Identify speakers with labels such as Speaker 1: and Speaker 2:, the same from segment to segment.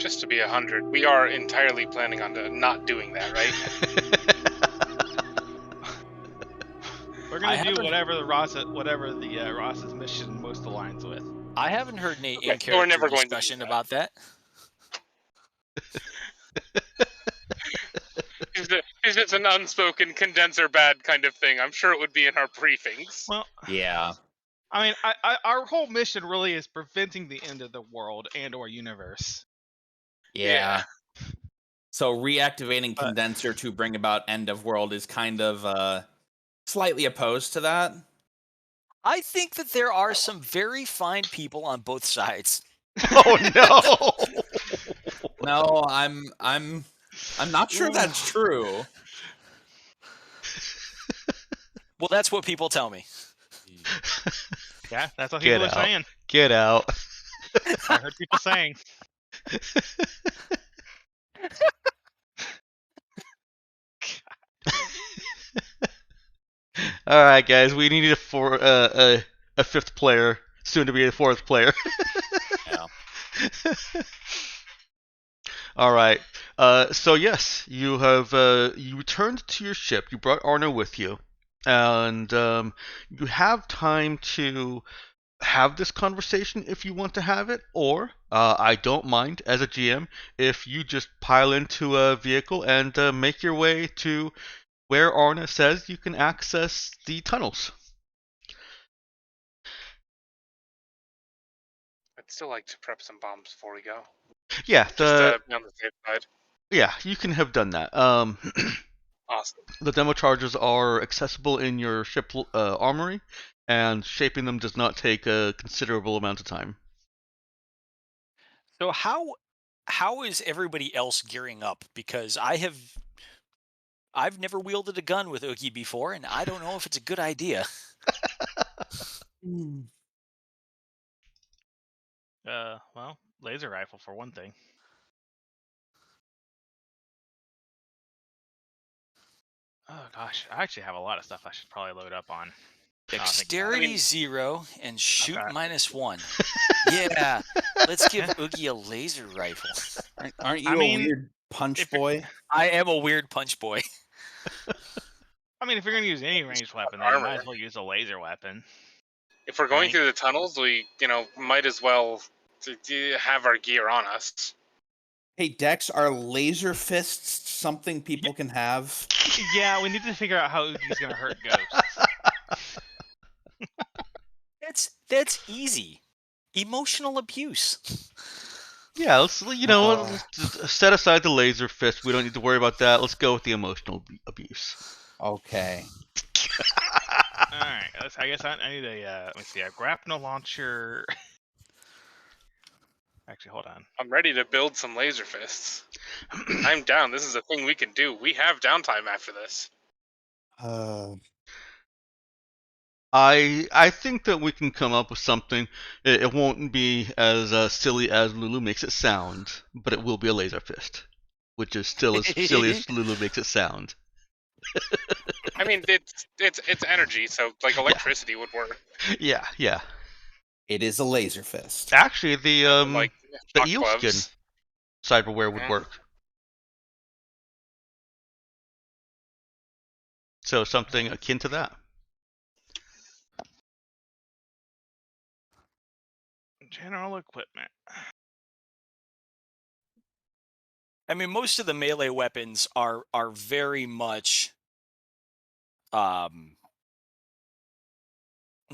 Speaker 1: Just to be 100, we are entirely planning on not doing that, right?
Speaker 2: We're gonna do whatever the Ross's mission most aligns with.
Speaker 3: I haven't heard any
Speaker 1: Okay, so we're
Speaker 3: in-character
Speaker 1: never going to do
Speaker 3: discussion
Speaker 1: that.
Speaker 3: about that.
Speaker 1: If it's an unspoken condenser bad kind of thing, I'm sure it would be in our briefings.
Speaker 2: Well,
Speaker 3: Yeah.
Speaker 2: I mean, our whole mission really is preventing the end of the world and/or universe.
Speaker 3: Yeah.
Speaker 4: So reactivating
Speaker 2: But-
Speaker 4: Condenser to bring about end of world is kind of slightly opposed to that.
Speaker 3: I think that there are some very fine people on both sides.
Speaker 5: Oh no!
Speaker 4: No, I'm not sure that's true.
Speaker 3: Well, that's what people tell me.
Speaker 2: Yeah, that's what
Speaker 5: Get
Speaker 2: people are
Speaker 5: out.
Speaker 2: saying.
Speaker 5: Get out.
Speaker 2: I heard people saying.
Speaker 5: All right, guys, we needed a fifth player, soon to be a fourth player.
Speaker 3: Yeah.
Speaker 5: All right. So yes, you have you returned to your ship. You brought Arno with you, and you have time to have this conversation if you want to have it, or I don't mind as a GM if you just pile into a vehicle and make your way to where Arna says you can access the tunnels.
Speaker 1: I'd still like to prep some bombs before we go.
Speaker 5: Yeah,
Speaker 1: Just to be on the safe side.
Speaker 5: yeah, you can have done that.
Speaker 1: Awesome.
Speaker 5: The demo charges are accessible in your ship armory, and shaping them does not take a considerable amount of time.
Speaker 3: So how is everybody else gearing up? Because I've never wielded a gun with Oogie before, and I don't know if it's a good idea.
Speaker 2: Well, laser rifle for one thing. Oh gosh, I actually have a lot of stuff I should probably load up on.
Speaker 3: Dexterity 0 and shoot
Speaker 2: Okay.
Speaker 3: -1. Yeah, let's give Oogie a laser rifle.
Speaker 4: Aren't you
Speaker 2: I mean,
Speaker 4: a weird punch
Speaker 2: if you're-
Speaker 4: boy?
Speaker 3: I am a weird punch boy.
Speaker 2: I mean, if you're gonna use any ranged weapon, then you might as well use a laser weapon.
Speaker 1: If we're going
Speaker 2: Right.
Speaker 1: through the tunnels, we, might as well have our gear on us.
Speaker 4: Hey, Dex, are laser fists something people can have?
Speaker 2: Yeah, we need to figure out how Oogie's gonna hurt ghosts.
Speaker 3: That's easy. Emotional abuse.
Speaker 5: Yeah, let's let's just set aside the laser fist. We don't need to worry about that. Let's go with the emotional abuse.
Speaker 4: Okay.
Speaker 2: All right, I guess I need a let me see, a grapnel launcher. Actually, hold on.
Speaker 1: I'm ready to build some laser fists. I'm down. This is a thing we can do. We have downtime after this.
Speaker 5: I think that we can come up with something. It won't be as silly as Lulu makes it sound, but it will be a laser fist, which is still as silly as Lulu makes it sound.
Speaker 1: I mean, it's energy, so like electricity would work.
Speaker 5: Yeah.
Speaker 4: It is a laser fist.
Speaker 5: Actually, the
Speaker 1: Like
Speaker 5: eel skin
Speaker 1: gloves.
Speaker 5: cyberware would
Speaker 1: Yeah.
Speaker 5: work. So something akin to that.
Speaker 2: General equipment.
Speaker 3: I mean, most of the melee weapons are very much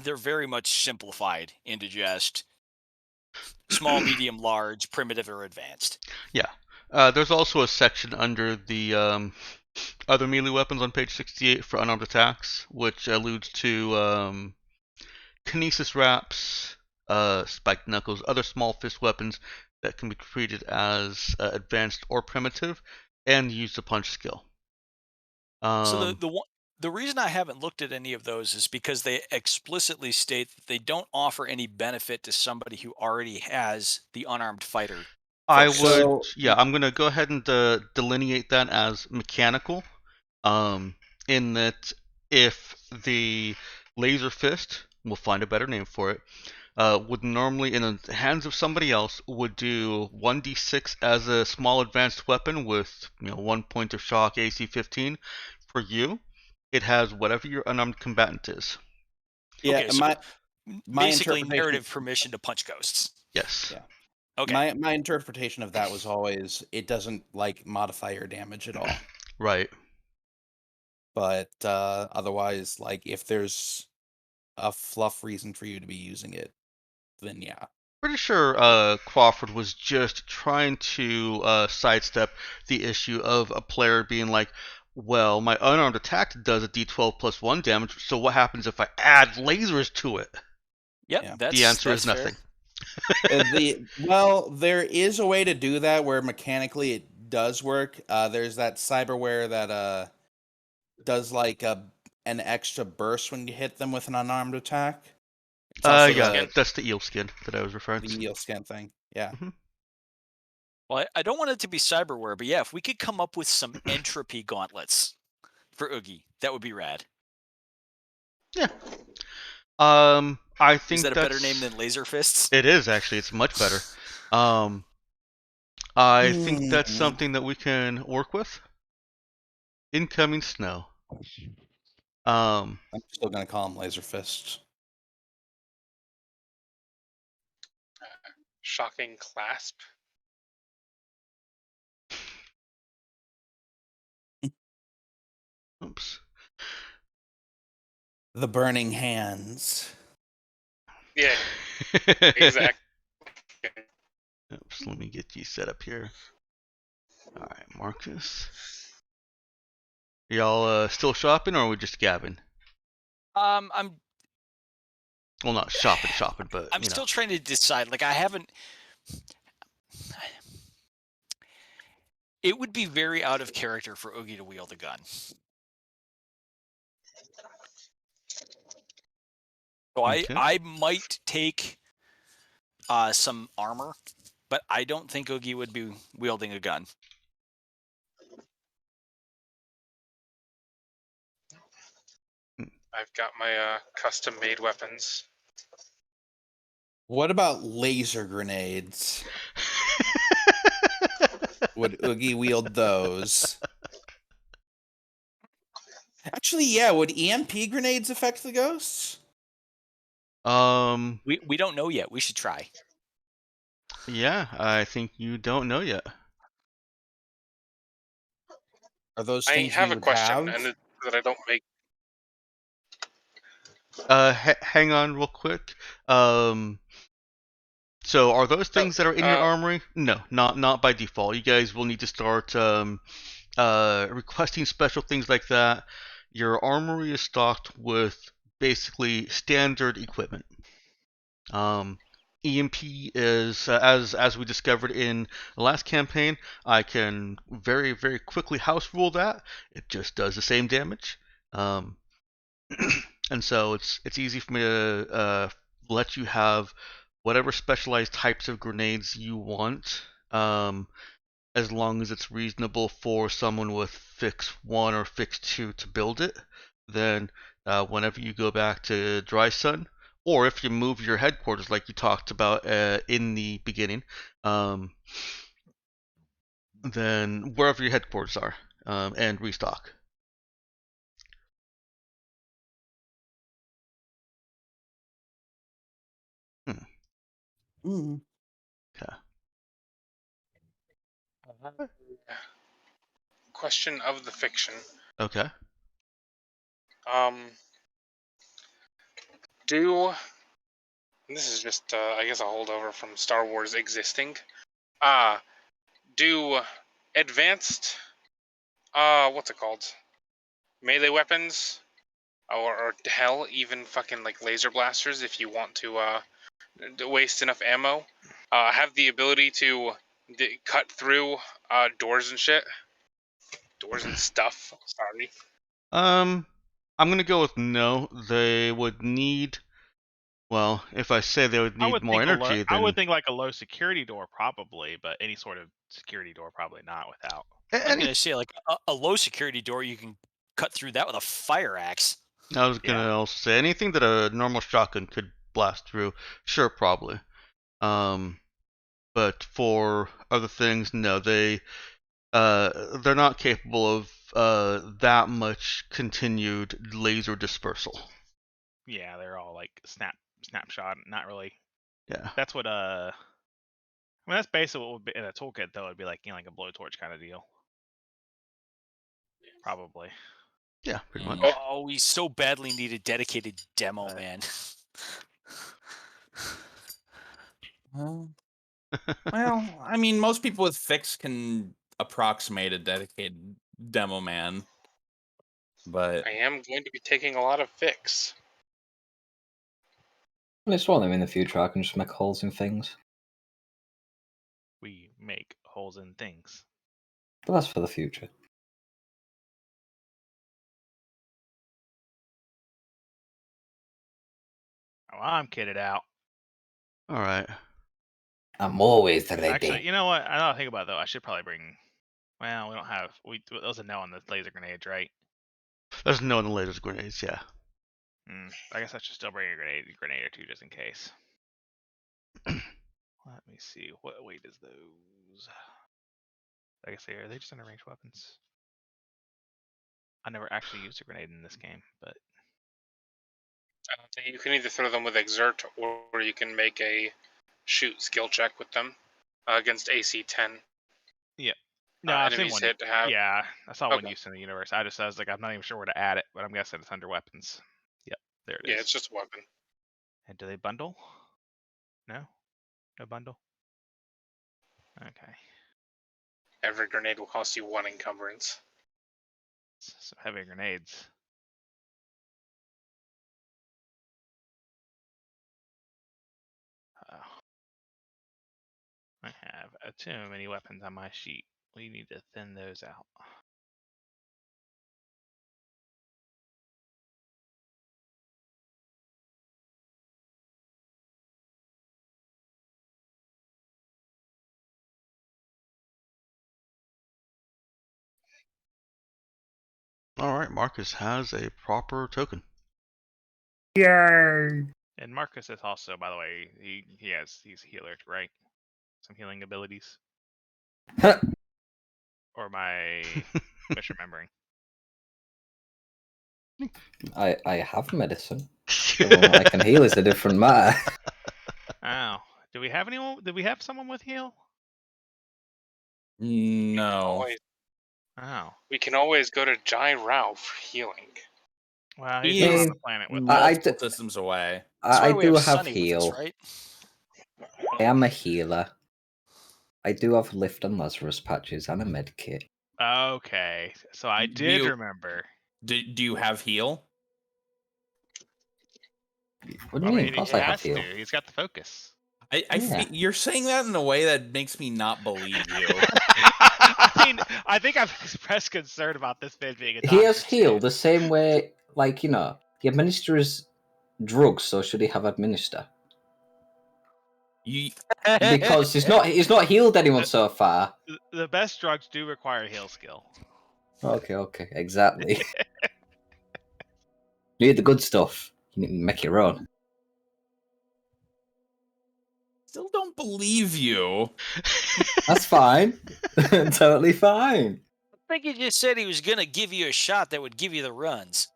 Speaker 3: they're very much simplified into just small, medium, large, primitive, or advanced.
Speaker 5: Yeah. There's also a section under the other melee weapons on page 68 for unarmed attacks, which alludes to kinesis wraps, spiked knuckles, other small fist weapons that can be treated as advanced or primitive, and use the punch skill.
Speaker 3: So the reason I haven't looked at any of those is because they explicitly state that they don't offer any benefit to somebody who already has the unarmed fighter.
Speaker 5: I would,
Speaker 4: So-
Speaker 5: yeah, I'm gonna go ahead and delineate that as mechanical, in that if the laser fist, we'll find a better name for it, would normally, in the hands of somebody else, would do 1d6 as a small advanced weapon with 1 point of shock, AC 15. For you, it has whatever your unarmed combatant is.
Speaker 4: Yeah,
Speaker 3: Okay, so
Speaker 4: my
Speaker 3: basically
Speaker 4: interpretation.
Speaker 3: narrative permission to punch ghosts.
Speaker 5: Yes.
Speaker 4: Yeah.
Speaker 3: Okay.
Speaker 4: My interpretation of that was always it doesn't like modify your damage at all.
Speaker 5: Right.
Speaker 4: But otherwise, like if there's a fluff reason for you to be using it, then yeah.
Speaker 5: Pretty sure Crawford was just trying to sidestep the issue of a player being like, well, my unarmed attack does a d12 plus 1 damage, so what happens if I add lasers to it?
Speaker 3: Yep,
Speaker 4: Yeah.
Speaker 3: that's
Speaker 5: The answer
Speaker 3: that's
Speaker 5: is nothing.
Speaker 4: Well, there is a way to do that where mechanically it does work. There's that cyberware that does like an extra burst when you hit them with an unarmed attack. It's also
Speaker 5: Yeah, that's the eel skin that I was referring to.
Speaker 4: the eel skin thing. Yeah.
Speaker 5: Mm-hmm.
Speaker 3: Well, I don't want it to be cyberware, but yeah, if we could come up with some entropy gauntlets for Oogie, that would be rad.
Speaker 5: Yeah. I think
Speaker 3: Is that a
Speaker 5: that's
Speaker 3: better name than laser fists?
Speaker 5: It is actually. It's much better. I think that's something that we can work with. Incoming snow.
Speaker 4: I'm still gonna call them laser fists.
Speaker 1: Shocking clasp.
Speaker 5: Oops.
Speaker 4: The burning hands.
Speaker 1: Yeah, exactly.
Speaker 5: Oops, let me get you set up here. Alright, Marcus. Y'all still shopping, or are we just gabbing?
Speaker 3: I'm
Speaker 5: Well, not shopping, but
Speaker 3: I'm still trying to decide. Like, I haven't. It would be very out of character for Oogie to wield a gun. So
Speaker 5: Okay.
Speaker 3: I might take some armor, but I don't think Oogie would be wielding a gun.
Speaker 1: I've got my custom-made weapons.
Speaker 4: What about laser grenades? Would Oogie wield those? Actually, yeah. Would EMP grenades affect the ghosts?
Speaker 3: We don't know yet. We should try.
Speaker 5: Yeah, I think you don't know yet.
Speaker 4: Are those
Speaker 1: I
Speaker 4: things
Speaker 1: have
Speaker 4: you
Speaker 1: a
Speaker 4: would
Speaker 1: question,
Speaker 4: have?
Speaker 1: and that I don't make.
Speaker 5: Hang on real quick. So are those things that are in your armory? No, not by default. You guys will need to start requesting special things like that. Your armory is stocked with basically standard equipment. EMP is as we discovered in the last campaign. I can very very quickly house rule that. It just does the same damage. And so it's easy for me to let you have whatever specialized types of grenades you want, as long as it's reasonable for someone with Fix 1 or Fix 2 to build it. Then whenever you go back to Dry Sun, or if you move your headquarters like you talked about in the beginning, then wherever your headquarters are, and restock.
Speaker 4: Mm.
Speaker 5: Okay.
Speaker 1: Question of the fiction.
Speaker 5: Okay.
Speaker 1: This is just I guess a holdover from Star Wars existing. Do advanced what's it called? Melee weapons, or hell, even fucking like laser blasters, if you want to waste enough ammo, have the ability to cut through doors and shit, doors and stuff. Sorry.
Speaker 5: I'm gonna go with no. They would need. Well, if I say they would need more energy, then
Speaker 2: I would think like a low security door probably, but any sort of security door probably not without.
Speaker 3: I was gonna say, like a low security door, you can cut through that with a fire axe.
Speaker 5: I was gonna also say anything that a normal shotgun could blast through, sure, probably. But for other things, no, they're not capable of that much continued laser dispersal.
Speaker 2: Yeah, they're all like snapshot, not really.
Speaker 5: Yeah.
Speaker 2: That's what I mean, that's basically what would be in a toolkit though. It'd be like, you know, like a blowtorch kind of deal. Probably.
Speaker 5: Yeah, pretty much.
Speaker 3: Oh, we so badly need a dedicated demo,
Speaker 2: But-
Speaker 3: man.
Speaker 4: Well, I mean, most people with fix can approximate a dedicated demo man, but
Speaker 1: I am going to be taking a lot of fix.
Speaker 6: Well, it's one of them in the future. I can just make holes in things.
Speaker 2: We make holes in things.
Speaker 6: But that's for the future.
Speaker 2: Oh, I'm kitted out.
Speaker 5: All right.
Speaker 6: I'm always ready.
Speaker 2: Actually, you know what? I don't think about it, though. I should probably bring. Well, we don't have. That was a no on the laser grenades, right?
Speaker 5: There's no in the latest grenades, yeah.
Speaker 2: I guess I should still bring a grenade or two just in case. Let me see. What weight is those? Like I say, are they just under ranged weapons? I never actually used a grenade in this game, but
Speaker 1: You can either throw them with exert, or you can make a shoot skill check with them against AC 10.
Speaker 2: no, I've seen
Speaker 1: enemies
Speaker 2: one.
Speaker 1: hit to have.
Speaker 2: Yeah, I saw one
Speaker 1: Okay.
Speaker 2: used in the universe. I was like, I'm not even sure where to add it, but I'm guessing it's under weapons. Yep, there it is.
Speaker 1: Yeah, it's just a weapon.
Speaker 2: And do they bundle? No, no bundle. Okay,
Speaker 1: Every grenade will cost you 1 encumbrance.
Speaker 2: some heavy grenades. Oh. I have too many weapons on my sheet. We need to thin those out.
Speaker 5: All right, Marcus has a proper token.
Speaker 6: Yay!
Speaker 2: And Marcus is also, by the way, he's a healer, right? Some healing abilities. Or am I misremembering?
Speaker 6: I have medicine. Well, I can heal is a different matter.
Speaker 2: Oh, do we have anyone? Did we have someone with heal?
Speaker 4: no.
Speaker 2: Oh,
Speaker 1: We can always go to Jai Rao for healing.
Speaker 2: well, he's
Speaker 4: He
Speaker 2: not on
Speaker 6: is
Speaker 2: the planet with us.
Speaker 4: Multiple systems away.
Speaker 3: That's why
Speaker 6: I
Speaker 3: we
Speaker 6: do
Speaker 3: have
Speaker 6: have
Speaker 3: Sunny
Speaker 6: heal.
Speaker 3: with us, right?
Speaker 6: I am a healer. I do have lift and Lazarus patches and a med kit.
Speaker 2: Okay, so I
Speaker 4: Do
Speaker 2: did
Speaker 4: you-
Speaker 2: remember.
Speaker 4: Do you have heal?
Speaker 6: What do you mean? Of course
Speaker 2: he
Speaker 6: I have
Speaker 2: has
Speaker 6: heal.
Speaker 2: to. He's got the focus.
Speaker 6: Yeah.
Speaker 4: You're saying that in a way that makes me not believe you.
Speaker 2: I mean, I think I've expressed concern about this man being a doctor.
Speaker 6: He has heal
Speaker 2: too.
Speaker 6: the same way, like, you know, he administers drugs, so should he have administer?
Speaker 4: You
Speaker 6: Because he's not healed anyone so far.
Speaker 2: The best drugs do require heal skill.
Speaker 6: Okay, exactly. You need the good stuff. You need to make your own.
Speaker 4: still don't believe you.
Speaker 6: That's fine. Totally fine.
Speaker 3: I think he just said he was going to give you a shot that would give you the runs.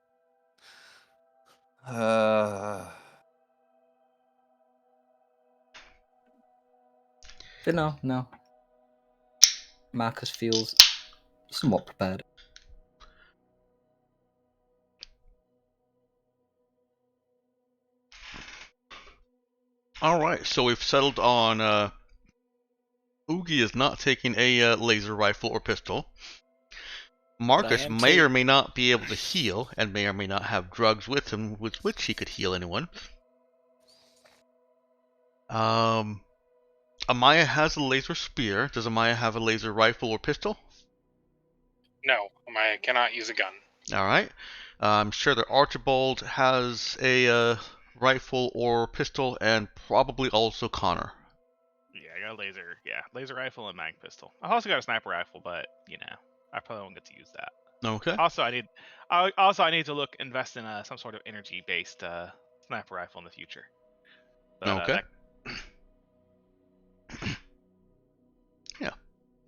Speaker 6: But no. Marcus feels somewhat prepared.
Speaker 5: All right, so we've settled on Oogie is not taking a laser rifle or pistol. Marcus
Speaker 3: am
Speaker 5: may or may not be able to heal, and may or may not have drugs with him with which he could heal anyone. Amaya has a laser spear. Does Amaya have a laser rifle or pistol?
Speaker 1: No, I cannot use a gun.
Speaker 5: All right. I'm sure that Archibald has a rifle or pistol, and probably also Connor.
Speaker 2: Yeah, I got a laser rifle and mag pistol. I've also got a sniper rifle, but you know, I probably won't get to use that.
Speaker 5: Okay.
Speaker 2: Also, I need to invest in some sort of energy-based sniper rifle in the future. But
Speaker 5: Okay. Yeah.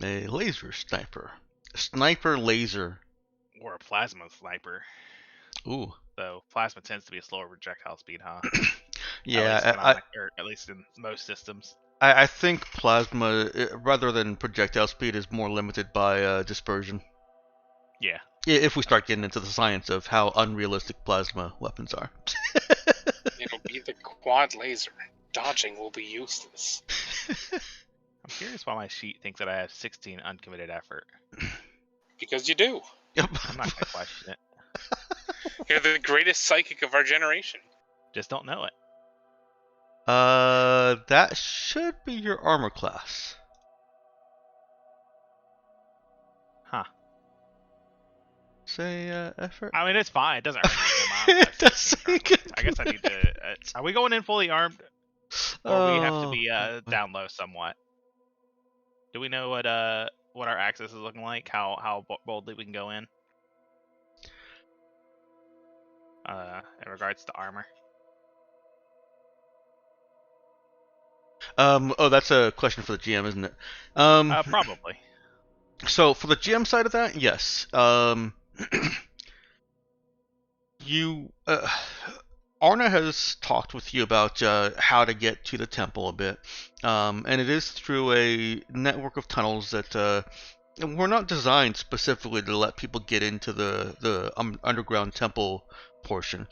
Speaker 5: A laser sniper. Sniper laser.
Speaker 2: or a plasma sniper.
Speaker 5: Ooh.
Speaker 2: So plasma tends to be a slower projectile speed, huh?
Speaker 5: Yeah,
Speaker 2: Or at least in most systems.
Speaker 5: I think plasma, rather than projectile speed, is more limited by dispersion.
Speaker 2: Yeah.
Speaker 5: If we start getting into the science of how unrealistic plasma weapons are.
Speaker 1: It'll be the quad laser. Dodging will be useless.
Speaker 2: I'm curious why my sheet thinks that I have 16 uncommitted effort.
Speaker 1: Because you do.
Speaker 5: Yep.
Speaker 2: I'm not gonna question it.
Speaker 1: You're the greatest psychic of our generation.
Speaker 2: Just don't know it.
Speaker 5: That should be your armor class.
Speaker 2: Huh.
Speaker 5: Say effort.
Speaker 2: I mean, it's fine. It doesn't hurt me.
Speaker 5: It doesn't
Speaker 2: I guess I need to. Are we going in fully armed, or we have to be down low somewhat? Do we know what our access is looking like? How boldly we can go in? In regards to armor.
Speaker 5: Oh, that's a question for the GM, isn't it?
Speaker 2: Probably.
Speaker 5: So for the GM side of that, yes. You, Arna has talked with you about how to get to the temple a bit, and it is through a network of tunnels that were not designed specifically to let people get into the underground temple portion.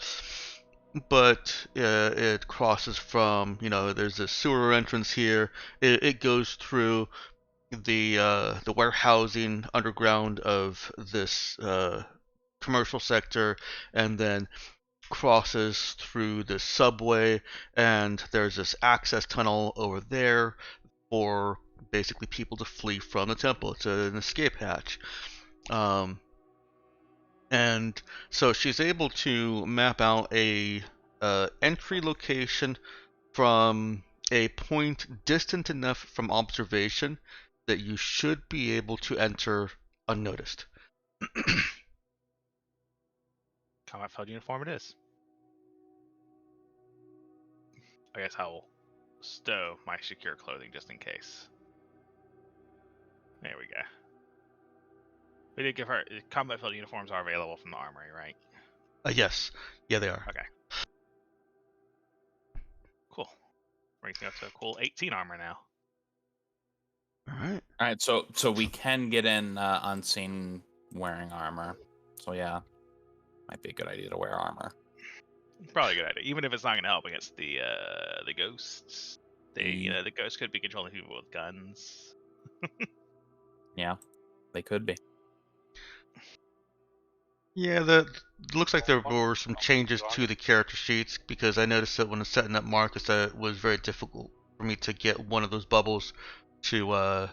Speaker 5: But it crosses from, there's a sewer entrance here. It goes through the warehousing underground of this commercial sector, and then crosses through the subway, and there's this access tunnel over there for basically people to flee from the temple. It's an escape hatch. And so she's able to map out a entry location from a point distant enough from observation that you should be able to enter unnoticed.
Speaker 2: Combat field uniform it is. I guess I will stow my secure clothing just in case. There we go. We did give her combat field uniforms are available from the armory, right?
Speaker 5: Yes. Yeah, they are.
Speaker 2: Okay. Cool. Brings me up to a cool 18 armor now.
Speaker 5: All
Speaker 7: right. So we can get in unseen wearing armor. So yeah, might be a good idea to wear armor.
Speaker 2: Probably a good idea, even if it's not going to help against the ghosts. The ghosts could be controlling people with guns.
Speaker 7: Yeah, they could be.
Speaker 5: Yeah, looks like there were some changes to the character sheets, because I noticed that when I was setting up Marcus, that it was very difficult for me to get one of those bubbles to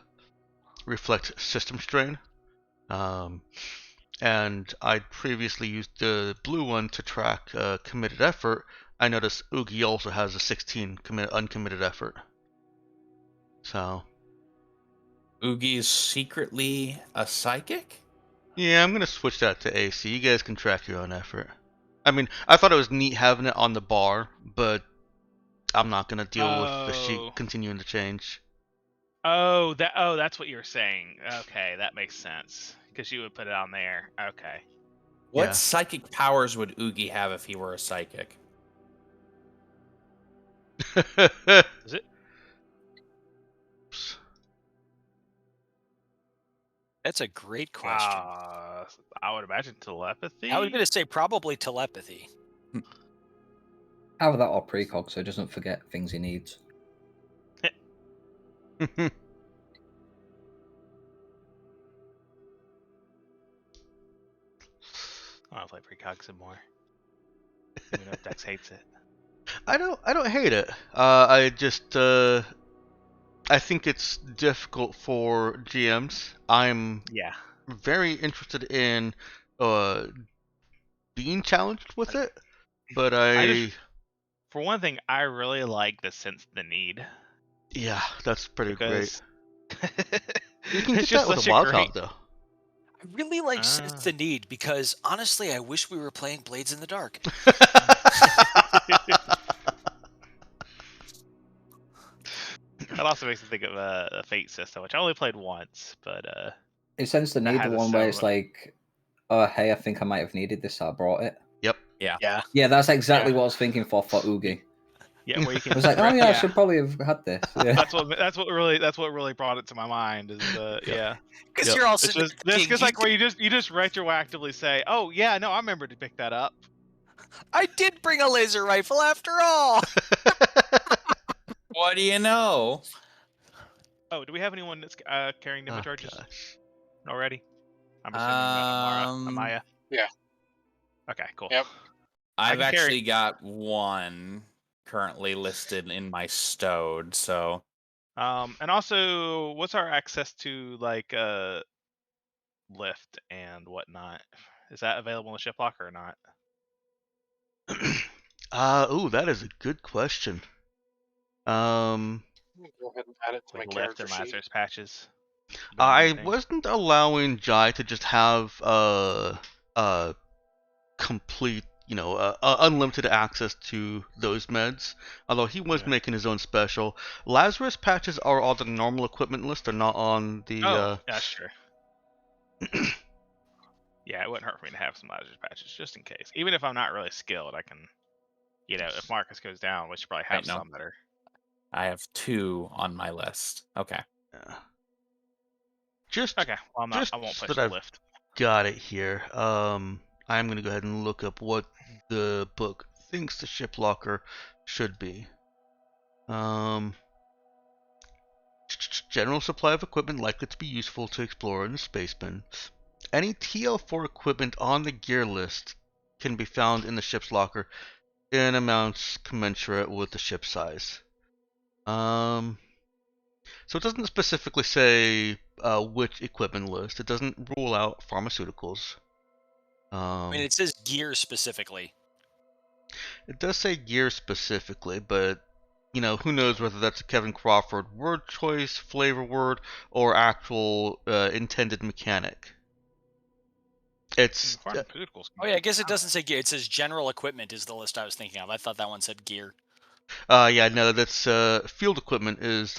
Speaker 5: reflect system strain. And I'd previously used the blue one to track committed effort. I noticed Oogie also has a 16 uncommitted effort. So.
Speaker 7: Oogie is secretly a psychic?
Speaker 5: Yeah, I'm going to switch that to AC. You guys can track your own effort. I mean, I thought it was neat having it on the bar, but I'm not going to deal with the sheet continuing to change.
Speaker 2: That's what you're saying. Okay, that makes sense. Because you would put it on there. Okay.
Speaker 7: What psychic powers would Oogie have if he were a psychic?
Speaker 2: Is it?
Speaker 3: That's a great question.
Speaker 2: I would imagine telepathy.
Speaker 3: I was going to say probably telepathy.
Speaker 6: Have that or precog so he doesn't forget things he needs.
Speaker 2: I'll play precog some more. Even if Dex hates it.
Speaker 5: I don't hate it. I just I think it's difficult for GMs. I'm very interested in being challenged with it, but
Speaker 2: for one thing, I really like the sense the need.
Speaker 5: Yeah, that's pretty great. You can
Speaker 2: It's
Speaker 5: get that with a wild card, though.
Speaker 3: I really like sense the need because honestly, I wish we were playing Blades in the Dark.
Speaker 2: That also makes me think of a Fate system, which I only played once, but
Speaker 6: It tends to
Speaker 2: that
Speaker 6: need the
Speaker 2: has a
Speaker 6: one where
Speaker 2: so
Speaker 6: it's like, oh, hey, I think I might have needed this, so I brought it.
Speaker 5: Yep.
Speaker 7: Yeah.
Speaker 3: Yeah.
Speaker 6: Yeah, that's exactly
Speaker 2: Yeah.
Speaker 6: what I was thinking for Oogie.
Speaker 2: yeah, where you can.
Speaker 6: I was like, oh yeah, I
Speaker 2: yeah.
Speaker 6: should probably have had this. Yeah.
Speaker 2: That's what really brought it to my mind is yeah.
Speaker 3: Because
Speaker 5: Yep.
Speaker 3: you're all
Speaker 2: It's
Speaker 3: sitting
Speaker 2: just
Speaker 3: there
Speaker 2: this
Speaker 3: thinking,
Speaker 2: is like where you just retroactively say, oh yeah, no, I remember to pick that up.
Speaker 3: I did bring a laser rifle after all.
Speaker 7: What do you know?
Speaker 2: Oh, do we have anyone that's carrying demo
Speaker 5: Oh,
Speaker 2: charges
Speaker 5: gosh.
Speaker 2: already? I'm assuming Amaya.
Speaker 1: Yeah.
Speaker 2: Okay, cool.
Speaker 1: Yep.
Speaker 7: I've
Speaker 2: can carry-
Speaker 7: actually got one currently listed in my stowed, so
Speaker 2: And also, what's our access to like lift and whatnot? Is that available in the ship locker or not?
Speaker 5: Ooh, that is a good question.
Speaker 1: Go ahead and add it to my
Speaker 2: Like lift
Speaker 1: character
Speaker 2: and
Speaker 1: sheet.
Speaker 2: Lazarus patches.
Speaker 5: I wasn't allowing Jai to just have complete, unlimited access to those meds. Although he was
Speaker 2: Yeah.
Speaker 5: making his own special. Lazarus patches are on the normal equipment list. They're not on the.
Speaker 2: Oh, that's true. Yeah, it wouldn't hurt for me to have some Lazarus patches just in case. Even if I'm not really skilled, I can. If Marcus goes down, we should probably have
Speaker 7: no.
Speaker 2: some that are.
Speaker 7: I have 2 on my list. Okay.
Speaker 5: Yeah. Just
Speaker 2: Okay, well, I won't
Speaker 5: so
Speaker 2: push
Speaker 5: that
Speaker 2: the
Speaker 5: I've
Speaker 2: lift.
Speaker 5: got it here. I'm gonna go ahead and look up what the book thinks the ship locker should be. General supply of equipment likely to be useful to explorer and spacemen. Any TL4 equipment on the gear list can be found in the ship's locker in amounts commensurate with the ship size. So it doesn't specifically say which equipment list. It doesn't rule out pharmaceuticals.
Speaker 3: I mean, it says gear specifically.
Speaker 5: It does say gear specifically, but who knows whether that's a Kevin Crawford word choice, flavor word, or actual intended mechanic. It's
Speaker 2: Pharmaceuticals.
Speaker 3: Oh yeah, I guess it doesn't say gear. It says general equipment is the list I was thinking of. I thought that one said gear.
Speaker 5: yeah, no, that's field equipment is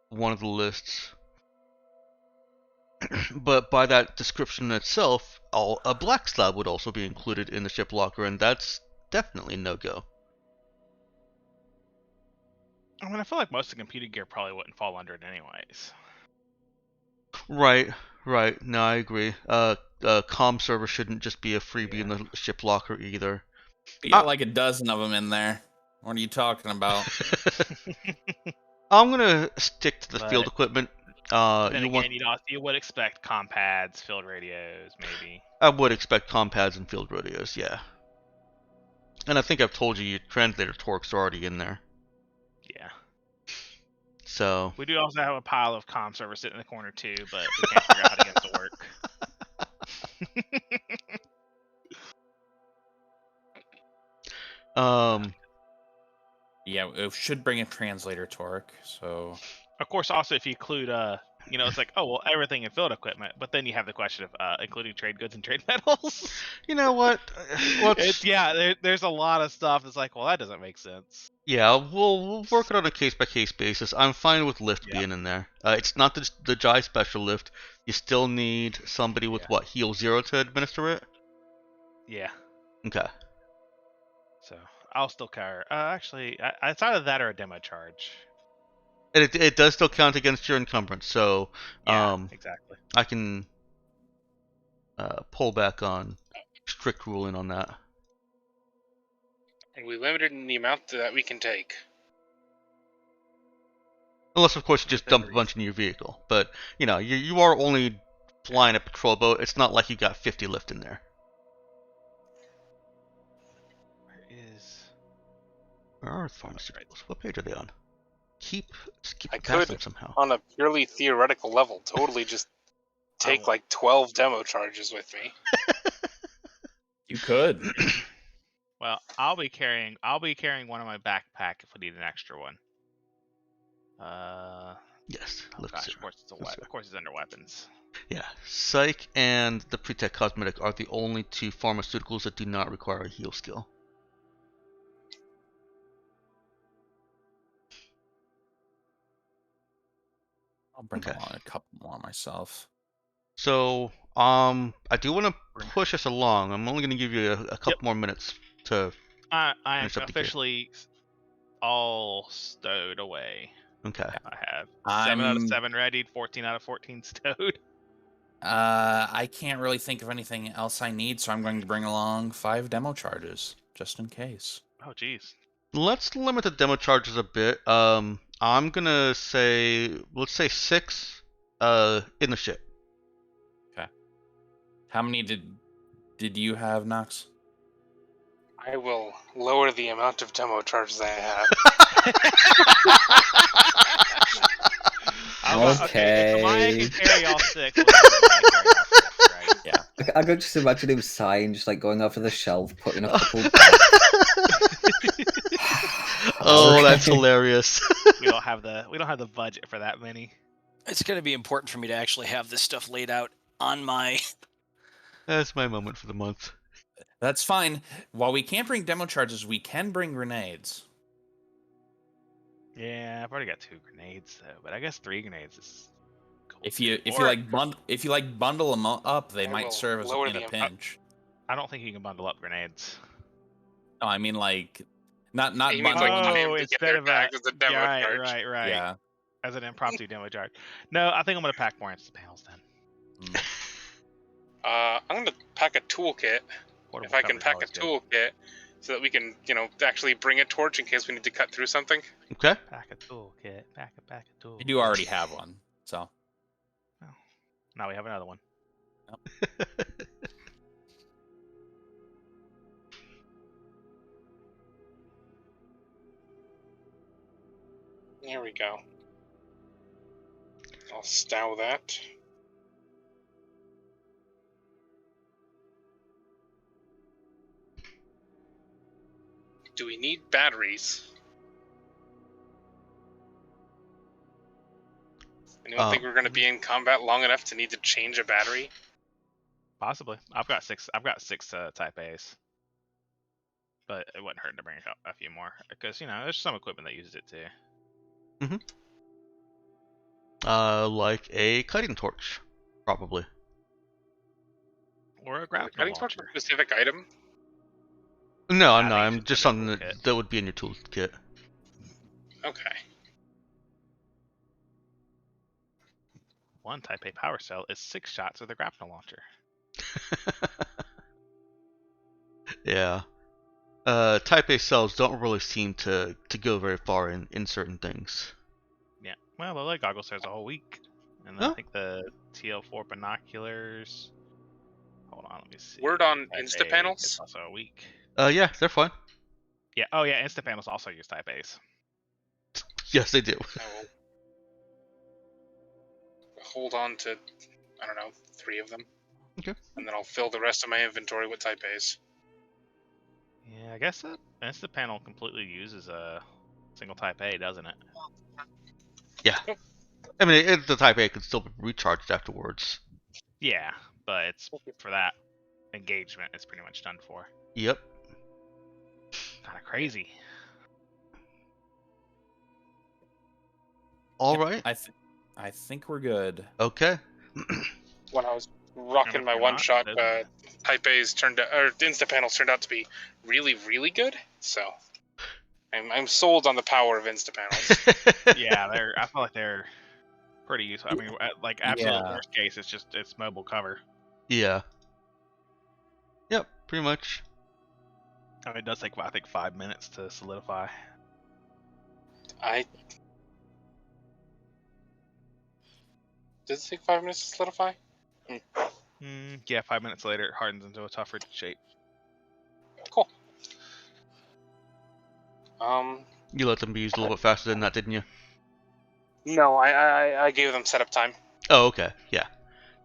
Speaker 5: one of the lists. But by that description itself, a black slab would also be included in the ship locker, and that's definitely no go.
Speaker 2: I mean, I feel like most of the computer gear probably wouldn't fall under it anyways.
Speaker 5: Right. No, I agree. Comm server shouldn't just be a freebie in the ship locker either.
Speaker 7: You got like a dozen of them in there. What are you talking about?
Speaker 5: I'm gonna stick to the field
Speaker 2: But-
Speaker 5: equipment.
Speaker 2: Then again, you would expect comm pads, field radios, maybe.
Speaker 5: I would expect comm pads and field radios, yeah. And I think I've told you your translator torques are already in there.
Speaker 2: Yeah.
Speaker 5: So
Speaker 2: We do also have a pile of comm servers sitting in the corner too, but we can't figure out how to get it to work.
Speaker 7: Yeah, it should bring a translator torque, so...
Speaker 2: Of course, also if you include, it's like, oh, well, everything in field equipment, but then you have the question of including trade goods and trade metals.
Speaker 5: you know what?
Speaker 2: There's a lot of stuff that's like, well, that doesn't make sense.
Speaker 5: Yeah, we'll work it on a case-by-case basis. I'm fine with lift being in there. It's not the Jai special lift. You still need somebody with, heal 0 to administer it?
Speaker 2: Yeah.
Speaker 5: Okay.
Speaker 2: So, I'll still cover. Actually, it's either that or a demo charge.
Speaker 5: It does still count against your encumbrance, so
Speaker 2: exactly.
Speaker 5: I can pull back on strict ruling on that.
Speaker 1: And we limited in the amount that we can take.
Speaker 5: Unless, of course, you just dump a bunch in your vehicle. But, you are only flying a patrol boat. It's not like you got 50 lift in there. Where are pharmaceuticals? What page are they on?
Speaker 1: I
Speaker 5: past
Speaker 1: could,
Speaker 5: them somehow.
Speaker 1: on a purely theoretical level, totally just take like 12 demo charges with me.
Speaker 7: You could.
Speaker 2: Well, I'll be carrying one in my backpack if we need an extra one.
Speaker 5: Yes.
Speaker 2: Oh gosh, of course it's under weapons.
Speaker 5: Yeah, Psych and the Pretech Cosmetic are the only 2 pharmaceuticals that do not require a heal skill.
Speaker 7: I'll bring
Speaker 5: Okay.
Speaker 7: along a couple more myself.
Speaker 5: So, I do want to push us along. I'm only going to give you a couple more minutes to
Speaker 2: I am
Speaker 5: finish up the gear.
Speaker 2: officially all stowed away.
Speaker 5: Okay.
Speaker 2: I have 7 out of
Speaker 7: I'm
Speaker 2: 7 ready, 14 out of 14 stowed.
Speaker 7: I can't really think of anything else I need, so I'm going to bring along 5 demo charges just in case.
Speaker 2: Oh, jeez.
Speaker 5: Let's limit the demo charges a bit. I'm gonna say, let's say 6 in the ship.
Speaker 7: Okay. How many did you have, Nox?
Speaker 1: I will lower the amount of demo charges I have.
Speaker 2: Okay. If Maya can carry all 6, let's carry all 6, right?
Speaker 7: Yeah.
Speaker 6: I could just imagine him sighing, just like going over the shelf, putting a couple.
Speaker 5: Oh, that's hilarious.
Speaker 2: We don't have the budget for that many.
Speaker 3: It's going to be important for me to actually have this stuff laid out on my.
Speaker 5: That's my moment for the month.
Speaker 7: That's fine. While we can't bring demo charges, we can bring grenades.
Speaker 2: Yeah, I've already got 2 grenades though, but I guess 3 grenades is cool.
Speaker 7: If you
Speaker 2: Or-
Speaker 7: like bundle them up, they
Speaker 1: I
Speaker 7: might
Speaker 1: will
Speaker 7: serve as
Speaker 1: lower
Speaker 7: in
Speaker 1: the
Speaker 7: a pinch.
Speaker 2: I don't think you can bundle up grenades.
Speaker 7: No, I mean like not
Speaker 1: He means,
Speaker 7: bundle
Speaker 1: like,
Speaker 7: them.
Speaker 1: him to get their tags as a demo charge.
Speaker 2: Right.
Speaker 7: Yeah.
Speaker 2: As an impromptu demo charge. No, I think I'm gonna pack more instant panels then.
Speaker 1: I'm gonna pack a toolkit.
Speaker 2: Portable
Speaker 1: If I can
Speaker 2: cover's
Speaker 1: pack a
Speaker 2: always good.
Speaker 1: toolkit, so that we can, actually bring a torch in case we need to cut through something.
Speaker 5: Okay.
Speaker 2: Pack a toolkit. Pack a tool.
Speaker 7: You do already have one, so.
Speaker 2: Now we have another one.
Speaker 1: There we go. I'll stow that. Do we need batteries? Anyone think we're going to be in combat long enough to need to change a battery?
Speaker 2: Possibly. I've got 6 type A's. But it wouldn't hurt to bring a few more. Because, there's some equipment that uses it too.
Speaker 5: Like a cutting torch, probably.
Speaker 2: Or a
Speaker 1: Is
Speaker 2: grapple
Speaker 1: the cutting torch
Speaker 2: launcher.
Speaker 1: a specific item?
Speaker 5: No,
Speaker 2: I think
Speaker 5: I'm
Speaker 2: it's
Speaker 5: just
Speaker 2: in
Speaker 5: something
Speaker 2: the
Speaker 5: that would be in your toolkit.
Speaker 1: Okay.
Speaker 2: 1 type A power cell is 6 shots with a grapple launcher.
Speaker 5: Yeah. Type A cells don't really seem to go very far in certain things.
Speaker 2: Yeah. Well, the light goggles says a whole week. And then I think the TL4 binoculars. Hold on, let me see.
Speaker 1: Word on
Speaker 2: Type
Speaker 1: Insta
Speaker 2: A
Speaker 1: panels?
Speaker 2: is also a week.
Speaker 5: Yeah, they're fine.
Speaker 2: Yeah. Oh, yeah. Insta panels also use Type A's.
Speaker 5: Yes, they do.
Speaker 1: I will hold on to, 3 of them.
Speaker 5: Okay.
Speaker 1: And then I'll fill the rest of my inventory with Type A's.
Speaker 2: Yeah, I guess that Insta panel completely uses a single Type A, doesn't it?
Speaker 5: Yeah. I mean, the Type A could still be recharged afterwards.
Speaker 2: Yeah, but it's for that engagement. It's pretty much done for.
Speaker 5: Yep.
Speaker 2: Kind of crazy.
Speaker 5: All right.
Speaker 7: I think we're good.
Speaker 5: Okay.
Speaker 1: When I was rocking my one-shot, Type A's Insta panels turned out to be really, really good. So I'm sold on the power of Insta panels.
Speaker 2: Yeah, I feel like they're pretty useful. I mean, like absolute worst case, it's mobile cover.
Speaker 5: Yeah. Yep, pretty much.
Speaker 2: I mean, it does take, I think, 5 minutes to solidify.
Speaker 1: Does it take 5 minutes to solidify?
Speaker 2: Yeah, 5 minutes later, it hardens into a tougher shape.
Speaker 1: Cool.
Speaker 5: You let them be used a little bit faster than that, didn't you?
Speaker 1: No, I gave them setup time.
Speaker 5: Oh, okay. Yeah.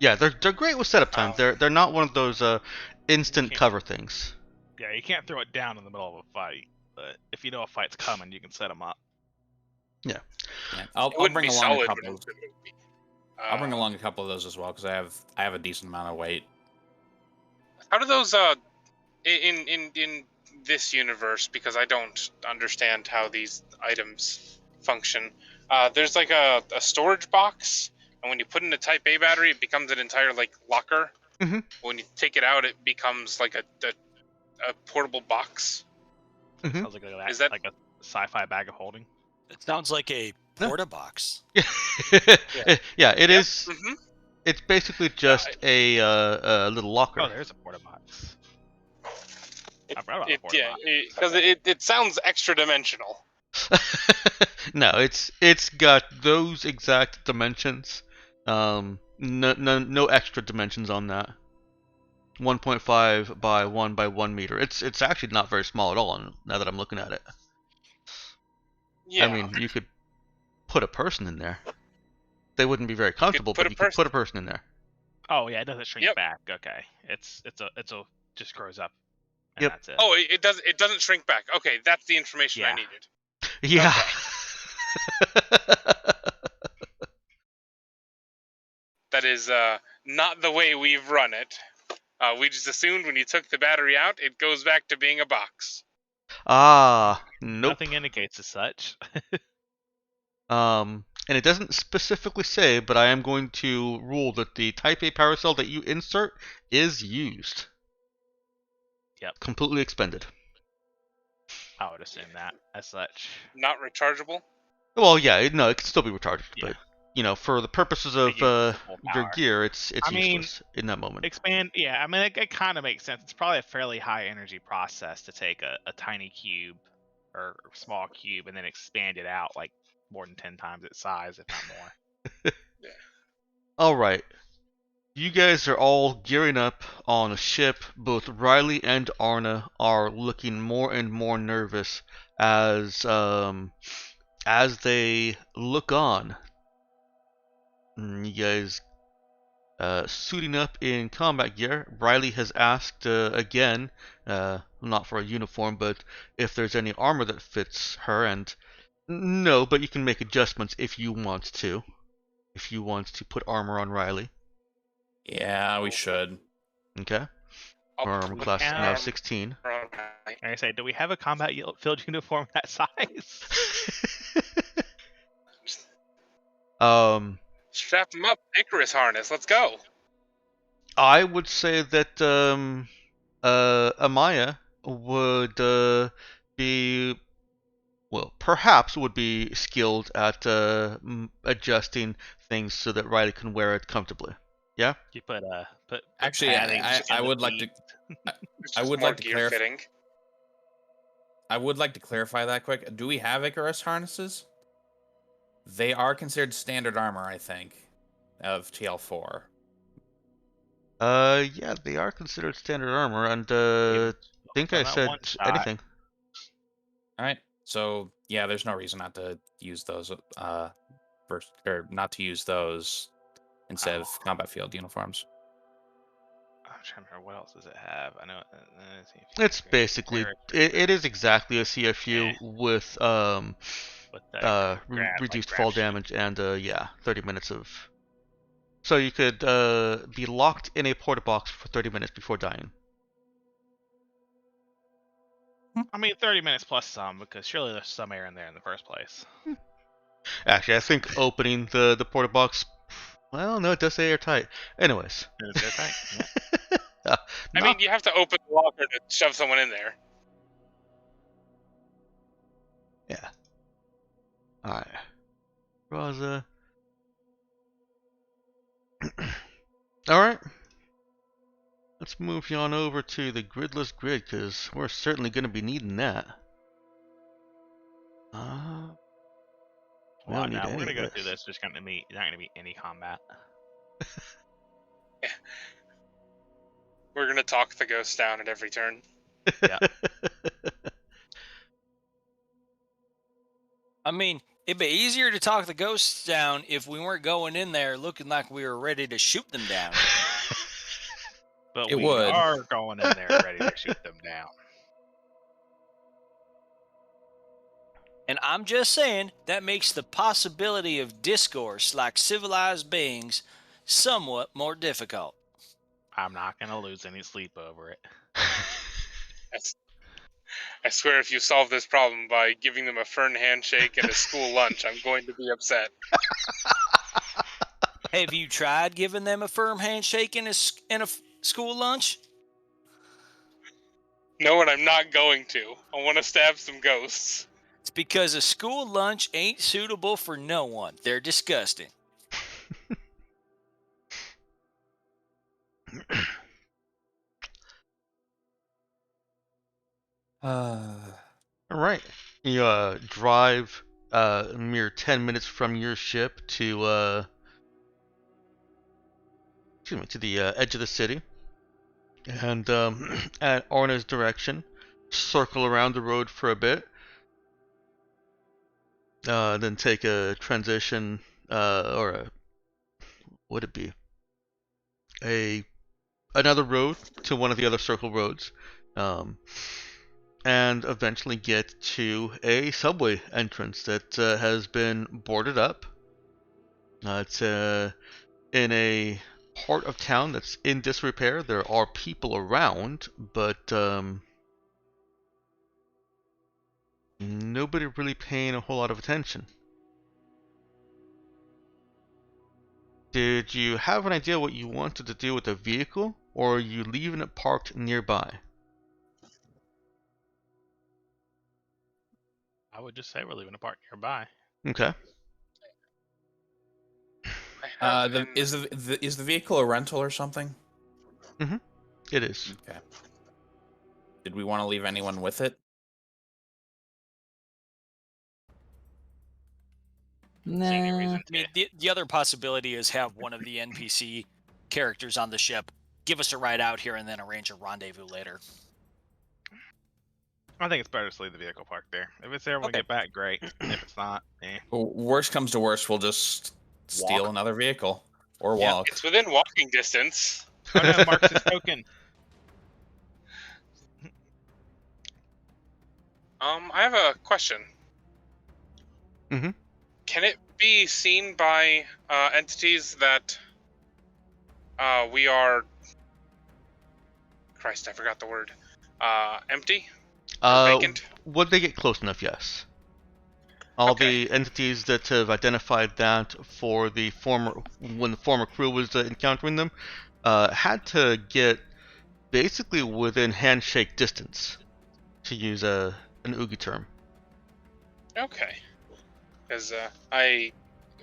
Speaker 5: Yeah, they're great with setup time. They're not one of those instant cover things.
Speaker 2: Yeah, you can't throw it down in the middle of a fight, but if you know a fight's coming, you can set them up.
Speaker 5: Yeah.
Speaker 7: I'll bring along a couple. I'll bring
Speaker 1: Uh,
Speaker 7: along a couple of those as well because I have a decent amount of weight.
Speaker 1: How do those in this universe, because I don't understand how these items function, There's like a storage box, and when you put in a Type A battery, it becomes an entire like locker.
Speaker 5: Mhm.
Speaker 1: When you take it out, it becomes like a portable box.
Speaker 5: Mhm.
Speaker 2: Sounds like that,
Speaker 1: Is that-
Speaker 2: like a sci-fi bag of holding?
Speaker 3: It sounds like a
Speaker 5: No.
Speaker 3: porta box.
Speaker 5: Yeah, it
Speaker 1: Yep.
Speaker 5: is.
Speaker 1: Mm-hmm.
Speaker 5: It's basically just a little locker.
Speaker 2: Oh, there's a porta box. I forgot about the porta
Speaker 1: Yeah,
Speaker 2: box.
Speaker 1: because it sounds extra dimensional.
Speaker 5: No, it's got those exact dimensions. No extra dimensions on that. 1.5 by 1 by 1 meter. It's actually not very small at all. Now that I'm looking at it,
Speaker 1: Yeah.
Speaker 5: I mean, you could put a person in there. They wouldn't be very comfortable,
Speaker 1: put
Speaker 5: but
Speaker 1: a
Speaker 5: you could put a person in there.
Speaker 2: Oh yeah, it doesn't shrink
Speaker 1: Yep.
Speaker 2: back. Okay, it's a just grows up. And
Speaker 5: Yep.
Speaker 2: That's it.
Speaker 1: Oh, it doesn't shrink back. Okay, that's the information I
Speaker 2: Yeah.
Speaker 1: needed.
Speaker 5: Yeah.
Speaker 1: That is not the way we've run it. We just assumed when you took the battery out, it goes back to being a box.
Speaker 5: Ah, nope.
Speaker 2: Nothing indicates as such.
Speaker 5: And it doesn't specifically say, but I am going to rule that the Type A power cell that you insert is used.
Speaker 2: Yep.
Speaker 5: Completely expended.
Speaker 2: I would assume that as such.
Speaker 1: Not rechargeable.
Speaker 5: Well, yeah, no, it can still be recharged,
Speaker 2: Yeah.
Speaker 5: but you know, for the purposes of
Speaker 2: It uses the full
Speaker 5: your
Speaker 2: power.
Speaker 5: gear, it's
Speaker 2: I mean,
Speaker 5: useless in that moment.
Speaker 2: Expand, yeah. I mean, it kind of makes sense. It's probably a fairly high energy process to take a tiny cube or small cube and then expand it out like more than 10 times its size, if not more.
Speaker 5: All right. You guys are all gearing up on a ship. Both Riley and Arna are looking more and more nervous as they look on. You guys suiting up in combat gear. Riley has asked again, not for a uniform, but if there's any armor that fits her, and no, but you can make adjustments if you want to. If you want to put armor on Riley.
Speaker 7: Yeah, we should.
Speaker 5: Okay.
Speaker 1: I'll
Speaker 5: Her armor
Speaker 1: put
Speaker 5: class is now
Speaker 1: armor
Speaker 5: 16.
Speaker 1: on Riley.
Speaker 2: Like I say, do we have a combat field uniform that size?
Speaker 1: Strap him up, Icarus harness. Let's go.
Speaker 5: I would say that Amaya would be, well, perhaps would be skilled at adjusting things so that Riley can wear it comfortably. Yeah.
Speaker 2: You put
Speaker 7: Actually,
Speaker 2: paddings
Speaker 7: I
Speaker 2: in the
Speaker 7: would like to.
Speaker 2: feet.
Speaker 1: It's
Speaker 7: I
Speaker 1: just
Speaker 7: would
Speaker 1: more
Speaker 7: like to
Speaker 1: gear
Speaker 7: clarify.
Speaker 1: fitting.
Speaker 7: I would like to clarify that quick. Do we have Icarus harnesses? They are considered standard armor, I think, of TL4.
Speaker 5: Yeah, they are considered standard armor, and think I
Speaker 2: Well, that
Speaker 5: said
Speaker 2: one shot.
Speaker 5: anything.
Speaker 7: All right. So yeah, there's no reason not to use those. First, or not to use those instead of combat field uniforms.
Speaker 2: I'm trying to remember what else does it have. I know.
Speaker 5: It's basically it is exactly a CFU with
Speaker 2: with the
Speaker 5: reduced
Speaker 2: grab
Speaker 5: fall
Speaker 2: sheet.
Speaker 5: damage and yeah, 30 minutes of. So you could be locked in a porta box for 30 minutes before dying.
Speaker 2: I mean, 30 minutes plus some, because surely there's some air in there in the first place.
Speaker 5: Actually, I think opening the porta box. Well, no, it does say airtight. Anyways.
Speaker 2: Is it right?
Speaker 5: I
Speaker 2: Yeah.
Speaker 1: I mean, you have to open the locker to shove someone in there.
Speaker 5: Yeah. Alright. Raza. Alright. Let's move you on over to the gridless grid, because we're certainly going to be needing that. We
Speaker 2: Well,
Speaker 5: don't need
Speaker 2: now we're
Speaker 5: any
Speaker 2: gonna
Speaker 5: of
Speaker 2: go
Speaker 5: this.
Speaker 2: through this. There's gonna be not gonna be any combat.
Speaker 1: We're gonna talk the ghost down at every turn.
Speaker 2: Yeah.
Speaker 3: I mean, it'd be easier to talk the ghosts down if we weren't going in there looking like we were ready to shoot them down.
Speaker 2: But
Speaker 7: It
Speaker 2: we
Speaker 7: would.
Speaker 2: are going in there ready to shoot them down.
Speaker 3: And I'm just saying that makes the possibility of discourse like civilized beings somewhat more difficult.
Speaker 2: I'm not gonna lose any sleep over it.
Speaker 1: I swear if you solve this problem by giving them a fern handshake and a school lunch, I'm going to be upset.
Speaker 3: Hey, have you tried giving them a firm handshake and a school lunch?
Speaker 1: No, and I'm not going to. I want to stab some ghosts.
Speaker 3: It's because a school lunch ain't suitable for no one. They're disgusting.
Speaker 5: All right. You drive a mere 10 minutes from your ship to to the edge of the city, and at Arna's direction, circle around the road for a bit, then take a transition, or a, would it be another road to one of the other circle roads, and eventually get to a subway entrance that has been boarded up. It's in a part of town that's in disrepair. There are people around, but nobody really paying a whole lot of attention. Did you have an idea what you wanted to do with the vehicle, or are you leaving it parked nearby?
Speaker 2: I would just say we're leaving a park nearby.
Speaker 5: Okay.
Speaker 7: Is the vehicle a rental or something?
Speaker 5: It is.
Speaker 7: Okay. Did we want to leave anyone with it?
Speaker 2: See any
Speaker 6: Nah.
Speaker 2: reason
Speaker 3: I mean, the other possibility is have one of the NPC characters on the ship give us a ride out here and then arrange a rendezvous later.
Speaker 2: I think it's better to leave the vehicle parked there. If it's there when we
Speaker 3: Okay.
Speaker 2: get back, great. If it's not, eh.
Speaker 7: Worst comes to worst, we'll just steal
Speaker 3: Walk.
Speaker 7: another vehicle or
Speaker 3: Yeah,
Speaker 7: walk.
Speaker 1: It's within walking distance.
Speaker 2: Oh no, Mark's is token.
Speaker 1: I have a question.
Speaker 5: Mhm.
Speaker 1: Can it be seen by entities that we are... Christ, I forgot the word. Empty? Or vacant?
Speaker 5: Would they get close enough? Yes. All
Speaker 1: Okay.
Speaker 5: the entities that have identified that for the when the former crew was encountering them, had to get basically within handshake distance, to use an Oogie term.
Speaker 1: Okay. Because I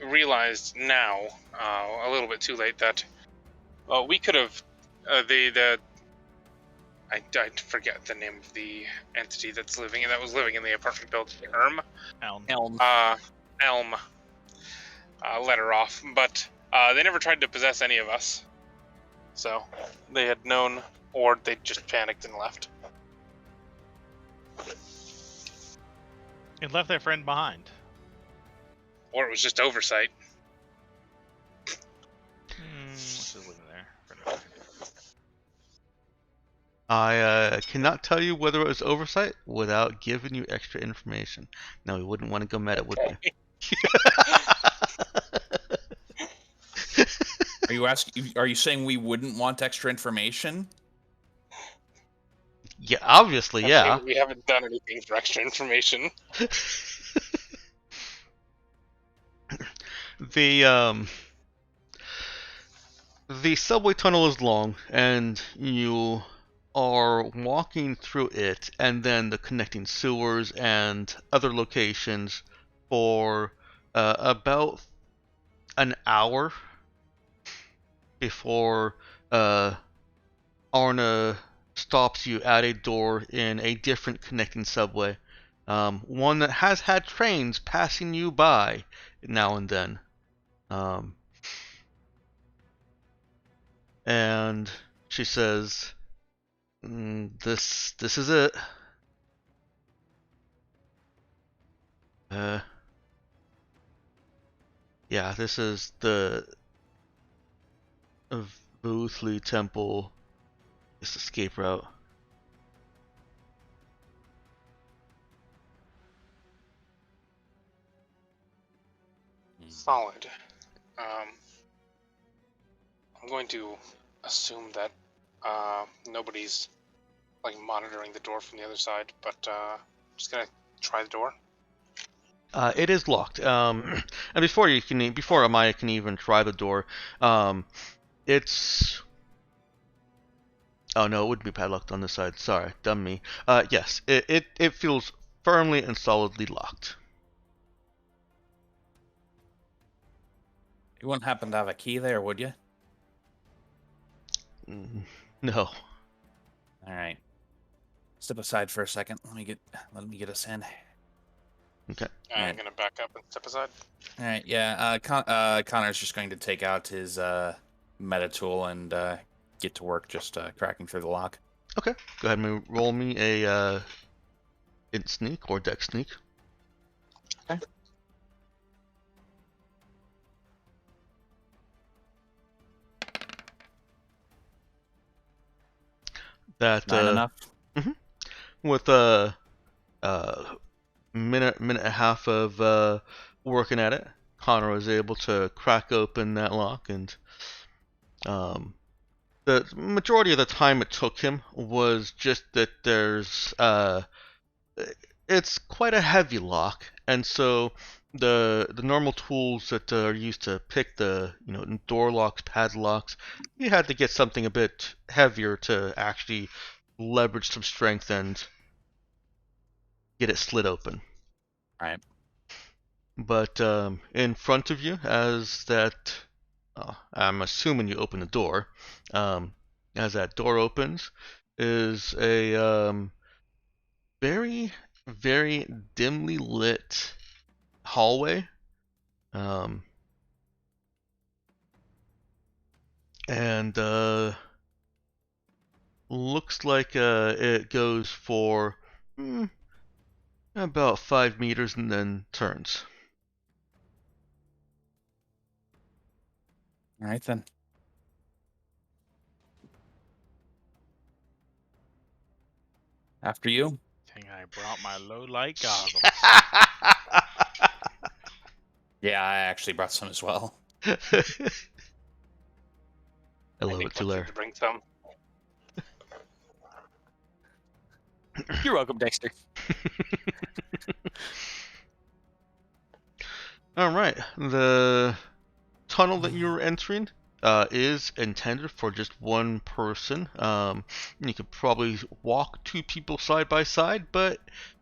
Speaker 1: realized now, a little bit too late, that we could have I forget the name of the entity that was living in the apartment building.
Speaker 2: Elm.
Speaker 1: Elm. Let her off, but they never tried to possess any of us. So they had known, or they just panicked and left.
Speaker 2: And left their friend behind.
Speaker 1: Or it was just oversight.
Speaker 2: Let's just leave it there for now.
Speaker 5: I cannot tell you whether it was oversight without giving you extra information. No, we wouldn't want to go meta, would we?
Speaker 7: Are you saying we wouldn't want extra information?
Speaker 5: Yeah, obviously, yeah.
Speaker 1: We haven't done anything for extra information.
Speaker 5: The subway tunnel is long, and you are walking through it, and then the connecting sewers and other locations for about an hour before Arna stops you at a door in a different connecting subway. One that has had trains passing you by now and then. And she says, "This is it. Yeah, this is the Boothly Temple. This escape route."
Speaker 1: Solid. I'm going to assume that nobody's like monitoring the door from the other side, but just gonna try the door.
Speaker 5: It is locked. And before Amaya can even try the door, it's. Oh no, it wouldn't be padlocked on this side. Sorry, dumb me. Yes, it feels firmly and solidly locked.
Speaker 7: You wouldn't happen to have a key there, would you?
Speaker 5: No.
Speaker 7: All right. Step aside for a second. Let me get us in.
Speaker 5: Okay.
Speaker 1: I'm
Speaker 7: Right.
Speaker 1: gonna back up and step aside.
Speaker 7: All right. Yeah. Connor's just going to take out his meta tool and get to work just cracking through the lock.
Speaker 5: Okay. Go ahead and roll me a int sneak or dex sneak.
Speaker 7: Okay.
Speaker 5: That
Speaker 7: Not enough.
Speaker 5: with a minute and a half of working at it, Connor was able to crack open that lock, and the majority of the time it took him was just that there's it's quite a heavy lock, and so the normal tools that are used to pick the door locks, padlocks, you had to get something a bit heavier to actually leverage some strength and get it slid open.
Speaker 7: Right.
Speaker 5: But in front of you, as that, I'm assuming you open the door. As that door opens, is a very, very dimly lit hallway. And looks like it goes for about 5 meters and then turns.
Speaker 7: All right then. After you.
Speaker 2: Think I brought my low light goggles.
Speaker 7: Yeah, I actually brought some as well.
Speaker 5: I love it, Tulare.
Speaker 1: To bring some.
Speaker 3: You're welcome, Dexter.
Speaker 5: All right, the tunnel that you're entering is intended for just one person. You could probably walk 2 people side by side, but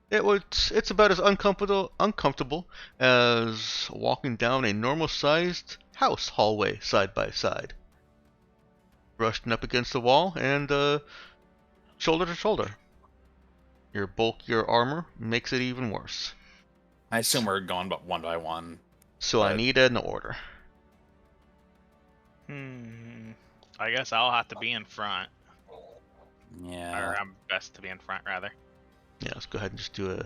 Speaker 5: it's about as uncomfortable as walking down a normal-sized house hallway side by side. Brushing up against the wall and shoulder to shoulder. Your bulkier armor makes it even worse.
Speaker 7: I assume we're going but one by one.
Speaker 5: So I need an order.
Speaker 2: I guess I'll have to be in front.
Speaker 7: Yeah.
Speaker 2: Or I'm best to be in front, rather.
Speaker 5: Yeah, let's go ahead and just do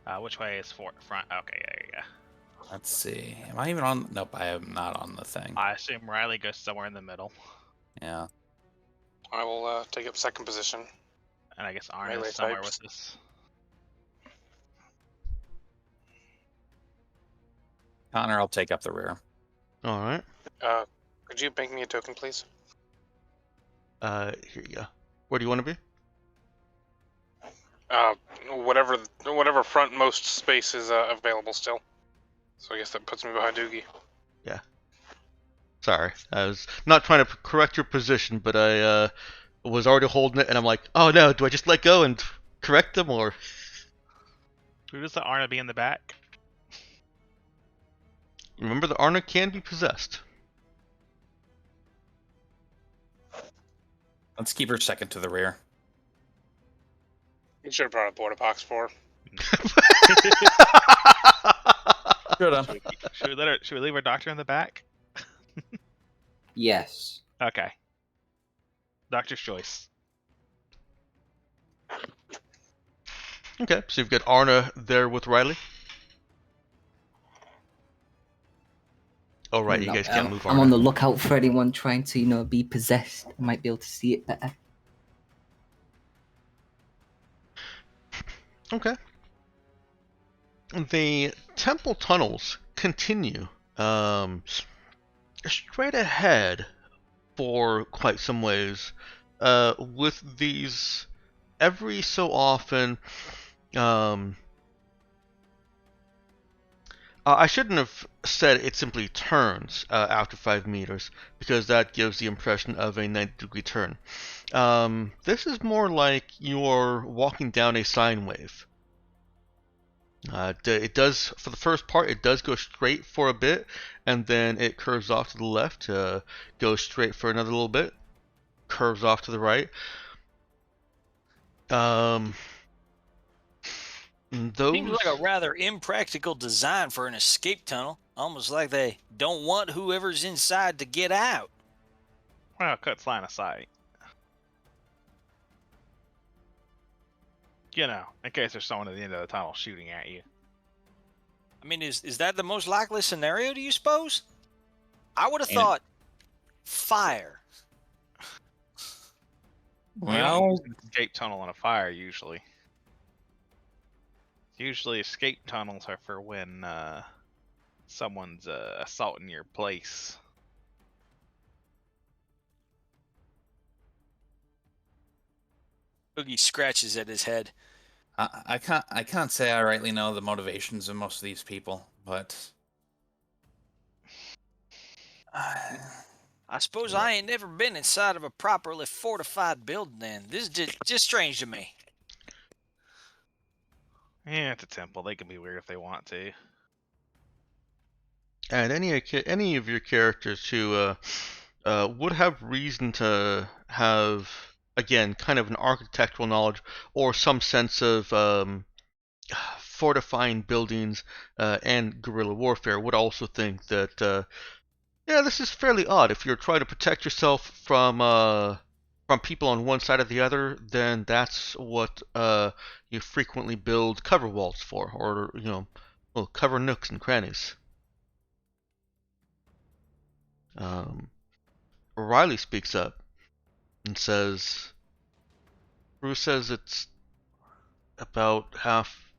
Speaker 5: a...
Speaker 2: Which way is front? Okay, yeah.
Speaker 7: Let's see. Am I even on? Nope, I am not on the thing.
Speaker 2: I assume Riley goes somewhere in the middle.
Speaker 7: Yeah.
Speaker 1: I will take up second position.
Speaker 2: And I guess Arn
Speaker 1: Melee
Speaker 2: is somewhere
Speaker 1: types.
Speaker 2: with us.
Speaker 7: Connor, I'll take up the rear.
Speaker 5: All right.
Speaker 1: Could you bank me a token, please?
Speaker 5: Here you go. Where do you want to be?
Speaker 1: Whatever frontmost space is available still. So I guess that puts me behind Doogie.
Speaker 5: Yeah. Sorry, I was not trying to correct your position, but I was already holding it, and I'm like, oh no, do I just let go and correct them, or?
Speaker 2: Who does the Arna be in the back?
Speaker 5: Remember, the Arna can be possessed.
Speaker 7: Let's keep her second to the rear.
Speaker 1: You should have brought a border box for her.
Speaker 2: Should we leave our doctor in the back?
Speaker 6: Yes.
Speaker 2: Okay. Doctor's choice.
Speaker 5: Okay, so you've got Arna there with Riley. Oh right, you guys can't move Arna.
Speaker 6: I'm on the lookout for anyone trying to, be possessed. I might be able to see it better.
Speaker 5: Okay. The temple tunnels continue straight ahead for quite some ways. with these, every so often, I shouldn't have said it simply turns after 5 meters, because that gives the impression of a 90-degree turn. This is more like you're walking down a sine wave. It does, for the first part, it does go straight for a bit, and then it curves off to the left, goes straight for another little bit, curves off to the right.
Speaker 3: Seems like a rather impractical design for an escape tunnel. Almost like they don't want whoever's inside to get out.
Speaker 2: Well, cuts line of sight. You know, in case there's someone at the end of the tunnel shooting at you.
Speaker 3: I mean, is that the most likely scenario, do you suppose? I would have thought fire.
Speaker 7: Well,
Speaker 2: escape tunnel and a fire usually. Usually escape tunnels are for when someone's assaulting your place.
Speaker 3: Boogie scratches at his head.
Speaker 7: I can't say I rightly know the motivations of most of these people, but
Speaker 3: I suppose I ain't never been inside of a properly fortified building then. This is just strange to me.
Speaker 2: Yeah, it's a temple. They can be weird if they want to.
Speaker 5: And any of your characters who would have reason to have, again, kind of an architectural knowledge or some sense of fortifying buildings and guerrilla warfare would also think that, yeah, this is fairly odd. If you're trying to protect yourself from people on one side or the other, then that's what you frequently build cover walls for, or well, cover nooks and crannies. Riley speaks up and says, Bruce says it's about half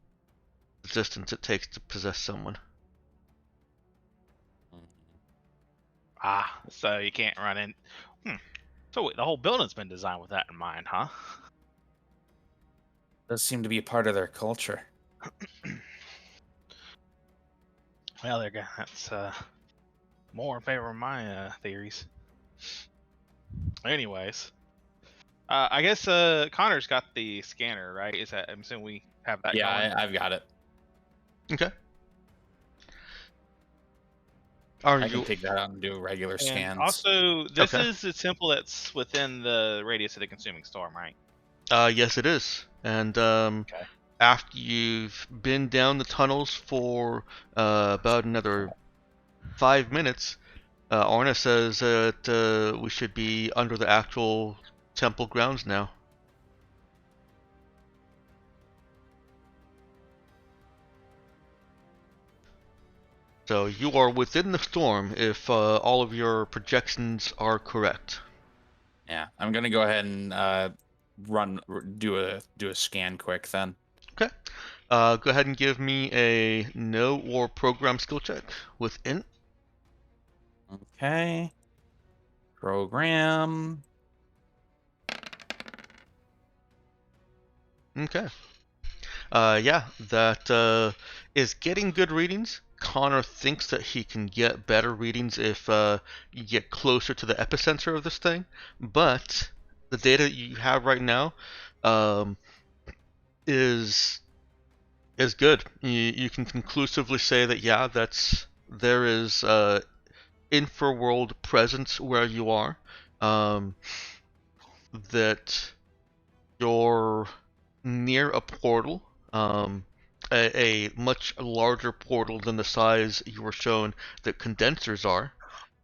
Speaker 5: the distance it takes to possess someone.
Speaker 2: Ah, so you can't run in. So the whole building's been designed with that in mind, huh?
Speaker 7: does seem to be a part of their culture.
Speaker 2: Well, that's more in favor of my theories. Anyways, I guess Connor's got the scanner, right? I'm assuming we have that.
Speaker 7: Yeah,
Speaker 2: going?
Speaker 7: I've got it.
Speaker 5: Okay.
Speaker 7: I can take that out and do regular scans.
Speaker 2: Also, this is a temple that's within the radius of the consuming storm, right?
Speaker 5: Yes, it is. And after you've been down the tunnels for about another 5 minutes, Orna says that we should be under the actual temple grounds now. So you are within the storm if all of your projections are correct.
Speaker 7: Yeah, I'm gonna go ahead and do a scan quick then.
Speaker 5: Okay. Go ahead and give me a know or program skill check with int.
Speaker 7: Okay. Program.
Speaker 5: Okay. Yeah, that is getting good readings. Connor thinks that he can get better readings if you get closer to the epicenter of this thing, but the data you have right now is good. You can conclusively say that yeah, there is infraworld presence where you are. That you're near a portal. A much larger portal than the size you were shown that condensers are,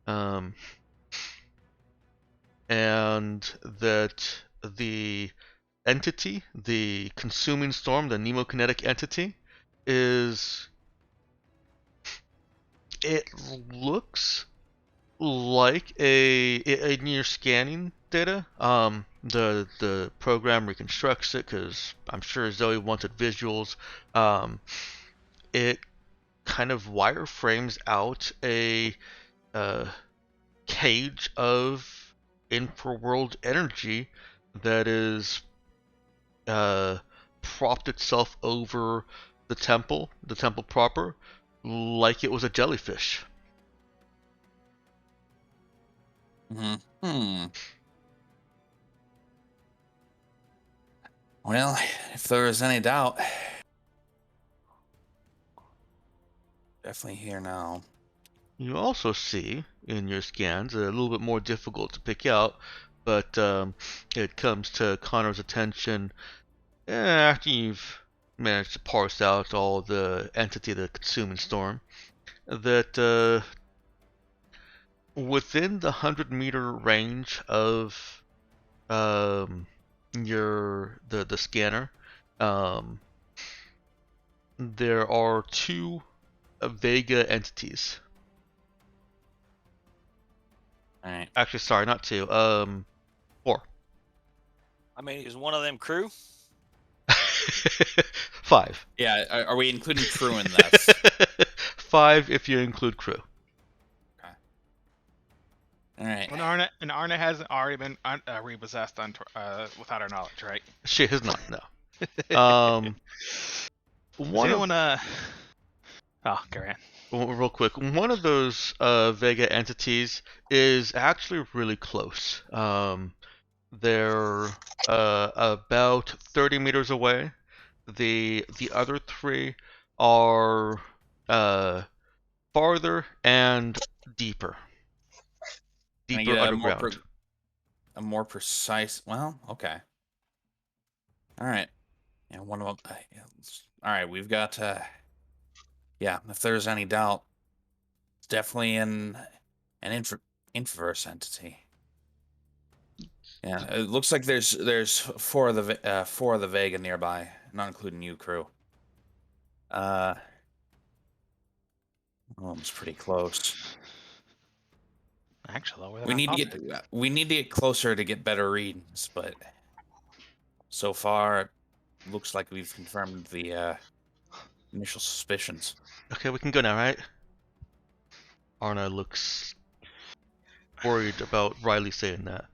Speaker 5: and that the entity, the consuming storm, the nemokinetic entity, it looks like in your scanning data, the program reconstructs it because I'm sure Zoe wanted visuals. It kind of wireframes out a cage of infraworld energy that is propped itself over the temple proper, like it was a jellyfish.
Speaker 7: Hmm. Well, if there is any doubt, definitely here now.
Speaker 5: You also see in your scans, a little bit more difficult to pick out, but it comes to Connor's attention after you've managed to parse out all the entity of the consuming storm, that within the 100-meter range of the scanner, there are two Vega entities.
Speaker 7: All right.
Speaker 5: Actually, sorry, not two. 4.
Speaker 3: I mean, is one of them crew?
Speaker 5: 5.
Speaker 7: Yeah, are we including crew in this?
Speaker 5: 5 if you include crew.
Speaker 7: All right.
Speaker 2: And Arna hasn't already been repossessed without our knowledge, right?
Speaker 5: She has not, no.
Speaker 2: Does anyone Oh, Garan.
Speaker 5: Real quick, one of those Vega entities is actually really close. They're about 30 meters away. The other 3 are farther and deeper.
Speaker 7: Can I
Speaker 5: Deeper
Speaker 7: get
Speaker 5: underground.
Speaker 7: a more precise. Well, okay. All right. Yeah, one of them. All right, we've got. Yeah, if there's any doubt, it's definitely an inverse entity. Yeah, it looks like there's 4 of the Vega nearby, not including you, crew. Well, it's pretty close.
Speaker 2: Actually, lower than
Speaker 7: We
Speaker 2: I
Speaker 7: need to
Speaker 2: thought.
Speaker 7: get closer to get better readings, but so far, it looks like we've confirmed the initial suspicions.
Speaker 5: Okay, we can go now, right? Arna looks worried about Riley saying that.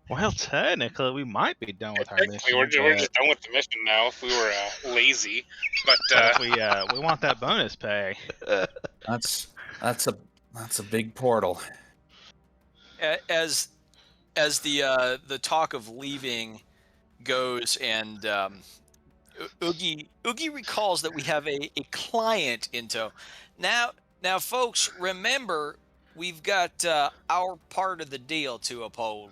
Speaker 2: Well, technically, we might be done with our
Speaker 1: Technically,
Speaker 2: mission.
Speaker 1: we're just done with the mission now. If we were lazy, but
Speaker 2: But we want that bonus pay.
Speaker 7: That's a big portal.
Speaker 3: As the talk of leaving goes, and Oogie recalls that we have a client in tow. Now, folks, remember we've got our part of the deal to uphold.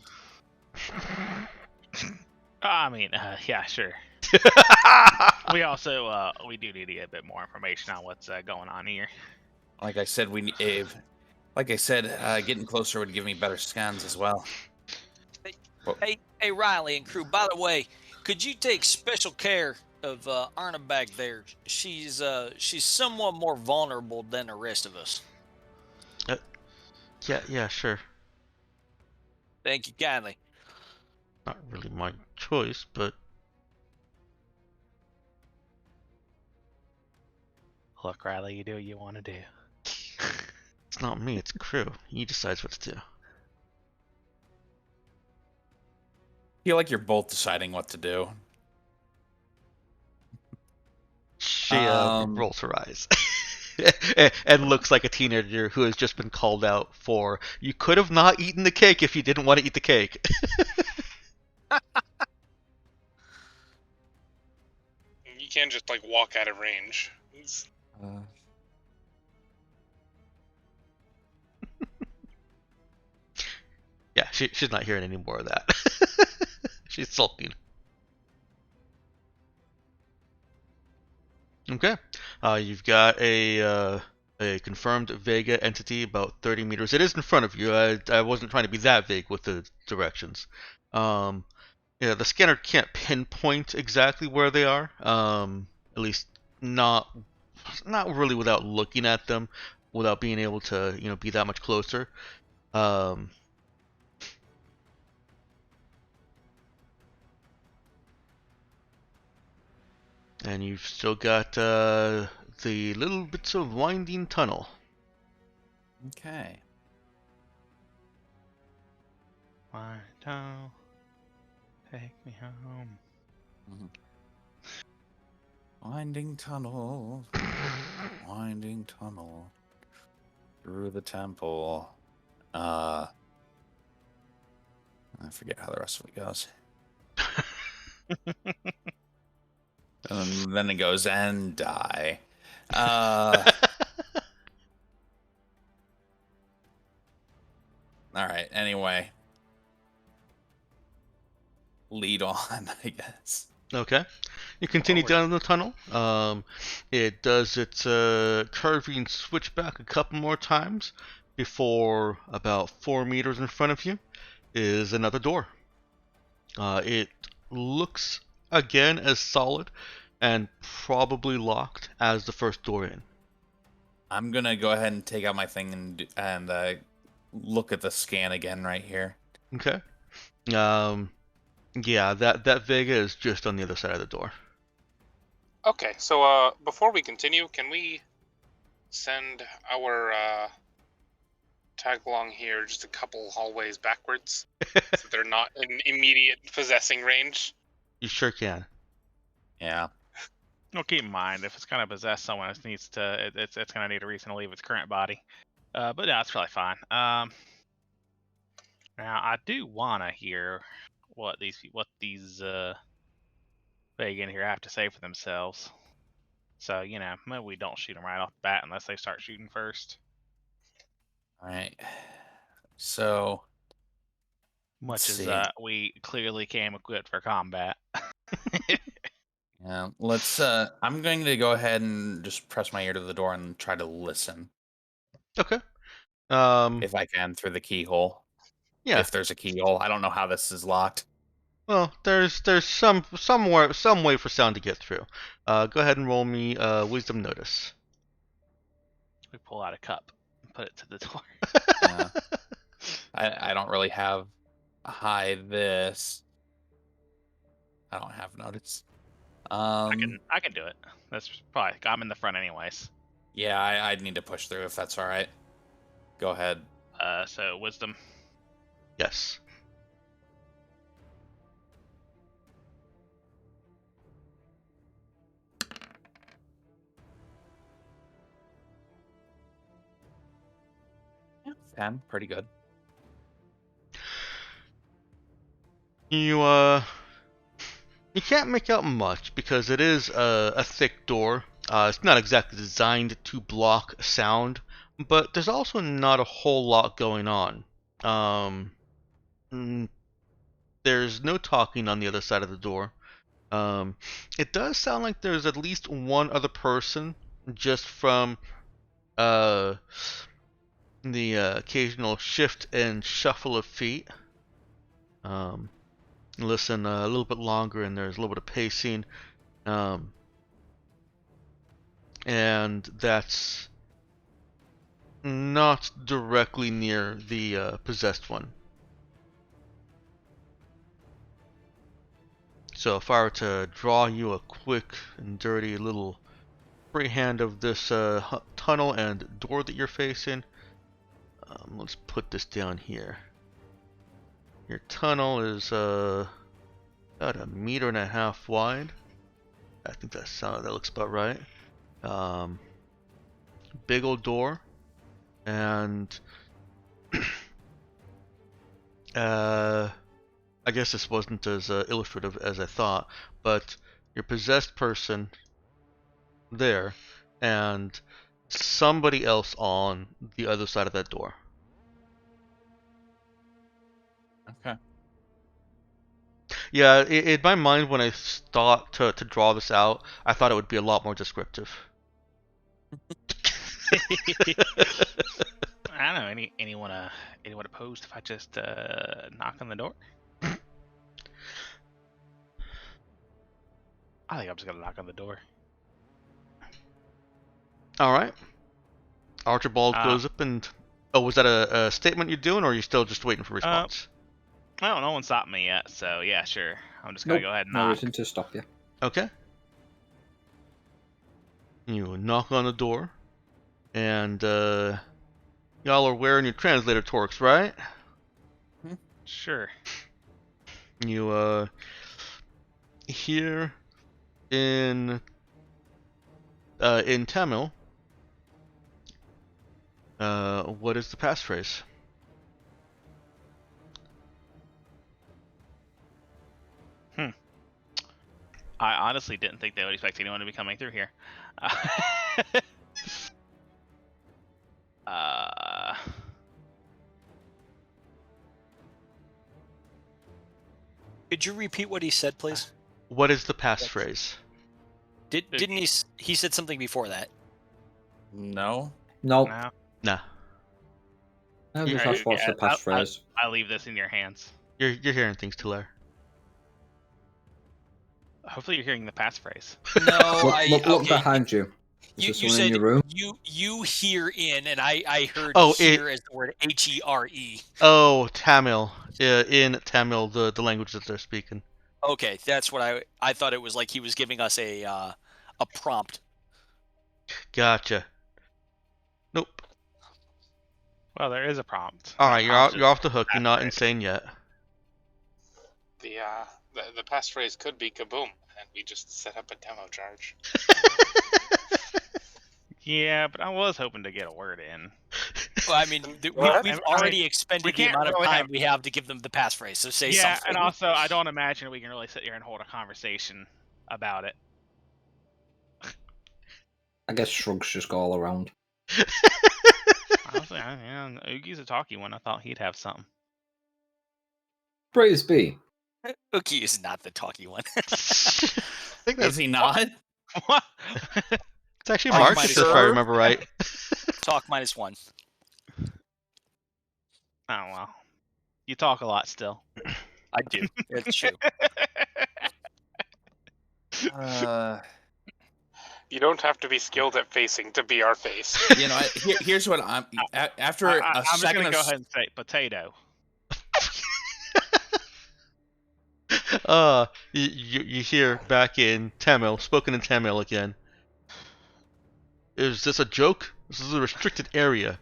Speaker 2: I mean, yeah, sure. We also we do need to get a bit more information on what's going on here.
Speaker 7: Like I said, getting closer would give me better scans as well.
Speaker 3: Hey, Riley and crew. By the way, could you take special care of Arna back there? She's somewhat more vulnerable than the rest of us.
Speaker 5: Yeah, sure.
Speaker 3: Thank you kindly.
Speaker 5: Not really my choice, but
Speaker 2: Look, Riley, you do what you want to do.
Speaker 5: it's not me, it's crew. He decides what to do.
Speaker 7: I feel like you're both deciding what to do.
Speaker 5: She rolls her eyes and looks like a teenager who has just been called out for, you could have not eaten the cake if you didn't want to eat the cake.
Speaker 1: you can't just like walk out of range.
Speaker 5: Yeah, she's not hearing any more of that. She's sulking. Okay. You've got a confirmed Vega entity about 30 meters. It is in front of you. I wasn't trying to be that vague with the directions. Yeah, the scanner can't pinpoint exactly where they are. At least not really without looking at them, without being able to be that much closer. And you've still got the little bits of winding tunnel.
Speaker 7: Okay.
Speaker 2: Winding tunnel, take me home.
Speaker 7: Winding tunnel. Winding tunnel. Through the temple. I forget how the rest of it goes. And then it goes, and die. Alright, anyway. Lead on, I guess.
Speaker 5: Okay. You continue
Speaker 2: Forward.
Speaker 5: down the tunnel. It does its curving switchback a couple more times before about 4 meters in front of you is another door. It looks again as solid and probably locked as the first door in.
Speaker 7: I'm gonna go ahead and take out my thing and look at the scan again right here.
Speaker 5: Okay. Yeah, that Vega is just on the other side of the door.
Speaker 1: Okay, so before we continue, can we send our tag along here just a couple hallways backwards, so they're not in immediate possessing range?
Speaker 5: You sure can.
Speaker 7: Yeah.
Speaker 2: Well, keep in mind, if it's going to possess someone, it needs to. It's going to need a reason to leave its current body. But yeah, it's probably fine. Now I do want to hear what these Vega in here have to say for themselves. So maybe we don't shoot them right off the bat unless they start shooting first.
Speaker 7: Alright. So
Speaker 2: Much
Speaker 7: Let's
Speaker 2: as
Speaker 7: see.
Speaker 2: we clearly came equipped for combat.
Speaker 7: yeah, let's I'm going to go ahead and just press my ear to the door and try to listen.
Speaker 5: Okay.
Speaker 7: If I can through the keyhole.
Speaker 5: Yeah.
Speaker 7: If there's a keyhole. I don't know how this is locked.
Speaker 5: Well, there's some way for sound to get through. Go ahead and roll me wisdom notice.
Speaker 2: We pull out a cup and put it to the door.
Speaker 7: Yeah. I don't really have a high this. I don't have notice.
Speaker 2: I can do it. That's probably I'm in the front anyways.
Speaker 7: Yeah, I'd need to push through if that's alright. Go ahead.
Speaker 2: So wisdom.
Speaker 5: Yes.
Speaker 7: Yeah, 10, pretty good.
Speaker 5: You can't make out much because it is a thick door. It's not exactly designed to block sound, but there's also not a whole lot going on. There's no talking on the other side of the door. It does sound like there's at least one other person, just from the occasional shift and shuffle of feet. Listen a little bit longer, and there's a little bit of pacing, and that's not directly near the possessed one. So if I were to draw you a quick and dirty little freehand of this tunnel and door that you're facing, let's put this down here. Your tunnel is about 1.5 meters wide. I think that looks about right. Big old door, and I guess this wasn't as illustrative as I thought, but your possessed person there, and somebody else on the other side of that door.
Speaker 7: Okay.
Speaker 5: Yeah, in my mind, when I thought to draw this out, I thought it would be a lot more descriptive.
Speaker 2: I don't know. Anyone opposed if I just knock on the door? I think I'm just gonna knock on the door.
Speaker 5: All right. Archibald goes up and... Oh, was that a statement you're doing, or are you still just waiting for response?
Speaker 2: No one stopped me yet, so yeah, sure. I'm just gonna go ahead and
Speaker 6: No
Speaker 2: knock.
Speaker 6: reason to stop you.
Speaker 5: Okay. You knock on the door, and y'all are wearing your translator torques, right?
Speaker 2: Sure.
Speaker 5: You hear in Tamil. What is the passphrase?
Speaker 2: I honestly didn't think they would expect anyone to be coming through here. Uh,
Speaker 3: Could you repeat what he said, please?
Speaker 5: What is the passphrase?
Speaker 3: Didn't he said something before that?
Speaker 7: No.
Speaker 6: Nope.
Speaker 2: no.
Speaker 5: Nah,
Speaker 6: No,
Speaker 5: You-
Speaker 6: just
Speaker 2: Alright,
Speaker 6: ask what's
Speaker 2: yeah,
Speaker 6: the passphrase.
Speaker 2: I leave this in your hands.
Speaker 5: you're hearing things, Tulare.
Speaker 2: Hopefully, you're hearing the passphrase.
Speaker 3: No,
Speaker 6: Look
Speaker 3: okay.
Speaker 6: behind you. Is
Speaker 3: You
Speaker 6: there someone
Speaker 3: said
Speaker 6: in your room?
Speaker 3: you hear in, and I heard
Speaker 5: Oh,
Speaker 3: here as the word HERE.
Speaker 5: Oh, Tamil. In Tamil, the language that they're speaking.
Speaker 3: Okay, that's what I thought it was like. He was giving us a prompt.
Speaker 5: Gotcha. Nope.
Speaker 2: Well, there is a prompt.
Speaker 5: All
Speaker 2: The
Speaker 5: right,
Speaker 2: prompt
Speaker 5: you're off the hook. You're not
Speaker 2: passphrase.
Speaker 5: insane yet.
Speaker 1: The passphrase could be kaboom, and we just set up a demo charge.
Speaker 2: Yeah, but I was hoping to get a word in.
Speaker 3: Well, I mean,
Speaker 1: What?
Speaker 3: we've
Speaker 2: I mean,
Speaker 3: already
Speaker 2: we
Speaker 3: expended the
Speaker 2: can't
Speaker 3: amount of
Speaker 2: really
Speaker 3: time
Speaker 2: have-
Speaker 3: we have to give them the passphrase. So say
Speaker 2: Yeah,
Speaker 3: something.
Speaker 2: and also I don't imagine we can really sit here and hold a conversation about it.
Speaker 6: I guess shrugs just go all around.
Speaker 2: Honestly, Oogie's a talky one. I thought he'd have something.
Speaker 6: Praise be.
Speaker 3: Ookie is not the talky one.
Speaker 5: I think
Speaker 7: Is
Speaker 5: that's
Speaker 7: he not?
Speaker 2: What?
Speaker 5: it's actually
Speaker 3: Are you
Speaker 5: Marcus, if I
Speaker 3: sure?
Speaker 5: remember right.
Speaker 3: Talk -1.
Speaker 2: Oh well, you talk a lot still.
Speaker 3: I do. It's true.
Speaker 1: You don't have to be skilled at facing to be our face.
Speaker 7: You know, here's what I'm. After
Speaker 2: I'm
Speaker 7: a
Speaker 2: just
Speaker 7: second
Speaker 2: gonna
Speaker 7: of
Speaker 2: go ahead and say potato.
Speaker 5: You hear back in Tamil, spoken in Tamil again. Is this a joke? This is a restricted area.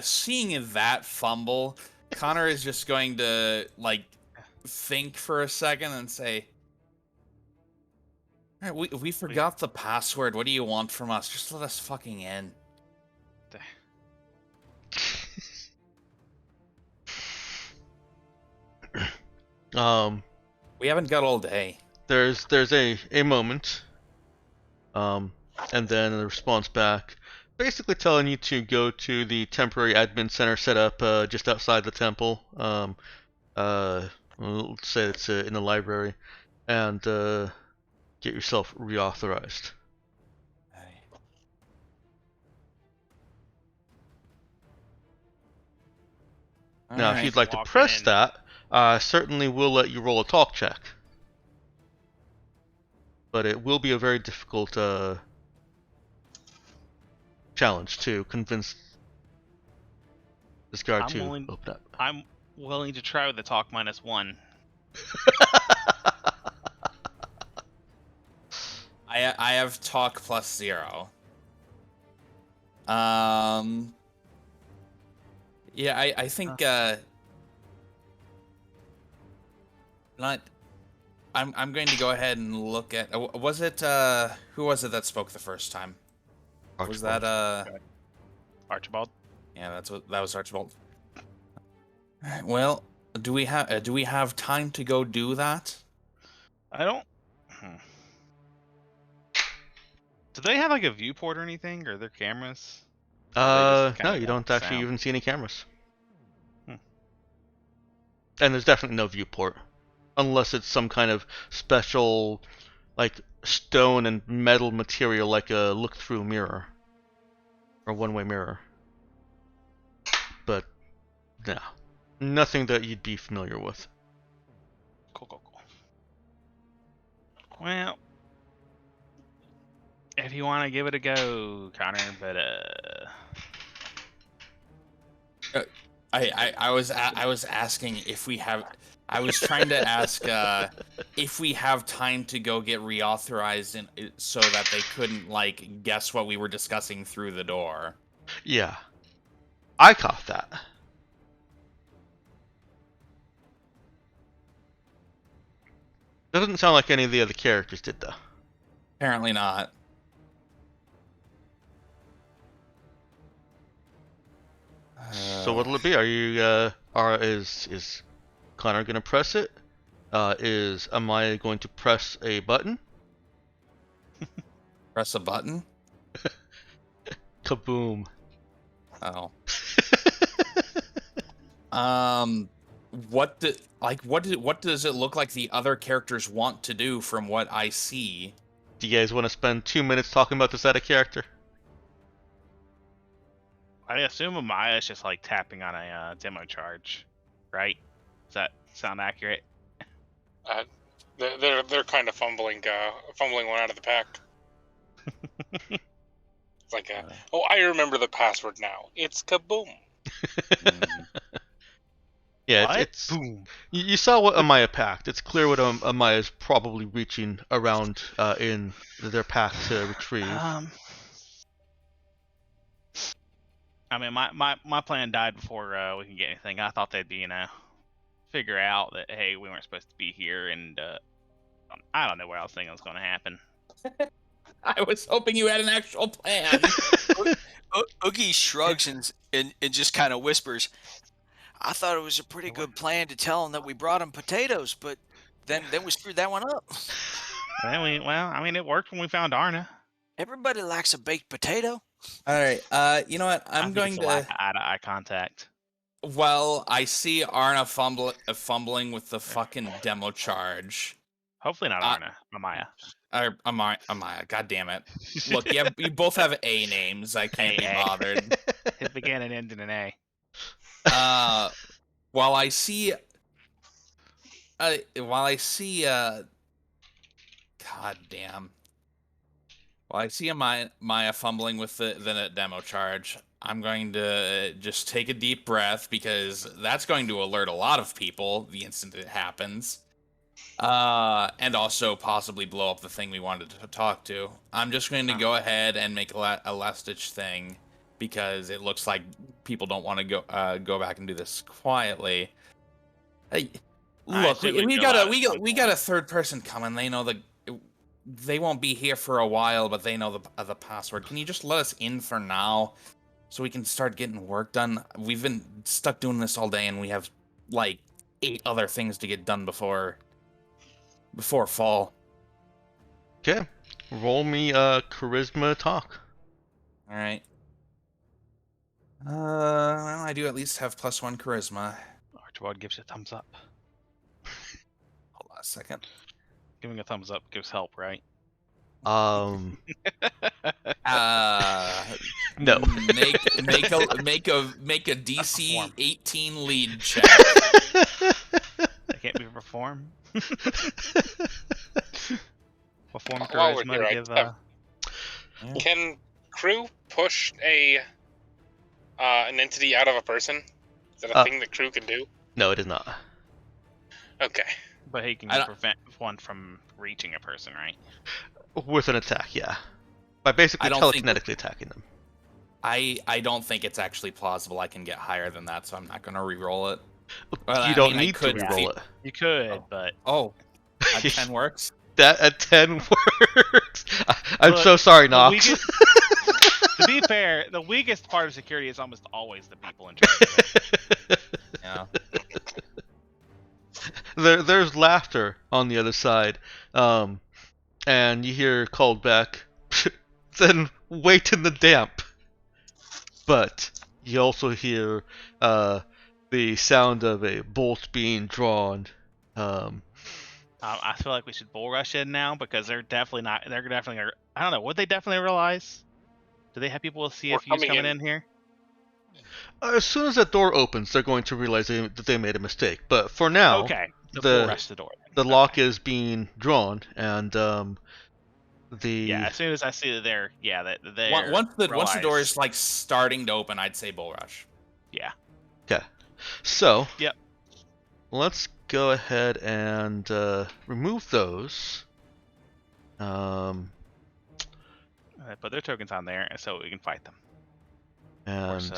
Speaker 7: Seeing that fumble, Connor is just going to like think for a second and say, "All right, we forgot the password. What do you want from us? Just let us fucking in." We haven't got all day.
Speaker 5: There's a moment, and then a response back, basically telling you to go to the temporary admin center set up just outside the temple. Let's say it's in the library, and get yourself reauthorized. Now, if you'd like to
Speaker 2: Walking
Speaker 5: press
Speaker 2: in.
Speaker 5: that, I certainly will let you roll a talk check. But it will be a very difficult challenge to convince this guard
Speaker 2: I'm
Speaker 5: to
Speaker 2: willing-
Speaker 5: open up.
Speaker 2: I'm willing to try with the talk -1.
Speaker 7: I have talk +0. Yeah, I think not. I'm going to go ahead and look at. Was it who was it that spoke the first time? Was that
Speaker 2: Archibald.
Speaker 7: Yeah, that was Archibald. Alright, well, do we have time to go do that?
Speaker 2: I don't. Do they have like a viewport or anything, or their cameras? Or they just
Speaker 5: No,
Speaker 2: kinda
Speaker 5: you
Speaker 2: go
Speaker 5: don't actually
Speaker 2: sound?
Speaker 5: even see any cameras.
Speaker 2: Hmm.
Speaker 5: And there's definitely no viewport. Unless it's some kind of special, like, stone and metal material, like a look-through mirror. Or one-way mirror. But, no. Nothing that you'd be familiar with.
Speaker 2: Cool. Well, if you want to give it a go, Connor, but
Speaker 7: I was asking if we have. I was trying to ask if we have time to go get reauthorized, so that they couldn't like guess what we were discussing through the door.
Speaker 5: Yeah. I caught that. Doesn't sound like any of the other characters did, though.
Speaker 7: Apparently not.
Speaker 5: So what'll it be? Are you is Connor gonna press it? Am I going to press a button?
Speaker 7: Press a button?
Speaker 5: Kaboom.
Speaker 7: Oh. What does it look like the other characters want to do from what I see?
Speaker 5: Do you guys want to spend 2 minutes talking about this other character?
Speaker 2: I assume Amaya's just like tapping on a demo charge, right? Does that sound accurate?
Speaker 1: They're kind of fumbling one out of the pack. It's like oh, I remember the password now. It's kaboom.
Speaker 5: Yeah,
Speaker 2: What?
Speaker 5: it's boom. You saw what Amaya packed. It's clear what Amaya is probably reaching around in their pack to retrieve.
Speaker 2: I mean, my plan died before we can get anything. I thought they'd be, figure out that, hey, we weren't supposed to be here, and I don't know what I was thinking was going to happen.
Speaker 7: I was hoping you had an actual plan.
Speaker 3: Oogie shrugs and just kind of whispers, I thought it was a pretty good plan to tell him that we brought him potatoes, but then we screwed that one up.
Speaker 2: It worked when we found Arna.
Speaker 3: Everybody likes a baked potato.
Speaker 7: All right. You know what? I'm going to
Speaker 2: lack of eye contact.
Speaker 7: Well, I see Arna fumbling with the fucking demo charge.
Speaker 2: Hopefully not Arna. Amaya.
Speaker 7: Amaya. God damn it! Look, you both have A names. I can't be bothered.
Speaker 2: It began and ended in A.
Speaker 7: While I see, God damn. While I see Maya fumbling with the demo charge, I'm going to just take a deep breath because that's going to alert a lot of people the instant it happens. And also possibly blow up the thing we wanted to talk to. I'm just going to go ahead and make a last-ditch thing because it looks like people don't want to go back and do this quietly. Hey, look, we got a third person coming. They know they won't be here for a while, but they know the password. Can you just let us in for now so we can start getting work done? We've been stuck doing this all day, and we have like 8 other things to get done before fall.
Speaker 5: Okay, roll me charisma talk.
Speaker 7: All right. Well, I do at least have +1 charisma.
Speaker 2: Archibald gives you a thumbs up.
Speaker 7: Hold on a second.
Speaker 2: Giving a thumbs up gives help, right?
Speaker 5: No.
Speaker 7: Make a DC 18 lead check.
Speaker 2: That can't be performed. Perform
Speaker 1: While we're
Speaker 2: charisma
Speaker 1: here,
Speaker 2: to give.
Speaker 1: Can crew push an entity out of a person? Is that a thing that crew can do?
Speaker 5: No, it is not.
Speaker 1: Okay.
Speaker 2: But he can prevent one from reaching a person, right?
Speaker 5: With an attack, yeah. By basically telekinetically attacking them.
Speaker 7: I don't think it's actually plausible I can get higher than that, so I'm not going to re-roll it. Well,
Speaker 5: you don't need to re-roll it.
Speaker 2: You could, but...
Speaker 7: Oh, a 10 works?
Speaker 5: That a 10 works? I'm so sorry, Nox.
Speaker 2: To be fair, the weakest part of security is almost always the people in charge of it.
Speaker 7: Yeah.
Speaker 5: There's laughter on the other side, and you hear called back, then wait in the damp. But you also hear the sound of a bolt being drawn.
Speaker 2: I feel like we should bull rush in now because they're definitely not. They're definitely. I don't know. Would they definitely realize? Do they have people with CFUs coming in here?
Speaker 5: As soon as that door opens, they're going to realize that they made a mistake. But for now,
Speaker 2: okay, bull rush the door.
Speaker 5: The lock is being drawn, and
Speaker 2: as soon as I see that they're
Speaker 7: once the door is like starting to open, I'd say bull rush.
Speaker 2: Yeah.
Speaker 5: Okay. So.
Speaker 2: Yep.
Speaker 5: Let's go ahead and remove those.
Speaker 2: Put their tokens on there so we can fight them.
Speaker 5: And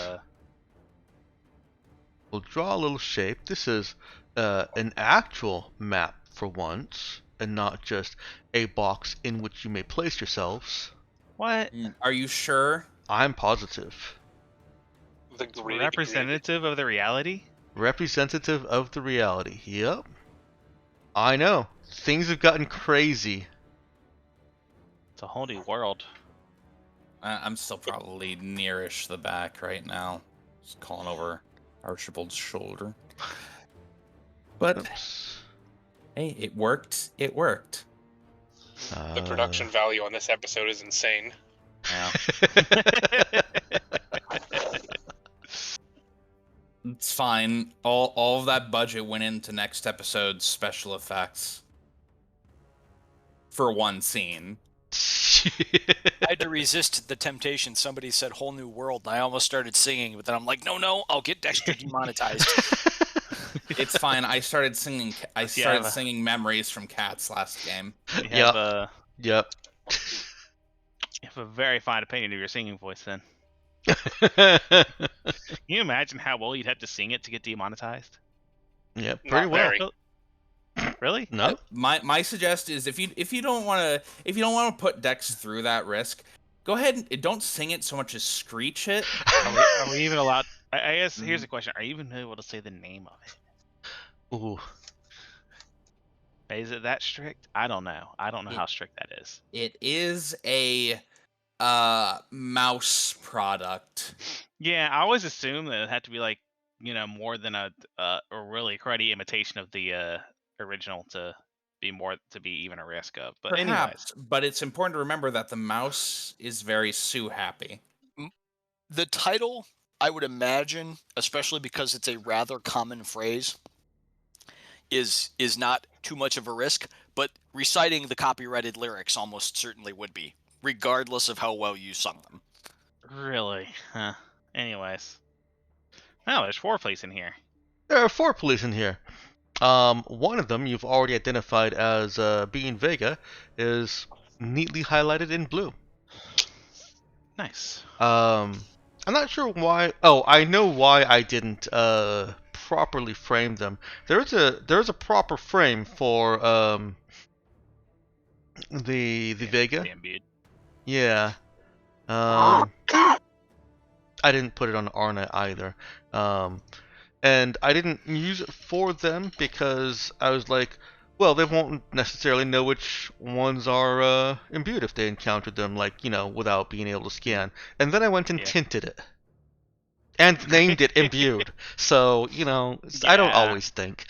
Speaker 5: we'll draw a little shape. This is an actual map for once. and not just a box in which you may place yourselves.
Speaker 2: What?
Speaker 7: Are you sure?
Speaker 5: I'm positive.
Speaker 1: The
Speaker 2: It's
Speaker 1: greedy
Speaker 2: representative of the reality?
Speaker 5: Representative of the reality. Yep. I know. Things have gotten crazy.
Speaker 2: It's a whole new world.
Speaker 7: I'm still probably nearish the back right now. Just calling over Archibald's shoulder. But
Speaker 5: Oops.
Speaker 7: hey, it worked. It worked.
Speaker 1: The production value on this episode is insane.
Speaker 2: Yeah.
Speaker 7: It's fine. All of that budget went into next episode's special effects. For one scene.
Speaker 3: I had to resist the temptation. Somebody said "whole new world," and I almost started singing, but then I'm like, no, I'll get Dexter demonetized.
Speaker 7: It's fine. I started singing. I
Speaker 2: Yeah,
Speaker 7: started
Speaker 2: but-
Speaker 7: singing "Memories" from Cats last game.
Speaker 2: You have,
Speaker 5: Yep.
Speaker 2: you have a very fine opinion of your singing voice then.
Speaker 5: Yep.
Speaker 2: Can you imagine how well you'd have to sing it to get demonetized?
Speaker 5: Yeah,
Speaker 1: Not
Speaker 5: pretty well.
Speaker 1: very.
Speaker 2: Really?
Speaker 5: No.
Speaker 7: My suggestion is if you don't want to put Dex through that risk, go ahead and don't sing it so much as screech it.
Speaker 2: Are we even allowed? I guess here's the question: are you even able to say the name of it?
Speaker 5: Ooh.
Speaker 2: Is it that strict? I don't know. I don't know how strict that is.
Speaker 7: It is a mouse product.
Speaker 2: Yeah, I always assume that it had to be like, more than a really cruddy imitation of the original to be even a risk of. But anyways,
Speaker 7: Perhaps, but it's important to remember that the mouse is very Sue happy.
Speaker 3: The title, I would imagine, especially because it's a rather common phrase, is not too much of a risk, but reciting the copyrighted lyrics almost certainly would be, regardless of how well you sung them.
Speaker 2: really, huh? Anyways, oh, there's 4 police in here.
Speaker 5: There are 4 police in here. One of them you've already identified as being Vega is neatly highlighted in blue.
Speaker 2: Nice.
Speaker 5: I'm not sure why. Oh, I know why I didn't properly frame them. There's a proper frame for the Vega.
Speaker 2: Damn beard.
Speaker 5: Yeah. I didn't put it on Arna either. And I didn't use it for them because I was like, well, they won't necessarily know which ones are imbued if they encountered them, like, without being able to scan. And then I went and tinted it. And named it imbued. So, I don't
Speaker 2: Yeah.
Speaker 5: always think.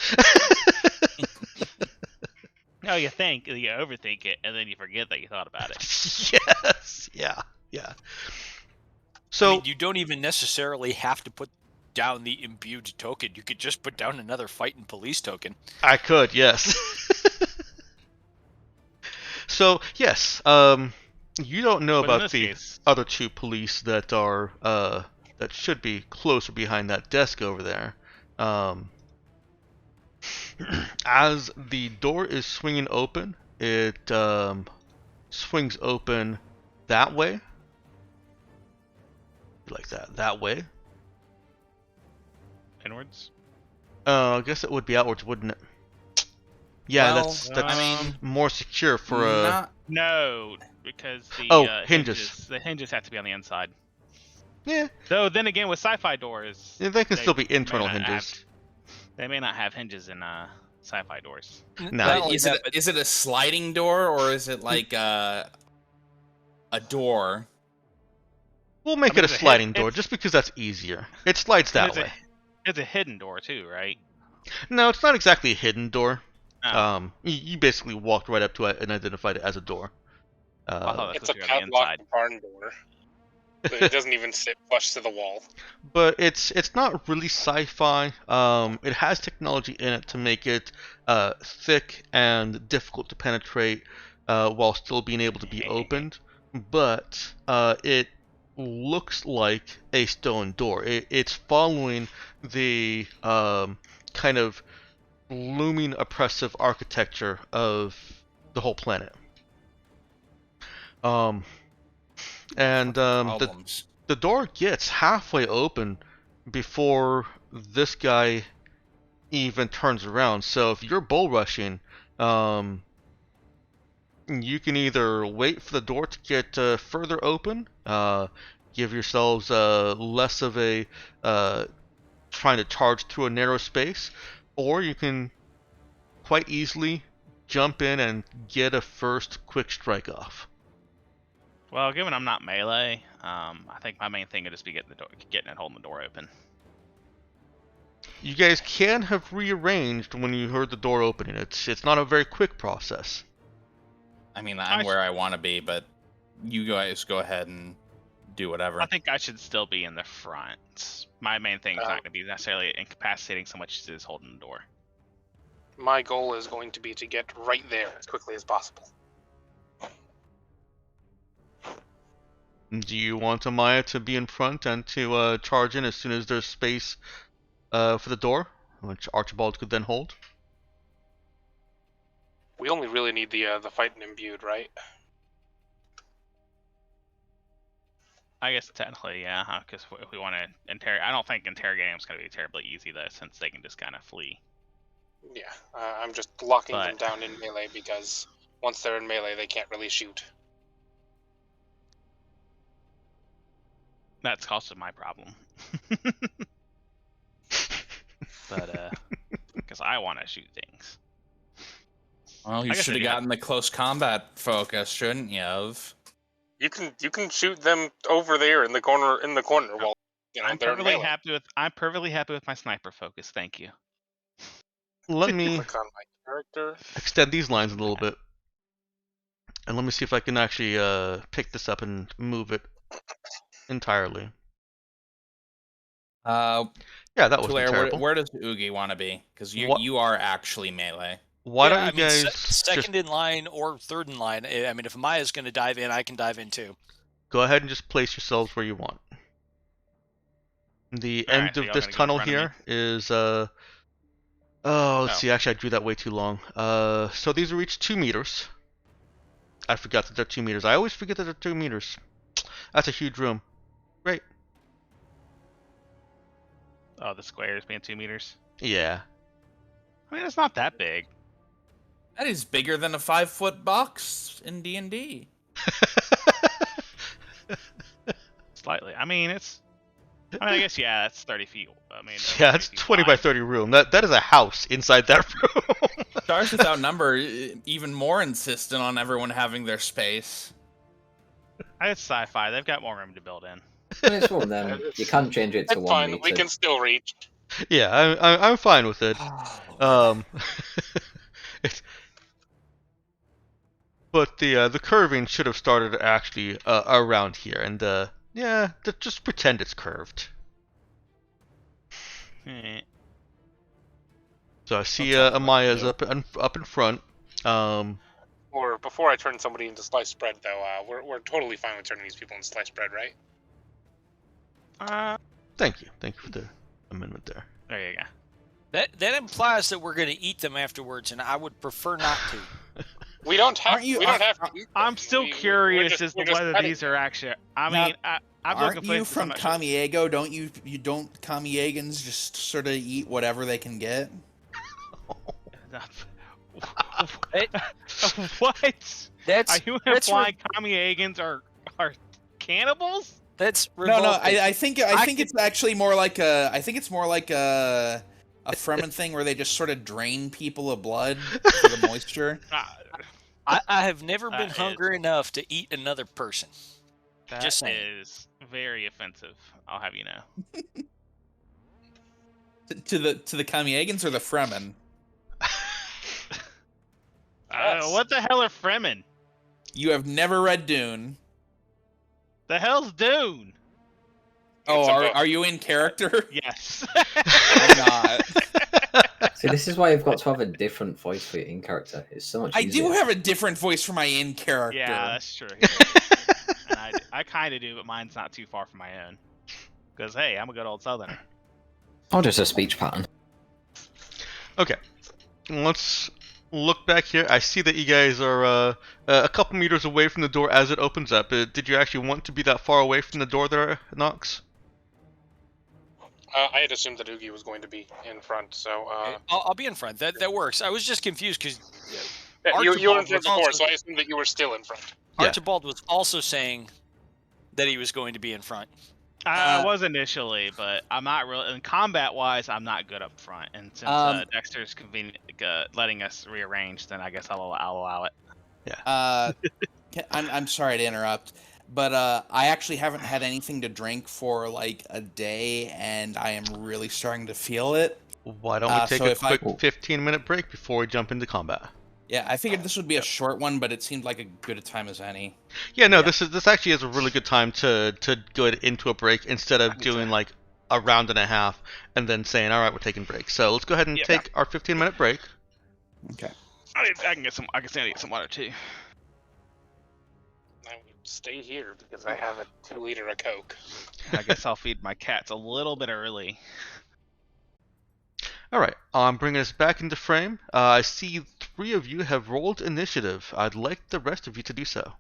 Speaker 2: No, you think, you overthink it, and then you forget that you thought about it.
Speaker 5: Yes. Yeah. So
Speaker 3: I mean, you don't even necessarily have to put down the imbued token. You could just put down another fighting police token.
Speaker 5: I could, yes. So, yes, you don't know
Speaker 2: But in
Speaker 5: about
Speaker 2: this
Speaker 5: the
Speaker 2: case,
Speaker 5: other 2 police that are that should be closer behind that desk over there. As the door is swinging open, it swings open that way. Like that way.
Speaker 2: inwards.
Speaker 5: I guess it would be outwards, wouldn't it? Yeah,
Speaker 7: Well,
Speaker 5: that's
Speaker 7: I mean,
Speaker 5: more secure for a.
Speaker 7: not
Speaker 2: No, because the
Speaker 5: hinges.
Speaker 2: The hinges have to be on the inside.
Speaker 5: Yeah,
Speaker 2: Though then again, with sci-fi doors,
Speaker 5: they can still be
Speaker 2: may
Speaker 5: internal
Speaker 2: not
Speaker 5: hinges.
Speaker 2: they may not have hinges in sci-fi doors.
Speaker 5: No.
Speaker 3: Not only
Speaker 7: is
Speaker 3: that,
Speaker 7: it
Speaker 3: but
Speaker 7: is it a sliding door or is it like a door?
Speaker 5: We'll make
Speaker 2: I mean,
Speaker 5: it a
Speaker 2: it's a
Speaker 5: sliding
Speaker 2: hit-
Speaker 5: door
Speaker 2: it's-
Speaker 5: just because that's easier. It slides that
Speaker 2: it's
Speaker 5: way.
Speaker 2: It's a hidden door too, right?
Speaker 5: No, it's not exactly a hidden door.
Speaker 2: Oh.
Speaker 5: You basically walked right up to it and identified it as a door.
Speaker 2: I thought that's
Speaker 1: It's a
Speaker 2: supposed to be on the
Speaker 1: padlocked
Speaker 2: inside.
Speaker 1: barn door. But it doesn't even sit flush to the wall.
Speaker 5: But it's not really sci-fi. It has technology in it to make it thick and difficult to penetrate while still being able to be opened. But it looks like a stone door. It's following the kind of looming oppressive architecture of the whole planet. And
Speaker 7: Problems.
Speaker 5: the door gets halfway open before this guy even turns around. So if you're bull rushing, You can either wait for the door to get further open, give yourselves less of a trying to charge through a narrow space, or you can quite easily jump in and get a first quick strike off.
Speaker 2: Well, given I'm not melee, I think my main thing would just be getting and holding the door open.
Speaker 5: You guys can have rearranged when you heard the door opening. It's not a very quick process.
Speaker 7: I mean, I'm where I want to be, but you guys go ahead and do whatever.
Speaker 2: I think I should still be in the front. My main thing is not going to be necessarily incapacitating so much as it is holding the door.
Speaker 1: My goal is going to be to get right there as quickly as possible.
Speaker 5: Do you want Amaya to be in front and to charge in as soon as there's space for the door, which Archibald could then hold?
Speaker 1: We only really need the fighting imbued, right?
Speaker 2: I guess technically, yeah, because if we want to interrogate, I don't think interrogating them is going to be terribly easy though, since they can just kind of flee.
Speaker 1: Yeah, I'm just locking them down in melee because once they're in melee, they can't really shoot.
Speaker 2: That's also my problem. But because I want to shoot things.
Speaker 7: Well, you should have gotten the close combat focus, shouldn't you have?
Speaker 1: You can shoot them over there in the corner while
Speaker 2: I'm perfectly happy with my sniper focus. Thank you.
Speaker 5: Let me
Speaker 1: click on my character.
Speaker 5: Extend these lines a little bit, and let me see if I can actually pick this up and move it entirely.
Speaker 7: Yeah,
Speaker 5: that wasn't terrible.
Speaker 7: Where does Oogie want to be? Because you are actually melee.
Speaker 5: Why don't you guys
Speaker 3: second in line or third in line? I mean, if Maya's going to dive in, I can dive in too.
Speaker 5: Go ahead and just place yourselves where you want. The end of this tunnel here is let's see. Actually, I drew that way too long. So these are each 2 meters. I forgot that they're 2 meters. I always forget that they're 2 meters. That's a huge room. Great.
Speaker 2: Oh, the square is being 2 meters?
Speaker 5: Yeah.
Speaker 2: I mean, it's not that big.
Speaker 7: That is bigger than a 5-foot box in D&D.
Speaker 2: Slightly. I mean, I guess, yeah, that's 30 feet. I mean,
Speaker 5: yeah, that's 20 by 30 room. That is a house inside that room.
Speaker 7: Stars Without Number even more insistent on everyone having their space.
Speaker 2: It's sci-fi. They've got more room to build in.
Speaker 6: It's one of them. You can't change it to 1
Speaker 1: fine.
Speaker 6: meter.
Speaker 1: We can still reach.
Speaker 5: Yeah, I'm fine with it. But the curving should have started actually around here, and yeah, just pretend it's curved. So I see Amaya's up in front.
Speaker 1: Or before I turn somebody into sliced bread, though, we're totally fine with turning these people into sliced bread, right?
Speaker 5: Thank you for the amendment there.
Speaker 2: There you go.
Speaker 3: That implies that we're going to eat them afterwards, and I would prefer not to.
Speaker 1: We don't have. We don't have to. Eat
Speaker 2: I'm
Speaker 1: them.
Speaker 2: still curious as to whether these are actually. I mean, I'm looking
Speaker 4: Aren't you from Kamiego? Don't you Kamiegans just sort of eat whatever they can get?
Speaker 2: What? Are you implying Kamiegans are cannibals?
Speaker 3: That's revolting.
Speaker 4: No. I think it's actually more like a. I think it's more like a Fremen thing where they just sort of drain people of blood for the moisture.
Speaker 3: I have never been hungry enough to eat another person.
Speaker 2: That
Speaker 3: just saying.
Speaker 2: Is very offensive. I'll have you know.
Speaker 4: to the Kamiegans or the Fremen?
Speaker 2: What the hell are Fremen?
Speaker 4: You have never read Dune.
Speaker 2: The hell's Dune?
Speaker 4: Oh, are you in character?
Speaker 2: Yes.
Speaker 4: I'm not.
Speaker 6: See, this is why you've got to have a different voice for your in character. It's so much easier.
Speaker 4: I do have a different voice for my in character.
Speaker 2: Yeah, that's true. And I kind of do, but mine's not too far from my own. Because, hey, I'm a good old Southerner.
Speaker 6: Or just a speech pattern.
Speaker 5: Okay. Let's look back here. I see that you guys are a couple meters away from the door as it opens up. Did you actually want to be that far away from the door there, Nox?
Speaker 1: I had assumed that Oogie was going to be in front, so...
Speaker 3: I'll be in front. That works. I was just confused because
Speaker 1: Yeah, you were in
Speaker 3: Archibald
Speaker 1: front
Speaker 3: was
Speaker 1: before,
Speaker 3: also
Speaker 1: so I assumed that you were still in front.
Speaker 5: Yeah.
Speaker 3: Archibald was also saying that he was going to be in front.
Speaker 2: I was initially, but I'm not really. In combat-wise, I'm not good up front. And since Dexter's convenient, letting us rearrange, then I guess I'll allow it.
Speaker 4: I'm sorry to interrupt, but I actually haven't had anything to drink for like a day, and I am really starting to feel it.
Speaker 5: Why don't we take
Speaker 4: so
Speaker 5: a
Speaker 4: if
Speaker 5: quick 15-minute break before we jump into combat?
Speaker 4: Yeah, I figured this would be a short one, but it seemed like a good a time as any.
Speaker 5: Yeah, no, this actually is a really good time to go into a break instead of doing like a round and a half and then saying, all right, we're taking breaks. So let's go ahead and take our 15-minute break.
Speaker 4: Okay.
Speaker 2: I can get some. I can stand to get some water too.
Speaker 1: I would stay here because I have a 2-liter of Coke.
Speaker 2: I guess I'll feed my cats a little bit early.
Speaker 5: All right, I'm bringing us back into frame. I see 3 of you have rolled initiative. I'd like the rest of you to do so.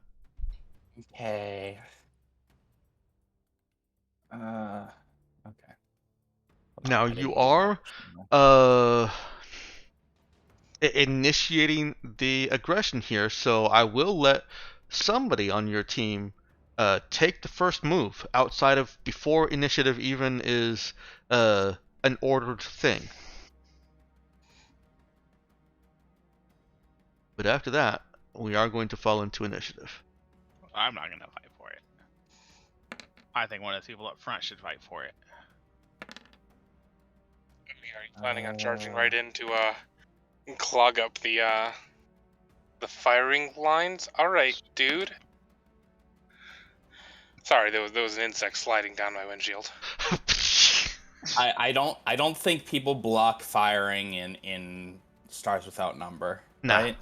Speaker 7: Okay. Okay.
Speaker 5: Now you are initiating the aggression here, so I will let somebody on your team take the first move outside of before initiative even is an ordered thing. But after that, we are going to fall into initiative.
Speaker 2: I'm not gonna fight for it. I think one of the people up front should fight for it.
Speaker 1: Are you planning on charging right in to clog up the firing lines? All right, dude. Sorry, there was an insect sliding down my windshield.
Speaker 7: I don't think people block firing in Stars Without Number.
Speaker 5: No.
Speaker 7: Right?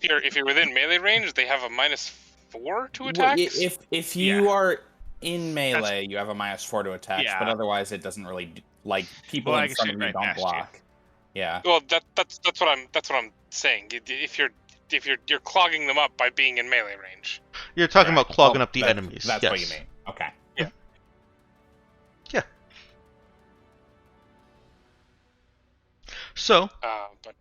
Speaker 1: If you're within melee range, they have a -4 to attacks.
Speaker 7: Well, if you are in melee, you have a -4 to attacks, but otherwise it doesn't really like people in front of you don't block. Yeah.
Speaker 1: Well, that's what I'm saying. If you're clogging them up by being in melee range.
Speaker 5: You're talking about clogging up the enemies.
Speaker 7: That's
Speaker 5: yes.
Speaker 7: what you mean. Okay.
Speaker 1: Yeah.
Speaker 5: Yeah. So,
Speaker 1: but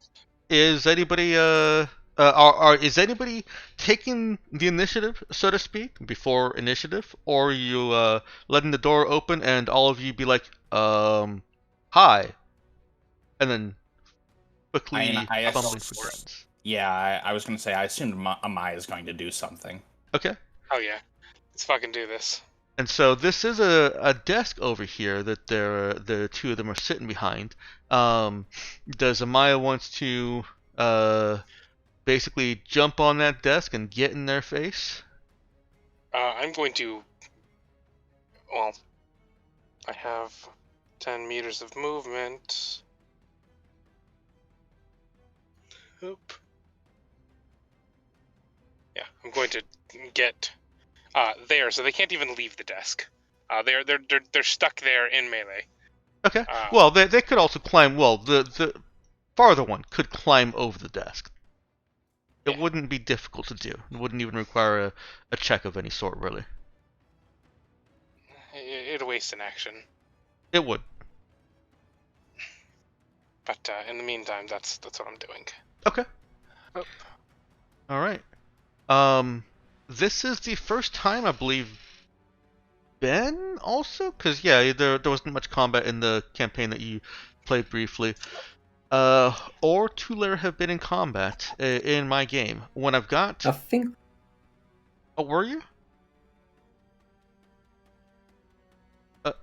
Speaker 5: is anybody is anybody taking the initiative, so to speak, before initiative, or are you letting the door open and all of you be like, hi, and then quickly fumbling for friends?
Speaker 7: Yeah, I was gonna say I assumed Amaya is going to do something.
Speaker 5: Okay.
Speaker 1: Oh yeah, let's fucking do this.
Speaker 5: And so this is a desk over here that the 2 of them are sitting behind. Does Amaya wants to basically jump on that desk and get in their face?
Speaker 1: I'm going to. Well, I have 10 meters of movement. Oop. Yeah, I'm going to get there, so they can't even leave the desk. They're stuck there in melee.
Speaker 5: Okay. Well, they could also climb. Well, the farther one could climb over the desk. It wouldn't be difficult to do. It wouldn't even require a check of any sort, really.
Speaker 1: It'd waste an action.
Speaker 5: It would.
Speaker 1: But in the meantime, that's what I'm doing.
Speaker 5: Okay.
Speaker 1: Oh.
Speaker 5: All right. This is the first time, I believe, Ben also? Because, yeah, there wasn't much combat in the campaign that you played briefly. Or Tuller have been in combat in my game. When I've got...
Speaker 6: I think...
Speaker 5: Oh, were you?
Speaker 6: I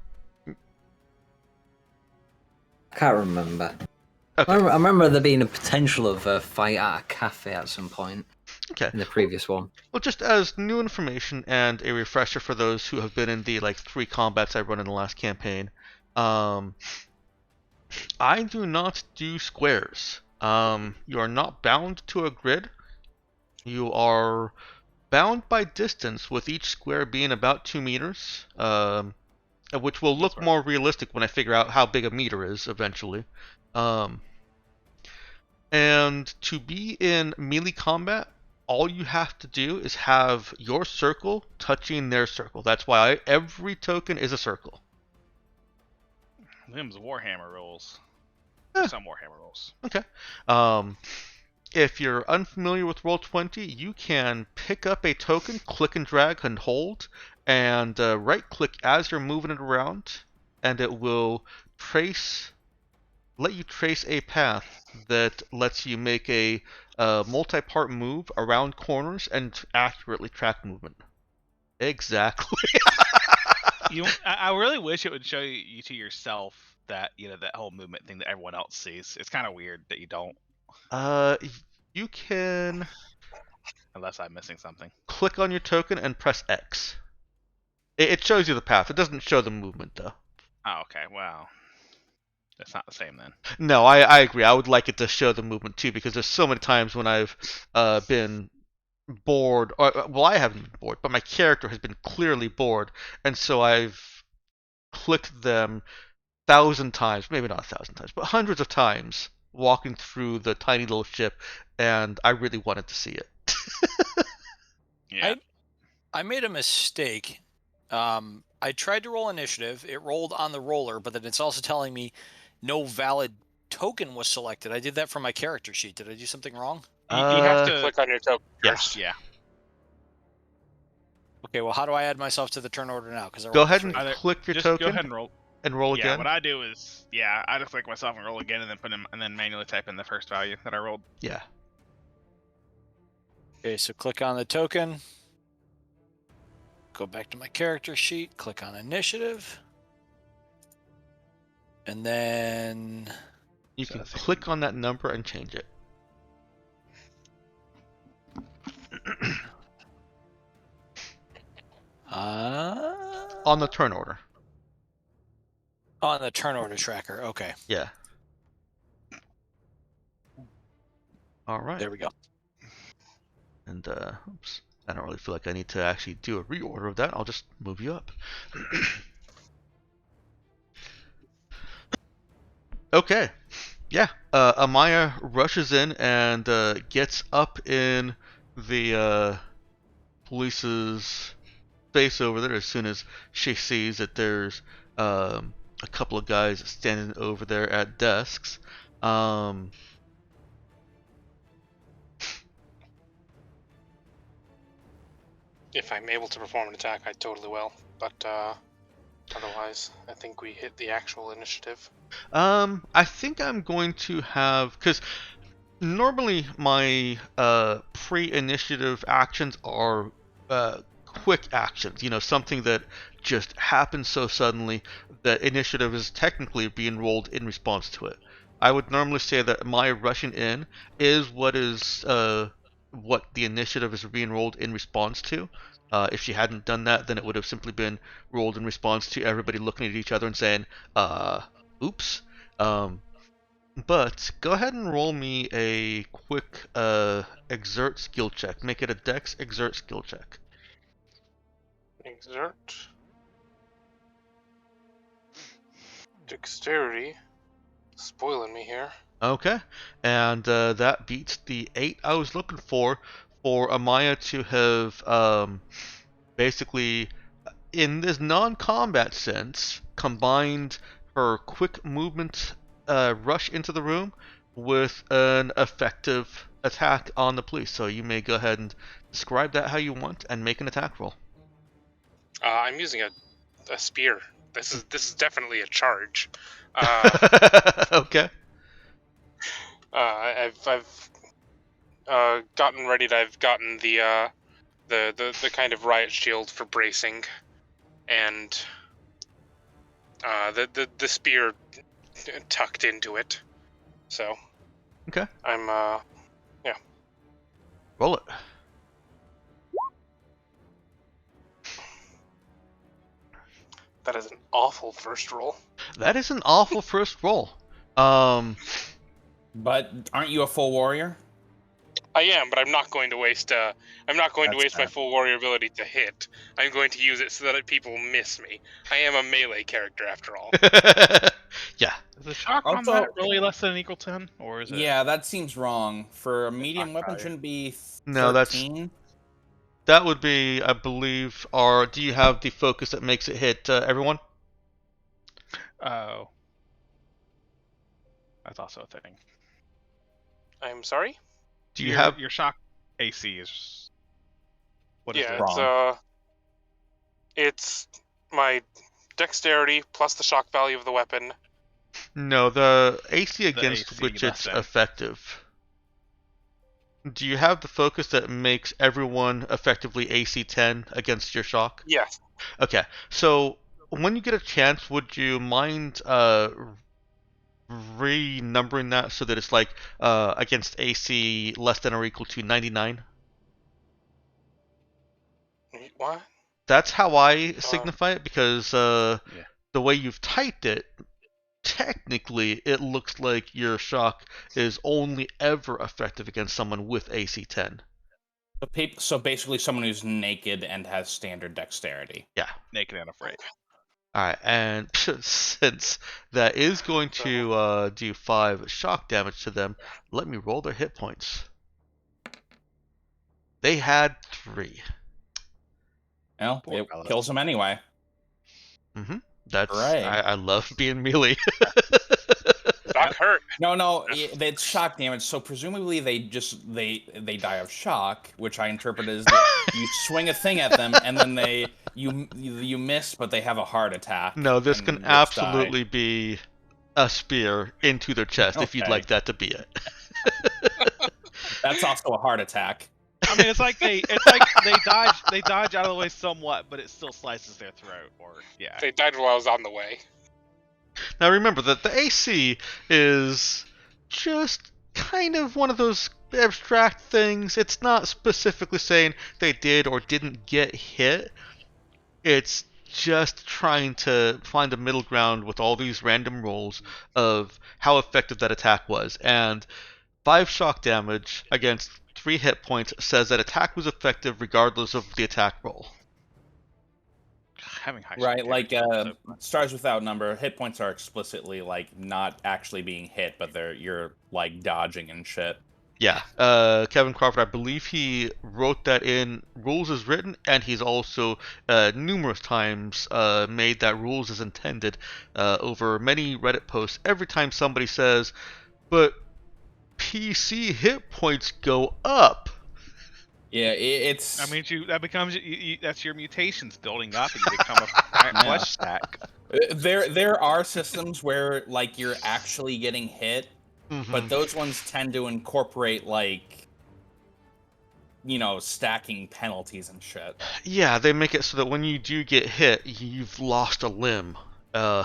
Speaker 6: can't remember.
Speaker 5: Okay.
Speaker 6: I remember there being a potential of a fight at a cafe at some point.
Speaker 5: Okay.
Speaker 6: In the previous one.
Speaker 5: Well, just as new information and a refresher for those who have been in the 3 combats I run in the last campaign, I do not do squares. You are not bound to a grid. You are bound by distance, with each square being about 2 meters, which will look more realistic when I figure out how big a meter is eventually. And to be in melee combat, all you have to do is have your circle touching their circle. That's why every token is a circle.
Speaker 2: Them's Warhammer rules. Some Warhammer rules.
Speaker 5: Okay. if you're unfamiliar with Roll20, you can pick up a token, click and drag and hold, and right-click as you're moving it around, and it will let you trace a path that lets you make a multi-part move around corners and accurately track movement. Exactly.
Speaker 2: I really wish it would show you to yourself that that whole movement thing that everyone else sees. It's kind of weird that you don't,
Speaker 5: You can
Speaker 2: unless I'm missing something.
Speaker 5: click on your token and press X. It shows you the path. It doesn't show the movement though.
Speaker 2: Oh, okay. Wow. That's not the same then.
Speaker 5: No, I agree. I would like it to show the movement too, because there's so many times when I've been bored, or well, I haven't been bored, but my character has been clearly bored, and so I've clicked them 1,000 times, maybe not 1,000 times, but hundreds of times, walking through the tiny little ship, and I really wanted to see it.
Speaker 2: Yeah.
Speaker 3: I made a mistake. I tried to roll initiative. It rolled on the roller, but then it's also telling me no valid token was selected. I did that from my character sheet. Did I do something wrong?
Speaker 1: You have to
Speaker 2: to-
Speaker 1: click on your token
Speaker 5: yeah.
Speaker 1: first.
Speaker 2: Yeah.
Speaker 3: Okay, well, how do I add myself to the turn order now? Because
Speaker 5: Go ahead and
Speaker 2: Either-
Speaker 5: click your
Speaker 2: Just
Speaker 5: token
Speaker 2: go ahead and roll.
Speaker 5: and roll
Speaker 2: Yeah.
Speaker 5: again.
Speaker 2: What I do is, I just click myself and roll again, and then and then manually type in the first value that I rolled.
Speaker 5: Yeah.
Speaker 3: Okay, so click on the token. Go back to my character sheet. Click on initiative. And then
Speaker 5: You
Speaker 2: So
Speaker 5: can
Speaker 2: that's it.
Speaker 5: click on that number and change it. On the turn order.
Speaker 3: on the turn order tracker. Okay,
Speaker 5: Yeah. All right.
Speaker 3: there we go.
Speaker 5: And oops, I don't really feel like I need to actually do a reorder of that. I'll just move you up. Okay. Yeah. Amaya rushes in and gets up in the police's face over there as soon as she sees that there's a couple of guys standing over there at desks.
Speaker 1: If I'm able to perform an attack, I totally will. But otherwise, I think we hit the actual initiative.
Speaker 5: I think I'm going to have, because normally my pre-initiative actions are quick actions. Something that just happens so suddenly that initiative is technically being rolled in response to it. I would normally say that my rushing in is what the initiative is being rolled in response to. If she hadn't done that, then it would have simply been rolled in response to everybody looking at each other and saying, oops. But go ahead and roll me a quick exert skill check. Make it a dex exert skill check.
Speaker 1: Exert. Dexterity. Spoiling me here.
Speaker 5: Okay, and that beats the 8 I was looking for Amaya to have basically, in this non-combat sense, combined her quick movement rush into the room with an effective attack on the police. So you may go ahead and describe that how you want and make an attack roll.
Speaker 1: I'm using a spear. This is definitely a charge.
Speaker 5: Okay.
Speaker 1: I've gotten ready. I've gotten the kind of riot shield for bracing, and the spear tucked into it. So.
Speaker 5: Okay.
Speaker 1: I'm yeah.
Speaker 5: Roll it.
Speaker 1: That is an awful first roll.
Speaker 5: That is an awful first roll.
Speaker 7: But aren't you a full warrior?
Speaker 1: I am, but I'm not going to waste. I'm not going to
Speaker 7: That's
Speaker 1: waste my
Speaker 7: fair.
Speaker 1: full warrior ability to hit. I'm going to use it so that people miss me. I am a melee character after all.
Speaker 5: Yeah.
Speaker 2: Is the shock
Speaker 7: Also-
Speaker 2: combat really less than equal 10, or is it?
Speaker 7: Yeah, that seems wrong. For a medium
Speaker 2: not
Speaker 7: weapon,
Speaker 2: value.
Speaker 7: shouldn't be 13?
Speaker 5: No, that would be, I believe, do you have the focus that makes it hit everyone?
Speaker 2: Oh. That's also a thing.
Speaker 1: I'm sorry.
Speaker 5: Do you have?
Speaker 2: your shock AC is what is
Speaker 1: Yeah,
Speaker 2: it?
Speaker 7: Wrong.
Speaker 1: it's my dexterity plus the shock value of the weapon.
Speaker 5: No, the AC against
Speaker 2: AC
Speaker 5: which
Speaker 2: less
Speaker 5: it's
Speaker 2: than.
Speaker 5: effective. Do you have the focus that makes everyone effectively AC 10 against your shock?
Speaker 1: Yes.
Speaker 5: Okay, so when you get a chance, would you mind renumbering that so that it's like against AC less than or equal to 99?
Speaker 1: What?
Speaker 5: That's how I signify it because
Speaker 2: Yeah.
Speaker 5: the way you've typed it, technically it looks like your shock is only ever effective against someone with AC 10.
Speaker 7: So basically, someone who's naked and has standard dexterity.
Speaker 5: Yeah.
Speaker 2: Naked and afraid.
Speaker 5: Alright, and since that is going to do 5 shock damage to them, let me roll their hit points. They had 3.
Speaker 7: Well,
Speaker 2: Poor
Speaker 7: it
Speaker 2: fellas.
Speaker 7: kills them anyway.
Speaker 5: That's
Speaker 7: Hooray.
Speaker 5: I love being melee.
Speaker 1: Shock hurt.
Speaker 7: No, it's shock damage. So presumably they die of shock, which I interpret as that you swing a thing at them and then you miss, but they have a heart attack.
Speaker 5: No, this
Speaker 7: and
Speaker 5: can
Speaker 7: which
Speaker 5: absolutely be a spear into their chest if you'd
Speaker 7: Okay.
Speaker 5: like that to be it.
Speaker 7: That's also a heart attack.
Speaker 2: I mean, it's like they dodge out of the way somewhat, but it still slices their throat. Or yeah.
Speaker 1: They died while I was on the way.
Speaker 5: Now remember that the AC is just kind of one of those abstract things. It's not specifically saying they did or didn't get hit. It's just trying to find a middle ground with all these random rolls of how effective that attack was. And 5 shock damage against 3 hit points says that attack was effective regardless of the attack roll.
Speaker 2: Having high
Speaker 7: Right,
Speaker 2: shock
Speaker 7: like
Speaker 2: damage is also-
Speaker 7: stars without number, hit points are explicitly like not actually being hit, but you're like dodging and shit.
Speaker 5: Yeah, Kevin Crawford, I believe he wrote that in rules as written, and he's also numerous times made that rules as intended over many Reddit posts. Every time somebody says, but PC hit points go up.
Speaker 7: Yeah, it's.
Speaker 2: I mean, that becomes that's your mutations building up, and you become a giant flesh stack.
Speaker 7: There are systems where like you're actually getting hit, but those ones tend to incorporate like, stacking penalties and shit.
Speaker 5: Yeah, they make it so that when you do get hit, you've lost a limb, or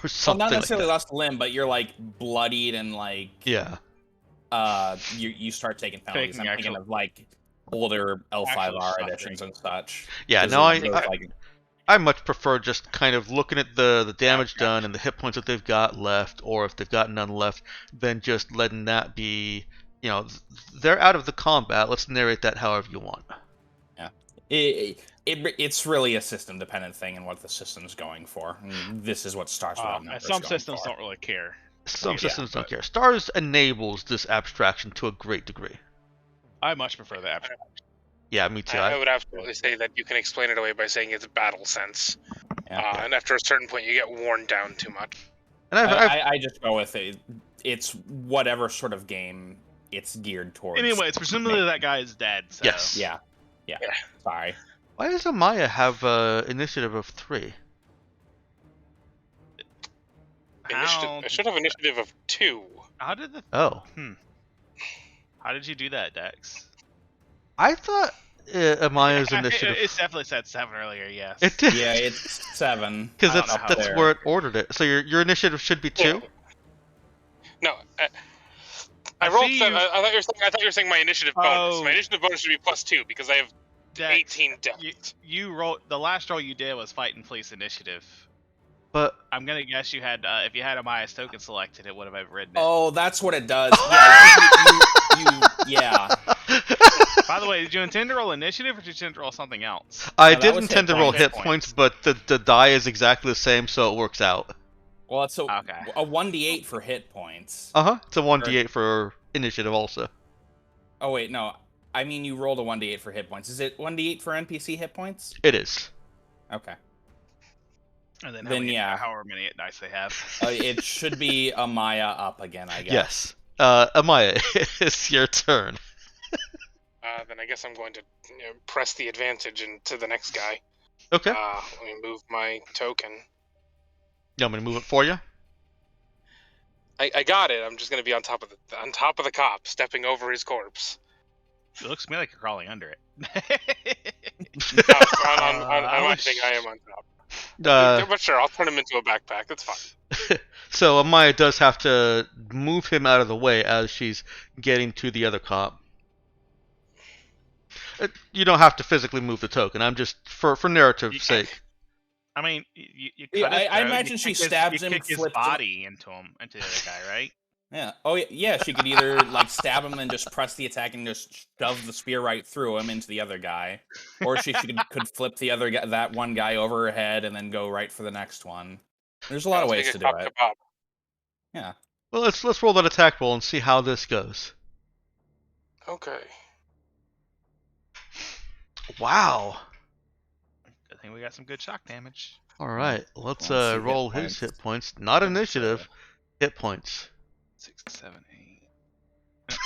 Speaker 5: something.
Speaker 7: Well, not necessarily
Speaker 5: like that.
Speaker 7: lost a limb, but you're like bloodied and like.
Speaker 5: Yeah.
Speaker 7: You start taking penalties.
Speaker 2: Taking
Speaker 7: I'm thinking
Speaker 2: actual-
Speaker 7: of like older L5R
Speaker 2: suffering.
Speaker 7: editions and such.
Speaker 5: Yeah,
Speaker 7: 'Cause
Speaker 5: no,
Speaker 7: those, like,
Speaker 5: I much prefer just kind of looking at the damage done and the hit points that they've got left, or if they've got none left, than just letting that be, they're out of the combat. Let's narrate that however you want.
Speaker 7: Yeah, it's really a system dependent thing and what the system's going for. And this is what Stars Without
Speaker 2: And
Speaker 7: Numbers
Speaker 2: some
Speaker 7: going
Speaker 2: systems
Speaker 7: for.
Speaker 2: don't really care.
Speaker 5: Some
Speaker 2: Yeah,
Speaker 5: systems don't
Speaker 2: but-
Speaker 5: care. Stars enables this abstraction to a great degree.
Speaker 2: I much prefer the abstract.
Speaker 5: Yeah, me too.
Speaker 1: I would absolutely say that you can explain it away by saying it's battle sense.
Speaker 7: Yeah.
Speaker 1: And after a certain point, you get worn down too much.
Speaker 5: And
Speaker 7: I just go with it. It's whatever sort of game it's geared towards.
Speaker 2: Anyway, it's presumably that guy is dead. So.
Speaker 5: Yes.
Speaker 7: Yeah. Sorry.
Speaker 5: Why does Amaya have initiative of 3?
Speaker 2: How,
Speaker 1: I should have initiative of 2.
Speaker 2: how did the
Speaker 5: Oh.
Speaker 2: How did you do that, Dex?
Speaker 5: I thought Amaya's initiative.
Speaker 2: It definitely said 7 earlier. Yes.
Speaker 5: It did.
Speaker 7: Yeah, it's 7.
Speaker 5: Because
Speaker 7: I don't know how
Speaker 5: that's
Speaker 7: they're-
Speaker 5: where it ordered it. So your initiative should be 2?
Speaker 1: No, I
Speaker 2: I
Speaker 1: rolled
Speaker 2: see
Speaker 1: 7.
Speaker 2: you-
Speaker 1: I thought you were saying my initiative bonus.
Speaker 2: Oh.
Speaker 1: My initiative bonus should be +2 because I have
Speaker 2: Dex,
Speaker 1: 18 depth.
Speaker 2: You rolled the last roll you did was fight and police initiative.
Speaker 5: But
Speaker 2: I'm gonna guess you had if you had Amaya's token selected, it would have written it.
Speaker 7: Oh, that's what it does. Yeah, yeah.
Speaker 2: By the way, did you intend to roll initiative or did you intend to roll something else?
Speaker 5: I
Speaker 7: No, that
Speaker 5: did
Speaker 7: was
Speaker 5: intend
Speaker 7: hit
Speaker 5: to roll
Speaker 7: points.
Speaker 5: hit points, but the die is exactly the same, so it works out.
Speaker 7: Well, it's a
Speaker 2: Okay.
Speaker 7: 1d8 for hit points.
Speaker 5: It's a 1d8 for initiative also.
Speaker 7: Oh wait, no. I mean, you rolled a 1d8 for hit points. Is it 1d8 for NPC hit points?
Speaker 5: It is.
Speaker 7: Okay.
Speaker 2: And then,
Speaker 7: Then,
Speaker 2: however many dice they have.
Speaker 7: It should be Amaya up again, I guess.
Speaker 5: Yes. Amaya, it's your turn.
Speaker 1: then I guess I'm going to press the advantage into the next guy.
Speaker 5: Okay.
Speaker 1: Let me move my token.
Speaker 5: You want me to move it for you?
Speaker 1: I got it. I'm just going to be on top of the cop, stepping over his corpse.
Speaker 2: It looks to me like you're crawling under it.
Speaker 1: On my thing, I am on top. But sure, I'll turn him into a backpack. That's fine.
Speaker 5: So Amaya does have to move him out of the way as she's getting to the other cop. You don't have to physically move the token. I'm just for narrative's sake.
Speaker 2: I mean, you cut
Speaker 7: Yeah,
Speaker 2: his
Speaker 7: I
Speaker 2: throat,
Speaker 7: imagine
Speaker 2: you
Speaker 7: she
Speaker 2: kick his-
Speaker 7: stabs
Speaker 2: you
Speaker 7: him,
Speaker 2: kick his
Speaker 7: flips him.
Speaker 2: body into the other guy, right?
Speaker 7: Yeah. Oh, yeah. She could either like stab him and just press the attack and just shove the spear right through him into the other guy, or she could flip the other guy, that one guy over her head, and then go right for the next one. There's a lot of
Speaker 1: Let's
Speaker 7: ways
Speaker 1: make
Speaker 7: to
Speaker 1: a
Speaker 7: do
Speaker 1: cop
Speaker 7: it.
Speaker 1: kebab.
Speaker 7: Yeah.
Speaker 5: Well, let's roll that attack roll and see how this goes.
Speaker 1: Okay.
Speaker 5: Wow.
Speaker 2: I think we got some good shock damage.
Speaker 5: All right, let's
Speaker 7: Let's see hit
Speaker 5: roll his
Speaker 7: points.
Speaker 5: hit points. Not initiative, hit points.
Speaker 2: 6, 7, 8.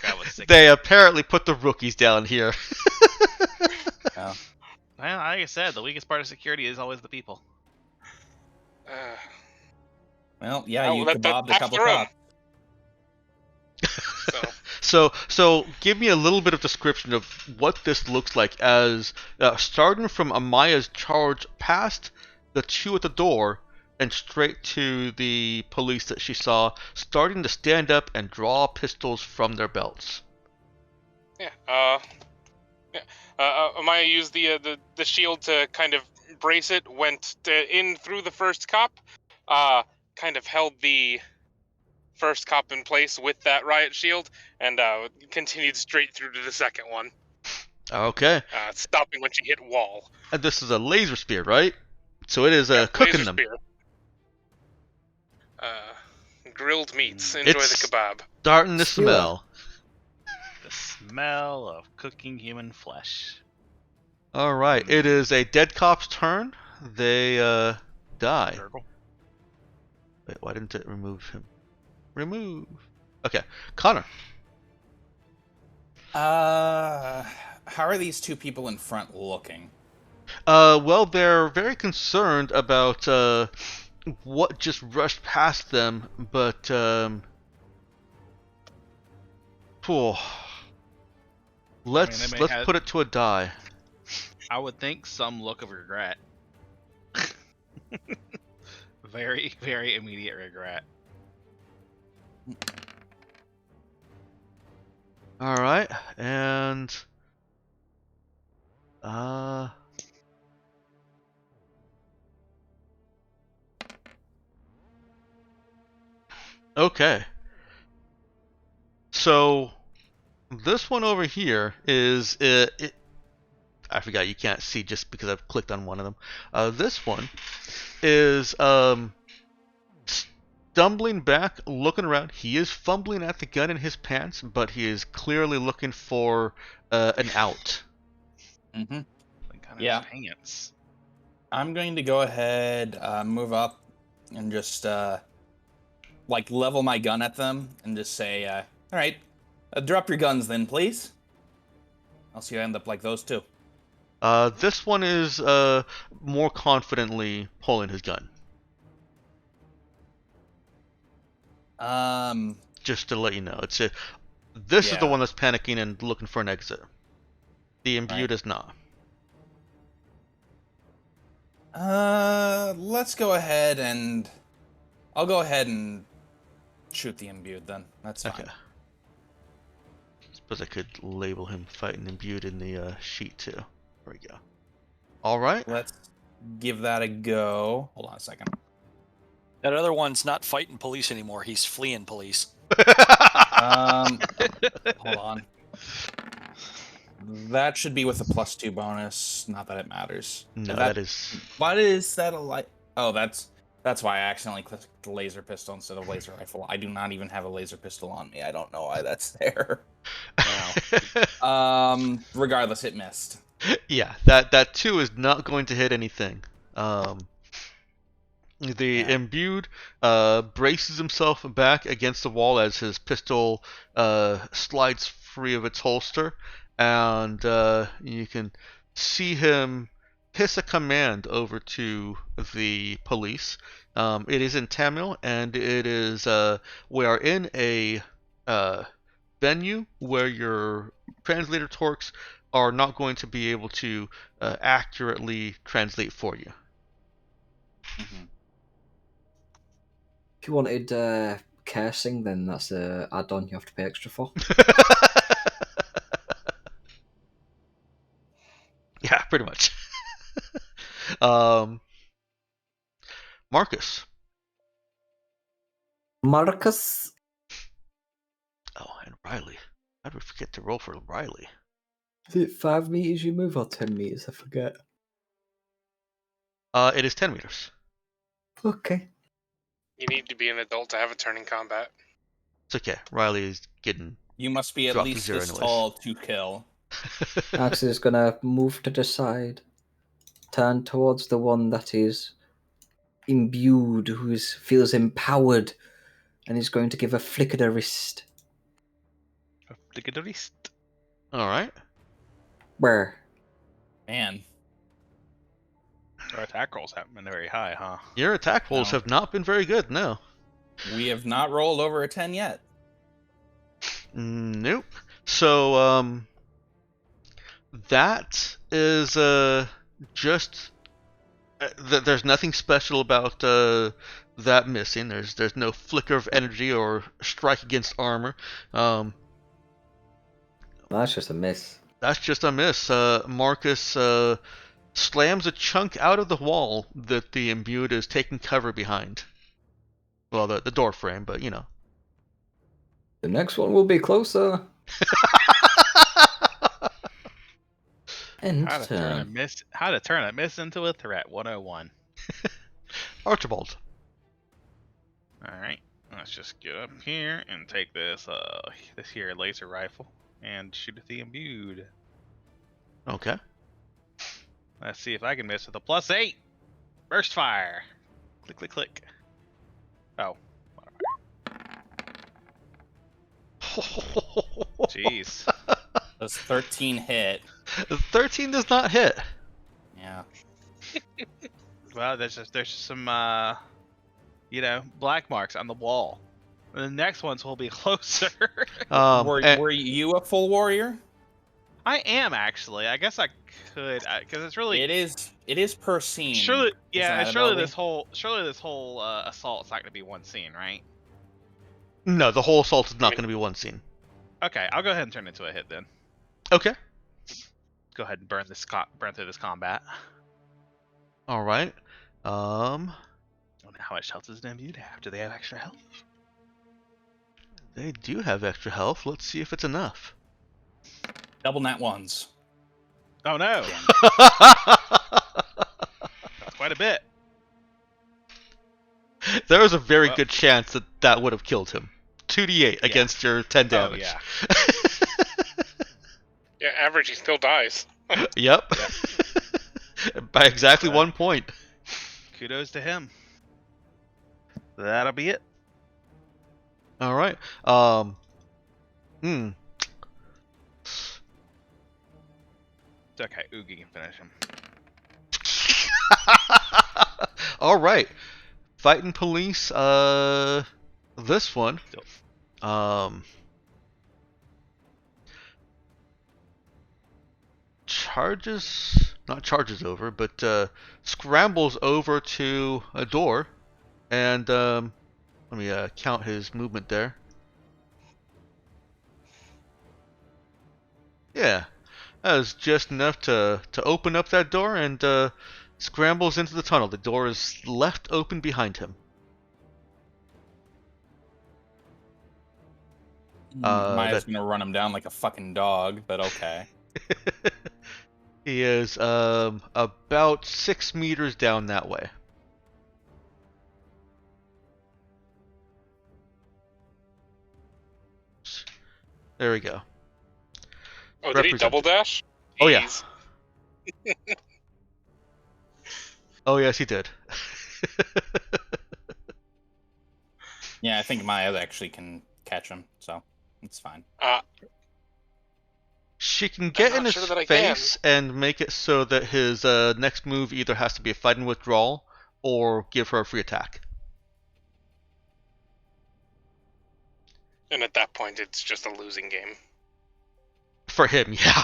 Speaker 2: That was 6.
Speaker 5: They apparently put the rookies down here.
Speaker 7: Yeah.
Speaker 2: Well, like I said, the weakest part of security is always the people.
Speaker 7: Well, yeah.
Speaker 1: Oh,
Speaker 7: You
Speaker 1: that-
Speaker 7: kebabbed a
Speaker 1: half
Speaker 7: couple
Speaker 1: the room.
Speaker 7: cops.
Speaker 5: So give me a little bit of description of what this looks like as starting from Amaya's charge past the two at the door and straight to the police that she saw starting to stand up and draw pistols from their belts.
Speaker 1: Yeah. Amaya used the shield to kind of brace it. Went in through the first cop. Kind of held the first cop in place with that riot shield, and continued straight through to the second one.
Speaker 5: Okay.
Speaker 1: Stopping when she hit wall.
Speaker 5: And this is a laser spear, right? So it is
Speaker 1: Yeah,
Speaker 5: cooking
Speaker 1: laser
Speaker 5: them.
Speaker 1: spear. Grilled meats. Enjoy
Speaker 5: It's
Speaker 1: the kebab.
Speaker 5: starting to
Speaker 6: Skewer.
Speaker 5: smell.
Speaker 2: The smell of cooking human flesh.
Speaker 5: All right, it is a dead cop's turn. They die.
Speaker 2: Gurgle.
Speaker 5: Wait, why didn't it remove him? Remove. Okay, Connor.
Speaker 7: How are these two people in front looking?
Speaker 5: Well, they're very concerned about what just rushed past them, but phew. Let's
Speaker 2: may have-
Speaker 5: put it to a die.
Speaker 2: I would think some look of regret. Very, very immediate regret.
Speaker 5: All right, and okay. So this one over here is I forgot you can't see just because I've clicked on one of them. This one is stumbling back, looking around. He is fumbling at the gun in his pants, but he is clearly looking for an out.
Speaker 7: Mm-hmm.
Speaker 2: Like kind of
Speaker 7: Yeah.
Speaker 2: pants.
Speaker 7: I'm going to go ahead, move up, and just like level my gun at them and just say, "All right, drop your guns, then, please." I'll see you end up like those two.
Speaker 5: This one is more confidently pulling his gun. Just to let you know, this is the
Speaker 7: Yeah.
Speaker 5: one that's panicking and looking for an exit. The imbued is not.
Speaker 7: Let's go ahead and I'll go ahead and shoot the imbued then. That's fine.
Speaker 5: Okay. Suppose I could label him fighting imbued in the sheet too. There we go. All right.
Speaker 7: Let's give that a go. Hold on a second.
Speaker 3: That other one's not fighting police anymore. He's fleeing police.
Speaker 7: Hold on. That should be with a +2 bonus. Not that it matters.
Speaker 5: No, that is.
Speaker 7: What is that a light? Oh, that's why I accidentally clicked the laser pistol instead of laser rifle. I do not even have a laser pistol on me. I don't know why that's there. Regardless, it missed.
Speaker 5: Yeah, that 2 is not going to hit anything. The
Speaker 7: Yeah.
Speaker 5: imbued braces himself back against the wall as his pistol slides free of its holster, and you can see him hiss a command over to the police. It is in Tamil, and it is we are in a venue where your translator torques are not going to be able to accurately translate for you.
Speaker 7: Mhm.
Speaker 6: If you wanted cursing, then that's a add-on you have to pay extra for.
Speaker 5: Yeah, pretty much. um, Marcus.
Speaker 6: Marcus,
Speaker 5: Oh, and Riley. How did we forget to roll for Riley?
Speaker 6: is it 5 meters you move or 10 meters? I forget.
Speaker 5: It is 10 meters.
Speaker 6: Okay.
Speaker 1: You need to be an adult to have a turn in combat.
Speaker 5: It's okay. Riley is getting
Speaker 7: You must be at
Speaker 5: dropped to
Speaker 7: least
Speaker 5: 0
Speaker 7: this
Speaker 5: anyways.
Speaker 7: tall to kill.
Speaker 6: Max is gonna move to the side, turn towards the one that is imbued, who feels empowered, and is going to give a flick of the wrist.
Speaker 2: Flick of the wrist.
Speaker 5: All right.
Speaker 6: Where?
Speaker 7: Man,
Speaker 2: Our attack rolls haven't been very high, huh?
Speaker 5: Your attack rolls
Speaker 7: No.
Speaker 5: have not been very good, no.
Speaker 7: we have not rolled over a 10 yet.
Speaker 5: Nope. So, that is just there's nothing special about that missing. There's no flicker of energy or strike against armor.
Speaker 6: That's just a miss.
Speaker 5: That's just a miss. Marcus slams a chunk out of the wall that the imbued is taking cover behind. Well, the door frame, but you know.
Speaker 6: The next one will be closer. End
Speaker 2: How to turn a
Speaker 6: turn.
Speaker 2: miss. How to turn a miss into a threat. 101.
Speaker 5: Archibald.
Speaker 2: All right. Let's just get up here and take this this here laser rifle and shoot at the imbued.
Speaker 5: Okay.
Speaker 2: Let's see if I can miss with a +8. Burst fire. Click, click, click. Oh. Jeez.
Speaker 7: Does 13 hit?
Speaker 5: 13 does not hit.
Speaker 7: Yeah.
Speaker 2: Well, there's just some black marks on the wall. And the next ones will be closer.
Speaker 7: Were you a full warrior?
Speaker 2: I am actually. I guess I could, because it's really.
Speaker 7: It is per scene.
Speaker 2: Surely, yeah.
Speaker 7: Isn't that
Speaker 2: Surely
Speaker 7: ability?
Speaker 2: this whole assault's not going to be one scene, right?
Speaker 5: No, the whole assault is not going to be one scene.
Speaker 2: Okay, I'll go ahead and turn it into a hit then.
Speaker 5: Okay.
Speaker 2: Go ahead and burn through this combat.
Speaker 5: All right.
Speaker 2: I wonder how much health does an imbued have? Do they have extra health?
Speaker 5: They do have extra health. Let's see if it's enough.
Speaker 7: Double nat ones.
Speaker 2: Oh no! That's quite a bit.
Speaker 5: There was a very
Speaker 2: Well-
Speaker 5: good chance that that would have killed him. 2d8 against your 10 damage.
Speaker 2: Oh yeah.
Speaker 1: Yeah, average, he still dies.
Speaker 5: Yep. By exactly 1 point.
Speaker 2: Kudos to him. That'll be it.
Speaker 5: All right.
Speaker 2: It's okay. Oogie can finish him.
Speaker 5: All right. Fighting police. This one. Not charges over, but scrambles over to a door, and let me count his movement there. Yeah, that was just enough to open up that door and scrambles into the tunnel. The door is left open behind him.
Speaker 7: Maya's gonna run him down like a fucking dog, but okay.
Speaker 5: He is about 6 meters down that way. There we go.
Speaker 1: Oh, did he
Speaker 5: Represent-
Speaker 1: double dash?
Speaker 5: Oh, yeah.
Speaker 1: Jeez.
Speaker 5: Oh yes, he did.
Speaker 7: Yeah, I think Maya actually can catch him, so it's fine.
Speaker 5: She can get in
Speaker 1: not
Speaker 5: his
Speaker 1: sure that I can.
Speaker 5: face and make it so that his next move either has to be a fighting withdrawal or give her a free attack.
Speaker 1: And at that point, it's just a losing game.
Speaker 5: For him, yeah.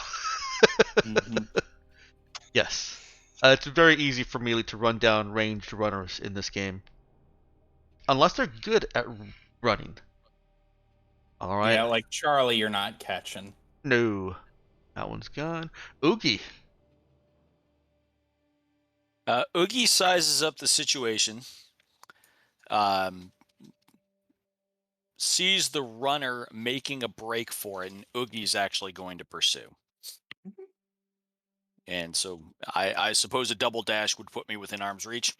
Speaker 7: Mm-hmm.
Speaker 5: Yes. It's very easy for melee to run down ranged runners in this game. Unless they're good at running. Alright.
Speaker 7: Yeah, like Charlie, you're not catching.
Speaker 5: No. That one's gone. Oogie.
Speaker 3: Oogie sizes up the situation. Sees the runner making a break for it, and Oogie's actually going to pursue. And so I suppose a double dash would put me within arm's reach.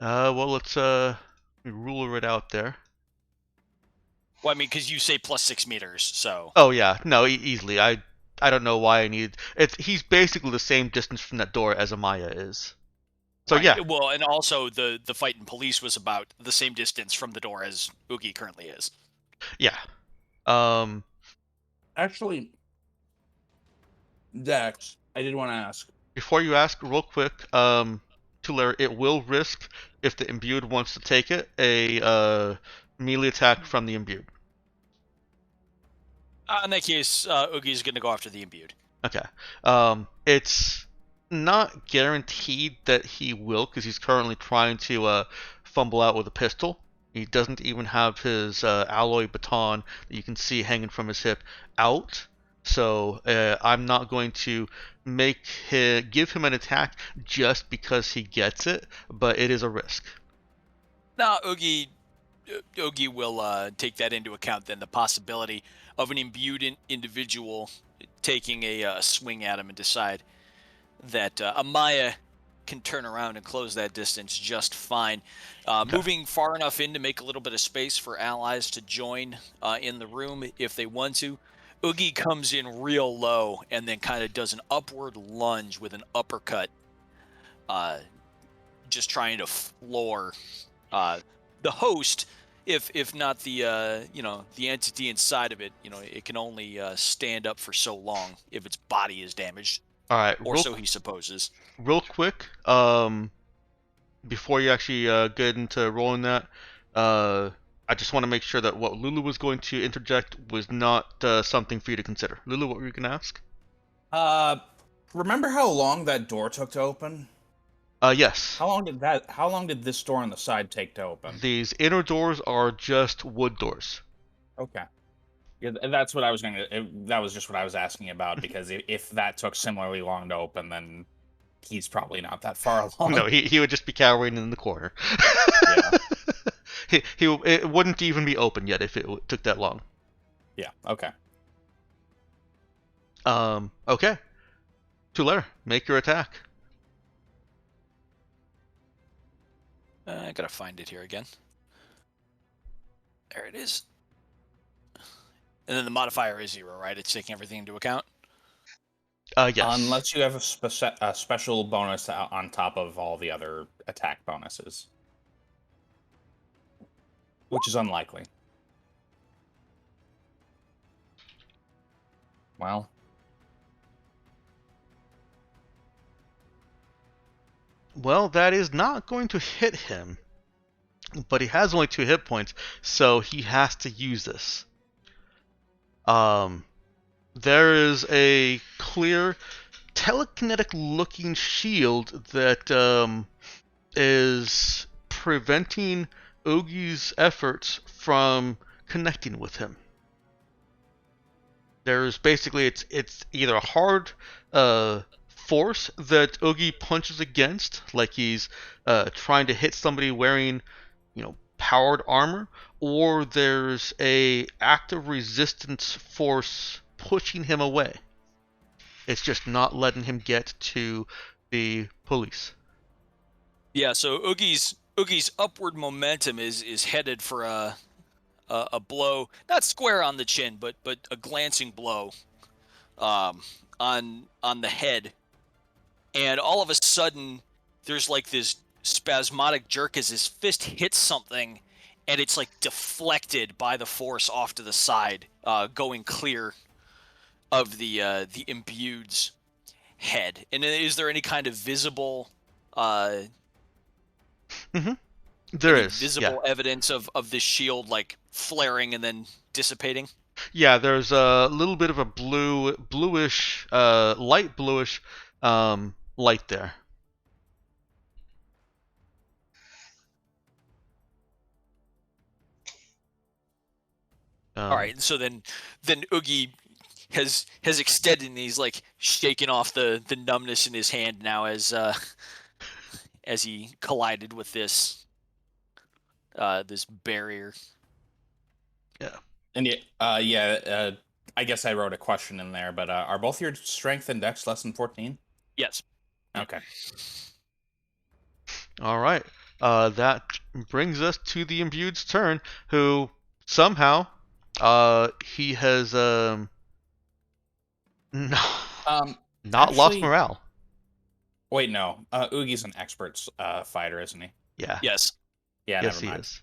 Speaker 5: Well, let's ruler it out there.
Speaker 3: Well, I mean, because you say plus 6 meters, so.
Speaker 5: Oh yeah, no, easily. I don't know why I need. He's basically the same distance from that door as Amaya is. So
Speaker 3: Right.
Speaker 5: yeah,
Speaker 3: Well, and also the fight in police was about the same distance from the door as Oogie currently is.
Speaker 5: yeah.
Speaker 7: Actually, Dex, I did want to ask.
Speaker 5: Before you ask, real quick, Tulare, it will risk if the imbued wants to take it a melee attack from the imbued.
Speaker 3: In that case, Oogie's going to go after the imbued.
Speaker 5: Okay. It's not guaranteed that he will, because he's currently trying to fumble out with a pistol. He doesn't even have his alloy baton that you can see hanging from his hip out. So I'm not going to give him an attack just because he gets it, but it is a risk.
Speaker 3: Now, Oogie will take that into account, then the possibility of an imbued individual taking a swing at him and decide that Amaya can turn around and close that distance just fine.
Speaker 5: Okay.
Speaker 3: Moving far enough in to make a little bit of space for allies to join in the room if they want to. Oogie comes in real low and then kind of does an upward lunge with an uppercut, just trying to floor the host. If not the the entity inside of it, it can only stand up for so long if its body is damaged.
Speaker 5: All right.
Speaker 3: Or so he supposes.
Speaker 5: Real quick, before you actually get into rolling that, I just want to make sure that what Lulu was going to interject was not something for you to consider. Lulu, what were you going to ask?
Speaker 7: Remember how long that door took to open?
Speaker 5: Yes.
Speaker 7: How long did this door on the side take to open?
Speaker 5: These inner doors are just wood doors.
Speaker 7: Okay. Yeah, that's what I was that was just what I was asking about, because if that took similarly long to open, then he's probably not that far along.
Speaker 5: No, he would just be cowering in the corner.
Speaker 7: Yeah.
Speaker 5: It wouldn't even be open yet if it took that long.
Speaker 7: Yeah, okay.
Speaker 5: Okay. Tulare, make your attack.
Speaker 3: I gotta find it here again. There it is. And then the modifier is 0, right? It's taking everything into account?
Speaker 5: Yes.
Speaker 7: Unless you have a special bonus on top of all the other attack bonuses. Which is unlikely. Well.
Speaker 5: Well, that is not going to hit him. But he has only 2 hit points, so he has to use this. There is a clear telekinetic looking shield that is preventing Oogie's efforts from connecting with him. There's basically it's either a hard force that Oogie punches against, like he's trying to hit somebody wearing, powered armor, or there's a active resistance force pushing him away. It's just not letting him get to the police.
Speaker 3: Yeah, so Oogie's upward momentum is headed for a blow, not square on the chin, but a glancing blow on the head. And all of a sudden, there's like this spasmodic jerk as his fist hits something, and it's like deflected by the force off to the side, going clear of the imbued's head. And is there any kind of visible
Speaker 5: There is.
Speaker 3: visible evidence of this shield like flaring and then dissipating?
Speaker 5: Yeah, there's a little bit of a bluish, light bluish light there.
Speaker 3: All right, so then Oogie has extended, and he's like shaking off the numbness in his hand now as he collided with this this barrier.
Speaker 5: Yeah.
Speaker 7: And I guess I wrote a question in there, but are both your strength and dex less than 14?
Speaker 3: Yes.
Speaker 7: Okay.
Speaker 5: All right. That brings us to the imbued's turn, who somehow he has not lost
Speaker 7: actually-
Speaker 5: morale.
Speaker 7: Wait, no. Oogie's an expert fighter, isn't he?
Speaker 5: Yeah.
Speaker 3: Yes.
Speaker 7: Yeah,
Speaker 5: Yes,
Speaker 7: never
Speaker 5: he
Speaker 7: mind.
Speaker 5: is.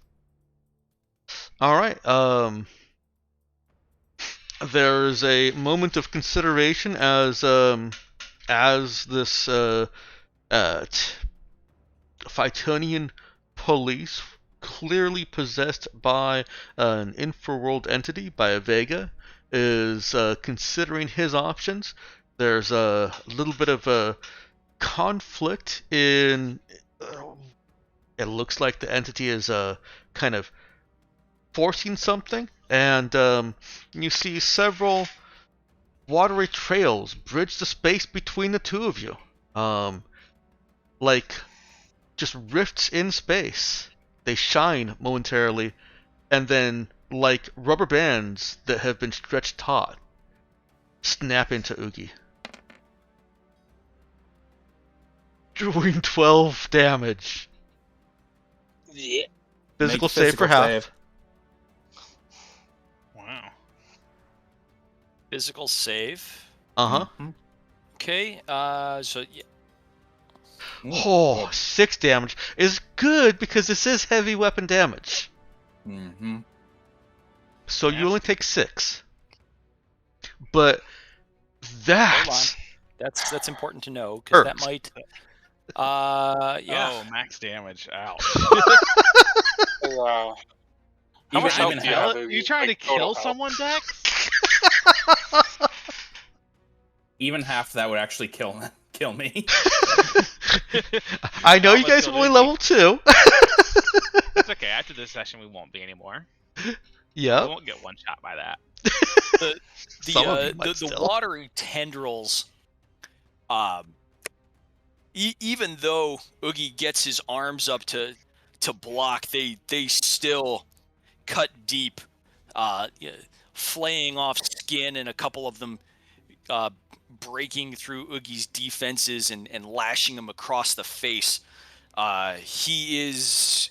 Speaker 5: All right. There's a moment of consideration as this Phytonian police, clearly possessed by an infraworld entity, by a Vega, is considering his options. There's a little bit of a conflict in. It looks like the entity is kind of forcing something, and you see several watery trails bridge the space between the two of you. Like just rifts in space. They shine momentarily, and then, like rubber bands that have been stretched taut, snap into Oogie. Doing 12 damage.
Speaker 1: Yeah.
Speaker 5: Physical
Speaker 7: Make
Speaker 5: save for half.
Speaker 7: save.
Speaker 2: Wow.
Speaker 3: Physical save.
Speaker 5: Uh-huh.
Speaker 7: Mhm.
Speaker 3: Okay. So yeah.
Speaker 5: Oh, 6 damage is good because this is heavy weapon damage.
Speaker 7: Mm-hmm.
Speaker 5: So you
Speaker 2: Yeah.
Speaker 5: only take 6. But that's
Speaker 3: That's important to know because that
Speaker 5: Hurts.
Speaker 3: might. Yeah.
Speaker 2: Oh, max damage. Ouch.
Speaker 1: Wow. How
Speaker 7: Even-
Speaker 1: much health
Speaker 7: even
Speaker 1: do you
Speaker 7: half-
Speaker 1: have?
Speaker 2: You trying to
Speaker 1: Like, total
Speaker 2: kill
Speaker 1: health?
Speaker 2: someone, Dex?
Speaker 7: Even half that would actually kill me.
Speaker 5: I know you
Speaker 2: Almost
Speaker 5: guys are
Speaker 2: killed
Speaker 5: only
Speaker 2: Oogie.
Speaker 5: level 2.
Speaker 2: It's okay. After this session, we won't be anymore. We
Speaker 5: Yep.
Speaker 2: won't get one shot by that.
Speaker 5: Some of you might
Speaker 3: The
Speaker 5: still.
Speaker 3: watery tendrils, even though Oogie gets his arms up to block, they still cut deep, flaying off skin, and a couple of them breaking through Oogie's defenses and lashing him across the face. He is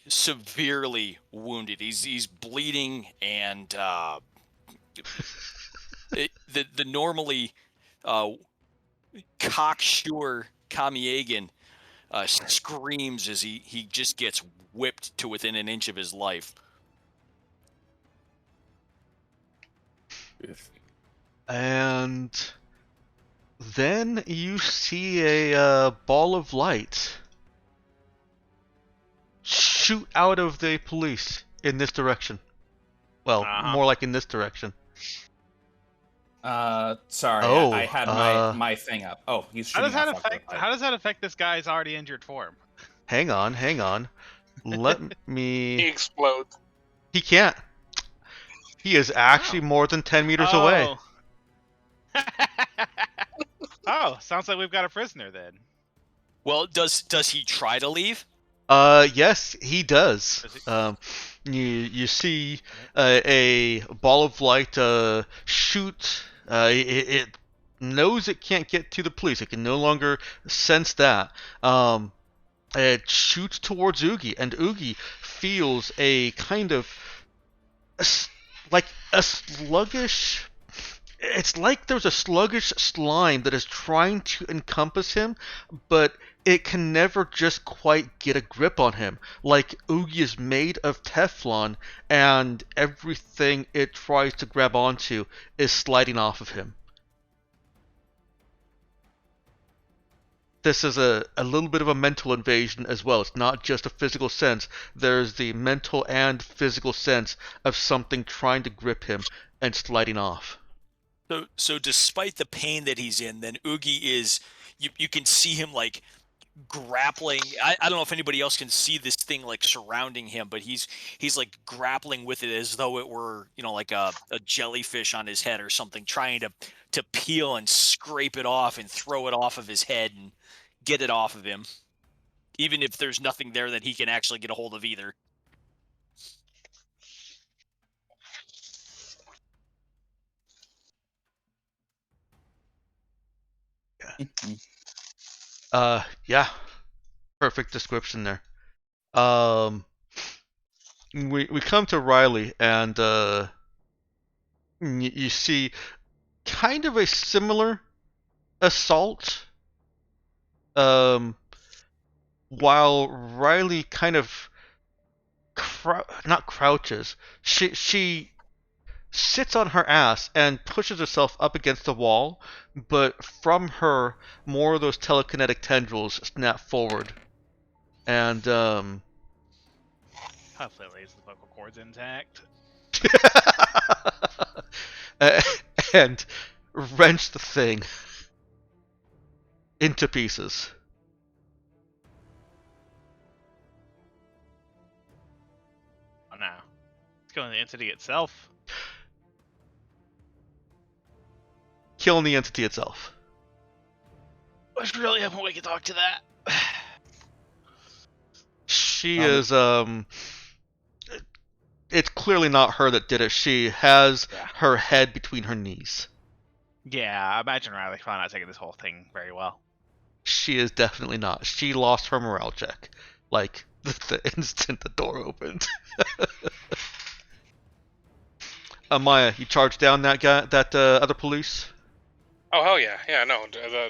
Speaker 3: severely wounded. He's bleeding, and the normally cocksure Kamiegan screams as he just gets whipped to within an inch of his life.
Speaker 5: And then you see a ball of light shoot out of the police in this direction. Well,
Speaker 2: Uh-huh.
Speaker 5: more like in this direction.
Speaker 7: Sorry,
Speaker 5: Oh,
Speaker 7: I had my thing up. Oh, he's
Speaker 2: How
Speaker 7: shooting
Speaker 2: does that
Speaker 7: off onto the
Speaker 2: affect?
Speaker 7: pipe.
Speaker 2: How does that affect this guy's already injured form?
Speaker 5: Hang on. Let
Speaker 1: He
Speaker 5: me...
Speaker 1: explodes.
Speaker 5: He can't. He is actually more than 10 meters away.
Speaker 2: Oh, sounds like we've got a prisoner then.
Speaker 3: Well, does he try to leave?
Speaker 5: Yes, he does.
Speaker 2: Does
Speaker 5: You see a ball of light shoot. It knows it can't get to the police. It can no longer sense that. It shoots towards Oogie, and Oogie feels a kind of like a sluggish. It's like there's a sluggish slime that is trying to encompass him, but it can never just quite get a grip on him. Like, Oogie is made of Teflon, and everything it tries to grab onto is sliding off of him. This is a little bit of a mental invasion as well. It's not just a physical sense. There's the mental and physical sense of something trying to grip him and sliding off.
Speaker 3: So despite the pain that he's in, then Oogie is you can see him like grappling. I don't know if anybody else can see this thing like surrounding him, but he's like grappling with it as though it were, like a jellyfish on his head or something, trying to peel and scrape it off and throw it off of his head and get it off of him, even if there's nothing there that he can actually get a hold of either.
Speaker 5: Yeah. Perfect description there. We come to Riley, and you see kind of a similar assault. While Riley kind of not crouches, she sits on her ass and pushes herself up against the wall, but from her, more of those telekinetic tendrils snap forward. And,
Speaker 2: Hopefully it lays the vocal cords intact.
Speaker 5: and wrench the thing into pieces.
Speaker 2: Oh no. It's killing the entity itself.
Speaker 5: Killing the entity itself.
Speaker 2: I was really hoping we could talk to that.
Speaker 5: She is, it's clearly not her that did it. She has her head between her knees.
Speaker 2: Yeah, I imagine Riley's probably not taking this whole thing very well.
Speaker 5: She is definitely not. She lost her morale check. Like, the instant the door opened. Maya, you charged down that guy, that other police?
Speaker 1: Oh, hell yeah. Yeah, no,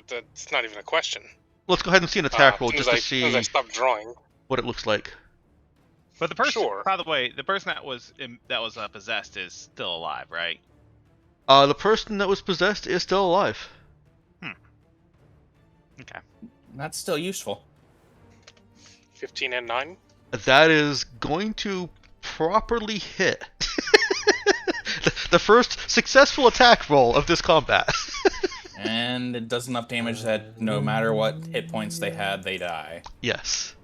Speaker 1: that's not even a question.
Speaker 5: Let's go ahead and see an attack roll just to
Speaker 1: As soon as I
Speaker 5: see
Speaker 1: stopped drawing.
Speaker 5: what it looks like.
Speaker 2: But the person,
Speaker 1: Sure.
Speaker 2: by the way, the person that was possessed is still alive, right?
Speaker 5: The person that was possessed is still alive.
Speaker 2: Okay.
Speaker 7: That's still useful.
Speaker 1: 15 and 9.
Speaker 5: That is going to properly hit. The first successful attack roll of this combat.
Speaker 7: And it does enough damage that no matter what hit points they had, they die.
Speaker 5: Yes.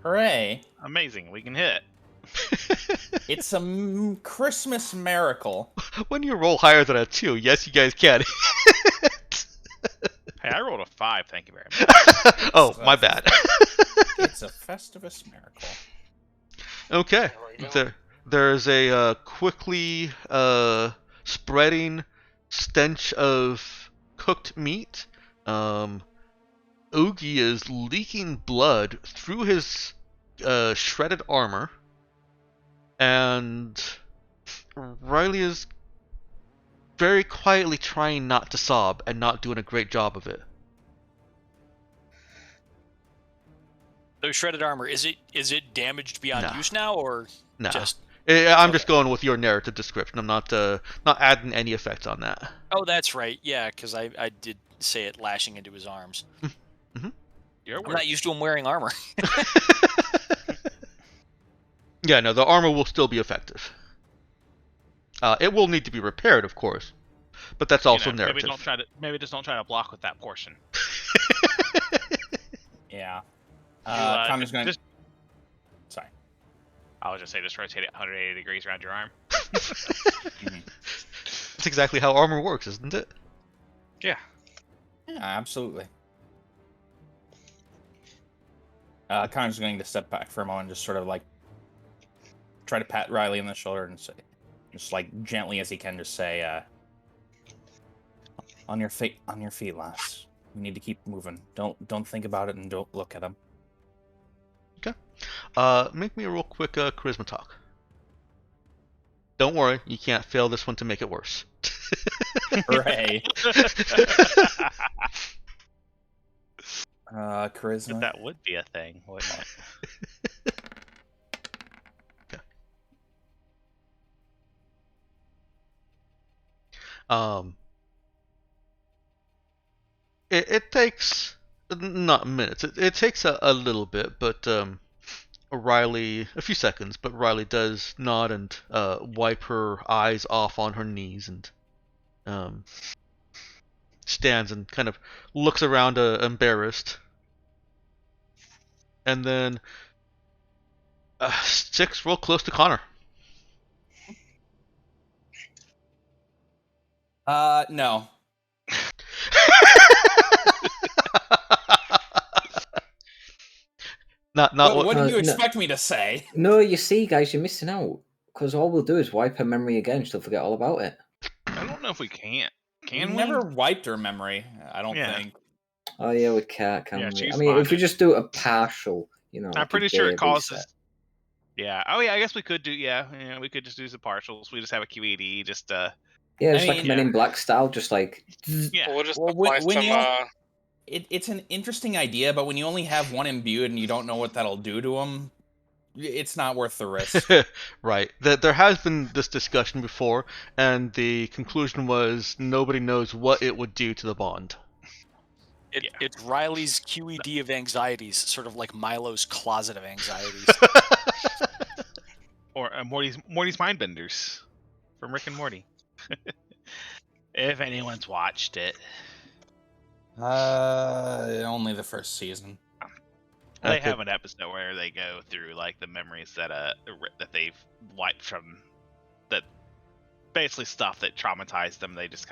Speaker 7: Hooray!
Speaker 2: Amazing, we can hit.
Speaker 7: It's a Christmas miracle.
Speaker 5: When you roll higher than a 2, yes, you guys can.
Speaker 2: Hey, I rolled a 5, thank you very much.
Speaker 5: Oh, my bad.
Speaker 7: It's a Festivus miracle.
Speaker 5: Okay.
Speaker 1: There we go.
Speaker 5: There's a quickly spreading stench of cooked meat. Oogie is leaking blood through his shredded armor. And Riley is very quietly trying not to sob and not doing a great job of it.
Speaker 3: So shredded armor, is it damaged beyond
Speaker 5: No.
Speaker 3: use now, or
Speaker 5: No.
Speaker 3: just?
Speaker 5: I'm just
Speaker 3: Okay.
Speaker 5: going with your narrative description. I'm not adding any effects on that.
Speaker 3: Oh, that's right. Yeah, because I did say it lashing into his arms.
Speaker 2: Your
Speaker 3: I'm
Speaker 2: word.
Speaker 3: not used to him wearing armor.
Speaker 5: Yeah, no, the armor will still be effective. It will need to be repaired, of course, but that's also narrative.
Speaker 2: Maybe just don't try to block with that portion.
Speaker 7: Yeah.
Speaker 2: Just-
Speaker 7: Connor's going. Sorry.
Speaker 2: I was just say just rotate it 180 degrees around your arm.
Speaker 5: That's exactly how armor works, isn't it?
Speaker 2: Yeah.
Speaker 7: Yeah, absolutely. Connor's going to step back for a moment, and just sort of like try to pat Riley on the shoulder and say, just like gently as he can, just say, "On your feet, lass. We need to keep moving. Don't think about it and don't look at him."
Speaker 5: Make me a real quick charisma talk. Don't worry, you can't fail this one to make it worse.
Speaker 7: Hooray. Charisma.
Speaker 2: That would be a thing, wouldn't it?
Speaker 5: It takes not minutes. It takes a little bit, but Riley a few seconds. But Riley does nod and wipe her eyes off on her knees and stands and kind of looks around embarrassed, and then sticks real close to Connor.
Speaker 7: No.
Speaker 5: Not
Speaker 7: What
Speaker 5: what.
Speaker 7: did you
Speaker 6: no.
Speaker 7: expect me to say?
Speaker 6: No, you see, guys, you're missing out. Because all we'll do is wipe her memory again. She'll forget all about it.
Speaker 2: I don't know if we can't. Can
Speaker 7: We've
Speaker 2: we?
Speaker 7: never wiped her memory, I don't
Speaker 2: Yeah.
Speaker 7: think.
Speaker 6: Oh yeah, we can't, can
Speaker 2: Yeah,
Speaker 6: we?
Speaker 2: she's
Speaker 6: I mean, if we
Speaker 2: fine.
Speaker 6: just do a partial, you know,
Speaker 2: I'm
Speaker 6: like a
Speaker 2: pretty sure
Speaker 6: day
Speaker 2: it causes.
Speaker 6: reset.
Speaker 2: Yeah. Oh yeah. I guess we could do. Yeah. We could just do some partials. We just have a QED. Just
Speaker 6: Yeah,
Speaker 7: I
Speaker 6: just like
Speaker 7: mean,
Speaker 6: Men in Black style, just like
Speaker 2: yeah.
Speaker 1: We'll just
Speaker 7: Well,
Speaker 1: apply
Speaker 7: when
Speaker 1: some.
Speaker 7: you it's an interesting idea, but when you only have one imbued and you don't know what that'll do to them, it's not worth the risk.
Speaker 5: Right. There has been this discussion before, and the conclusion was nobody knows what it would do to the bond.
Speaker 3: It's Riley's QED of anxieties, sort of like Milo's closet of anxieties.
Speaker 2: Or Morty's Mindbenders from Rick and Morty. If anyone's watched it,
Speaker 7: Only the first season.
Speaker 2: they
Speaker 5: Okay.
Speaker 2: have an episode where they go through like the memories that they've wiped from, that basically stuff that traumatized them. They just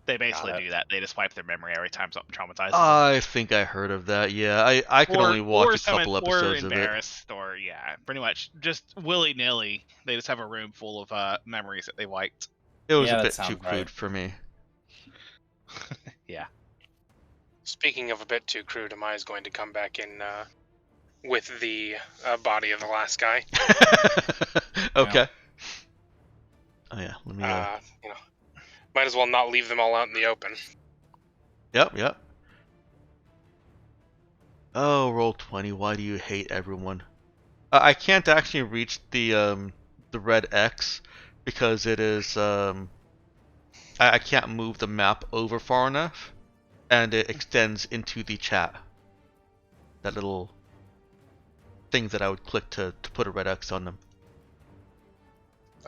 Speaker 2: they basically
Speaker 7: Got it.
Speaker 2: do that. They just wipe their memory every time something traumatizes them.
Speaker 5: I think I heard of that. Yeah, I could only watch a couple episodes
Speaker 2: or
Speaker 5: of it.
Speaker 2: embarrassed, or pretty much just willy nilly. They just have a room full of memories that they wiped.
Speaker 5: It was
Speaker 7: Yeah,
Speaker 5: a
Speaker 7: that
Speaker 5: bit too
Speaker 7: sounds
Speaker 5: crude
Speaker 7: right.
Speaker 5: for me.
Speaker 2: Yeah.
Speaker 1: Speaking of a bit too crude, Amaya's going to come back in with the body of the last guy.
Speaker 5: Okay. Oh yeah, let me.
Speaker 1: You know, might as well not leave them all out in the open.
Speaker 5: Yep. Oh, roll 20. Why do you hate everyone? I can't actually reach the red X because it is I can't move the map over far enough, and it extends into the chat. That little thing that I would click to put a red X on them.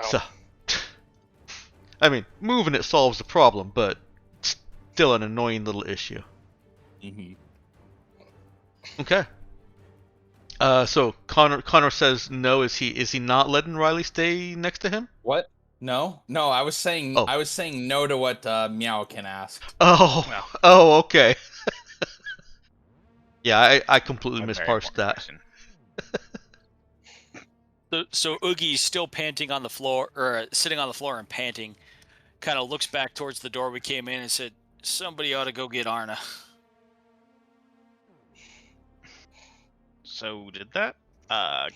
Speaker 1: Oh.
Speaker 5: So, I mean, moving it solves the problem, but still an annoying little issue.
Speaker 7: Mm-hmm.
Speaker 5: Okay. So Connor says no. Is he not letting Riley stay next to him?
Speaker 7: What? No, I was saying
Speaker 5: Oh.
Speaker 7: I was saying no to what Meowkin asked.
Speaker 5: Oh,
Speaker 2: Well.
Speaker 5: oh, okay. Yeah, I completely
Speaker 2: A very
Speaker 5: misparsed
Speaker 2: important
Speaker 5: that.
Speaker 2: question.
Speaker 3: So Oogie's still panting on the floor, or sitting on the floor and panting, kind of looks back towards the door we came in and said, "Somebody ought to go get Arna."
Speaker 2: So did that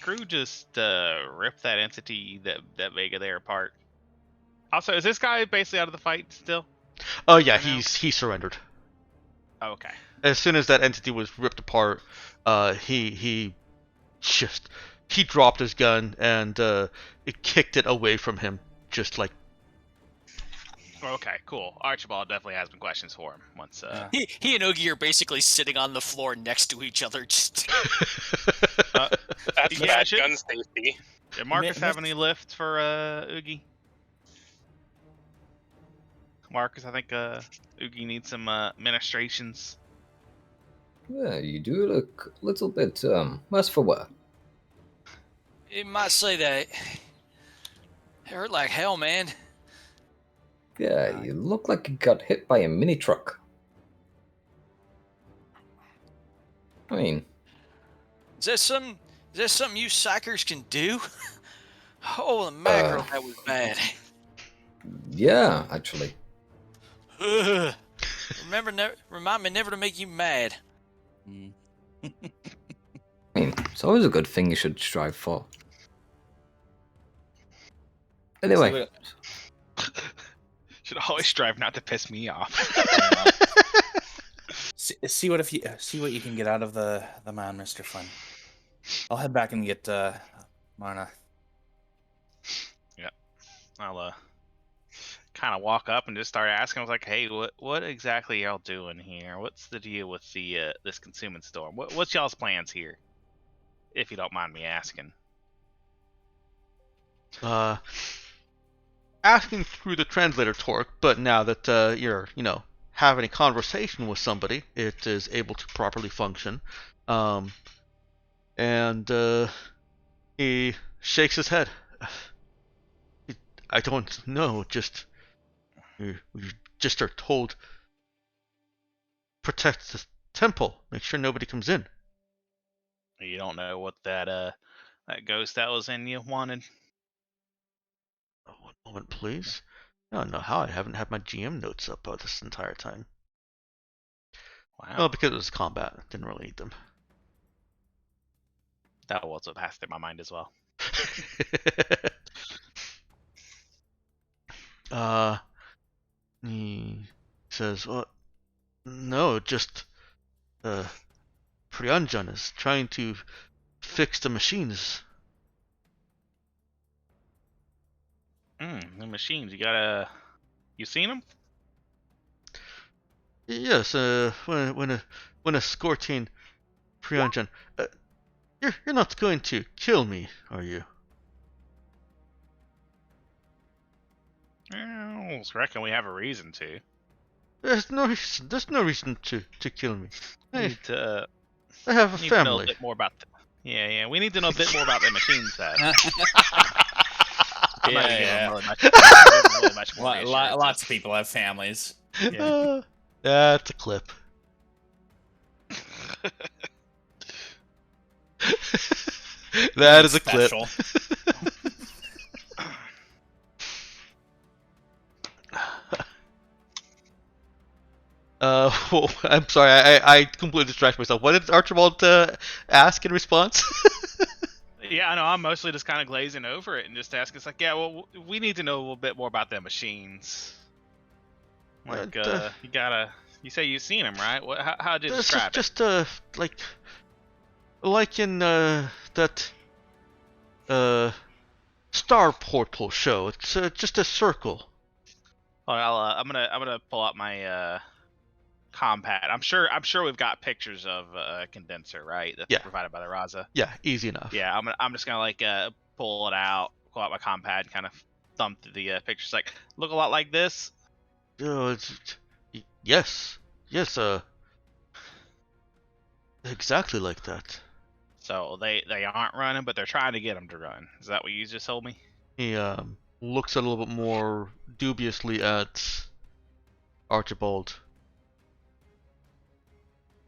Speaker 2: crew just rip that entity, that Vega there, apart? Also, is this guy basically out of the fight still?
Speaker 5: Oh yeah,
Speaker 2: For now?
Speaker 5: he surrendered.
Speaker 2: Oh, okay.
Speaker 5: As soon as that entity was ripped apart, he dropped his gun and it kicked it away from him, just like.
Speaker 2: Okay, cool. Archibald definitely has some questions for him once.
Speaker 7: Yeah.
Speaker 3: He and Oogie are basically sitting on the floor next to each other. Just
Speaker 1: That's
Speaker 2: Yeah,
Speaker 1: bad
Speaker 2: should-
Speaker 1: gun safety.
Speaker 2: Did Marcus have
Speaker 7: Miss-
Speaker 2: any lift for Oogie? Marcus, I think Oogie needs some ministrations.
Speaker 6: yeah, you do look a little bit worse for wear.
Speaker 3: it might say that. It hurt like hell, man.
Speaker 6: Yeah, you look like you got hit by a mini truck. I mean,
Speaker 3: Is that something you psychers can do? Oh, the mackerel, that was bad.
Speaker 6: yeah, actually.
Speaker 3: Ugh. Remind me never to make you mad.
Speaker 7: Mm.
Speaker 6: I mean, it's always a good thing you should strive for. Anyway,
Speaker 2: Should always strive not to piss me off.
Speaker 7: see what you can get out of the man, Mr. Flynn. I'll head back and get Marna.
Speaker 2: I'll kind of walk up and just start asking. I was like, "Hey, what exactly y'all doing here? What's the deal with the this consuming storm? What's y'all's plans here? If you don't mind me asking."
Speaker 5: Asking through the translator torque, but now that you're, having a conversation with somebody, it is able to properly function. And he shakes his head. I don't know, we just are told protect the temple, make sure nobody comes in.
Speaker 2: You don't know what that ghost that was in you wanted?
Speaker 5: One moment, please. I don't know how I haven't had my GM notes up this entire time.
Speaker 2: Wow.
Speaker 5: Well, because it was combat, didn't really need them.
Speaker 2: That was what passed through my mind as well.
Speaker 5: He says, well, no, just, Priyanjan is trying to fix the machines.
Speaker 2: The machines, you seen them?
Speaker 5: Yes, when escorting Priyanjan, you're not going to kill me, are you?
Speaker 2: I reckon we have a reason to.
Speaker 5: There's no reason to kill me.
Speaker 2: We need to,
Speaker 5: I have a
Speaker 2: need to know a
Speaker 5: family.
Speaker 2: bit more about yeah, we need to know a bit more about the machines, though. I'm not gonna give them really much. Really much more reassurances.
Speaker 7: Lots of people have families.
Speaker 2: Yeah.
Speaker 5: That's a clip. That is a clip. Well, I'm sorry, I completely distracted myself. What did Archibald ask in response?
Speaker 2: Yeah, I know. I'm mostly just kind of glazing over it and just asking. It's like, yeah, well, we need to know a little bit more about the machines. Like, you say you've seen them, right? How'd you describe it?
Speaker 5: Just like in that Star Portal show. It's just a circle.
Speaker 2: Oh, I'm gonna pull up my compad. I'm sure we've got pictures of a condenser, right? That's provided by the Raza.
Speaker 5: Yeah, easy enough.
Speaker 2: Yeah, I'm just gonna pull it out, pull out my compad, kind of thumb through the pictures. Like, look a lot like this.
Speaker 5: Yes, exactly like that.
Speaker 2: So they aren't running, but they're trying to get them to run. Is that what you just told me?
Speaker 5: He looks a little bit more dubiously at Archibald.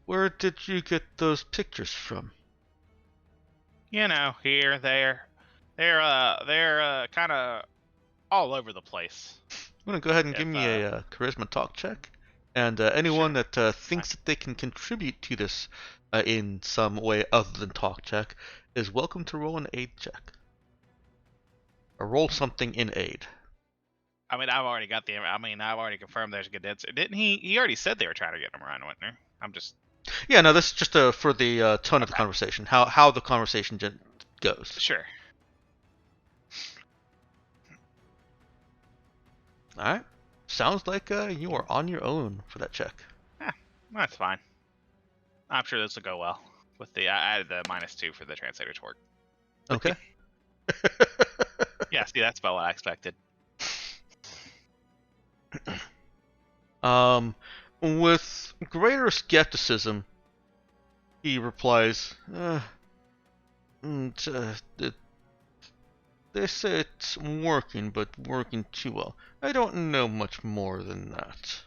Speaker 5: Where did you get those pictures from?
Speaker 2: You know, here, there. They're kind of all over the place.
Speaker 5: I'm gonna go ahead and give me a charisma talk check, and anyone that thinks that they can contribute to this in some way other than talk check is welcome to roll an aid check, or roll something in aid.
Speaker 2: I mean, I've already confirmed there's a condenser. Didn't he? He already said they were trying to get them around, wasn't he? I'm just.
Speaker 5: Yeah, no, this is just for the tone of the conversation, how the conversation goes.
Speaker 2: Sure.
Speaker 5: All right. Sounds like you are on your own for that check.
Speaker 2: That's fine. I'm sure this will go well. With I added the -2 for the translator torque.
Speaker 5: Okay.
Speaker 2: Yeah, see, that's about what I expected.
Speaker 5: With greater skepticism, he replies, they say it's working, but working too well. I don't know much more than that.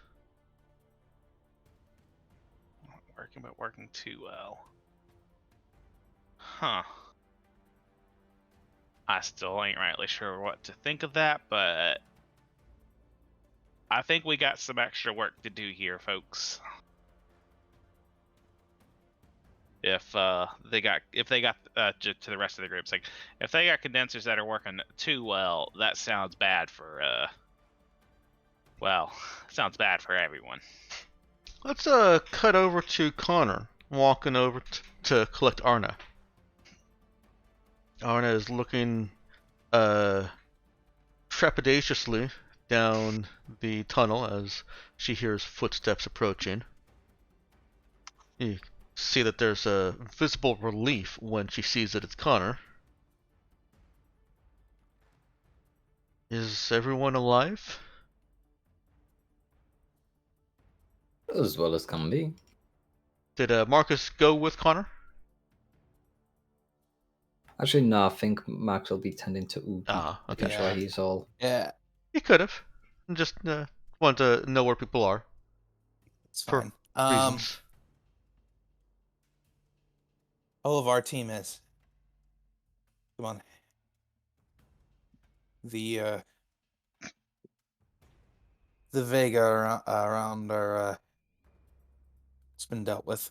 Speaker 2: Working, but working too well. Huh. I still ain't rightly sure what to think of that, but I think we got some extra work to do here, folks. if they got to the rest of the group. It's like, if they got condensers that are working too well, that sounds bad for well, sounds bad for everyone.
Speaker 5: Let's cut over to Connor walking over to collect Arna. Arna is looking trepidatiously down the tunnel as she hears footsteps approaching. You see that there's a visible relief when she sees that it's Connor. Is everyone alive?
Speaker 6: As well as can be.
Speaker 5: Did Marcus go with Connor?
Speaker 6: Actually, no, I think Max will be tending to Oogie.
Speaker 5: Ah, okay.
Speaker 6: Making sure he's all.
Speaker 7: Yeah,
Speaker 5: He could have. Just want to know where people are.
Speaker 4: It's
Speaker 5: For
Speaker 4: fine.
Speaker 5: reasons.
Speaker 4: All of our team is. Come on. The Vega around our it's been dealt with.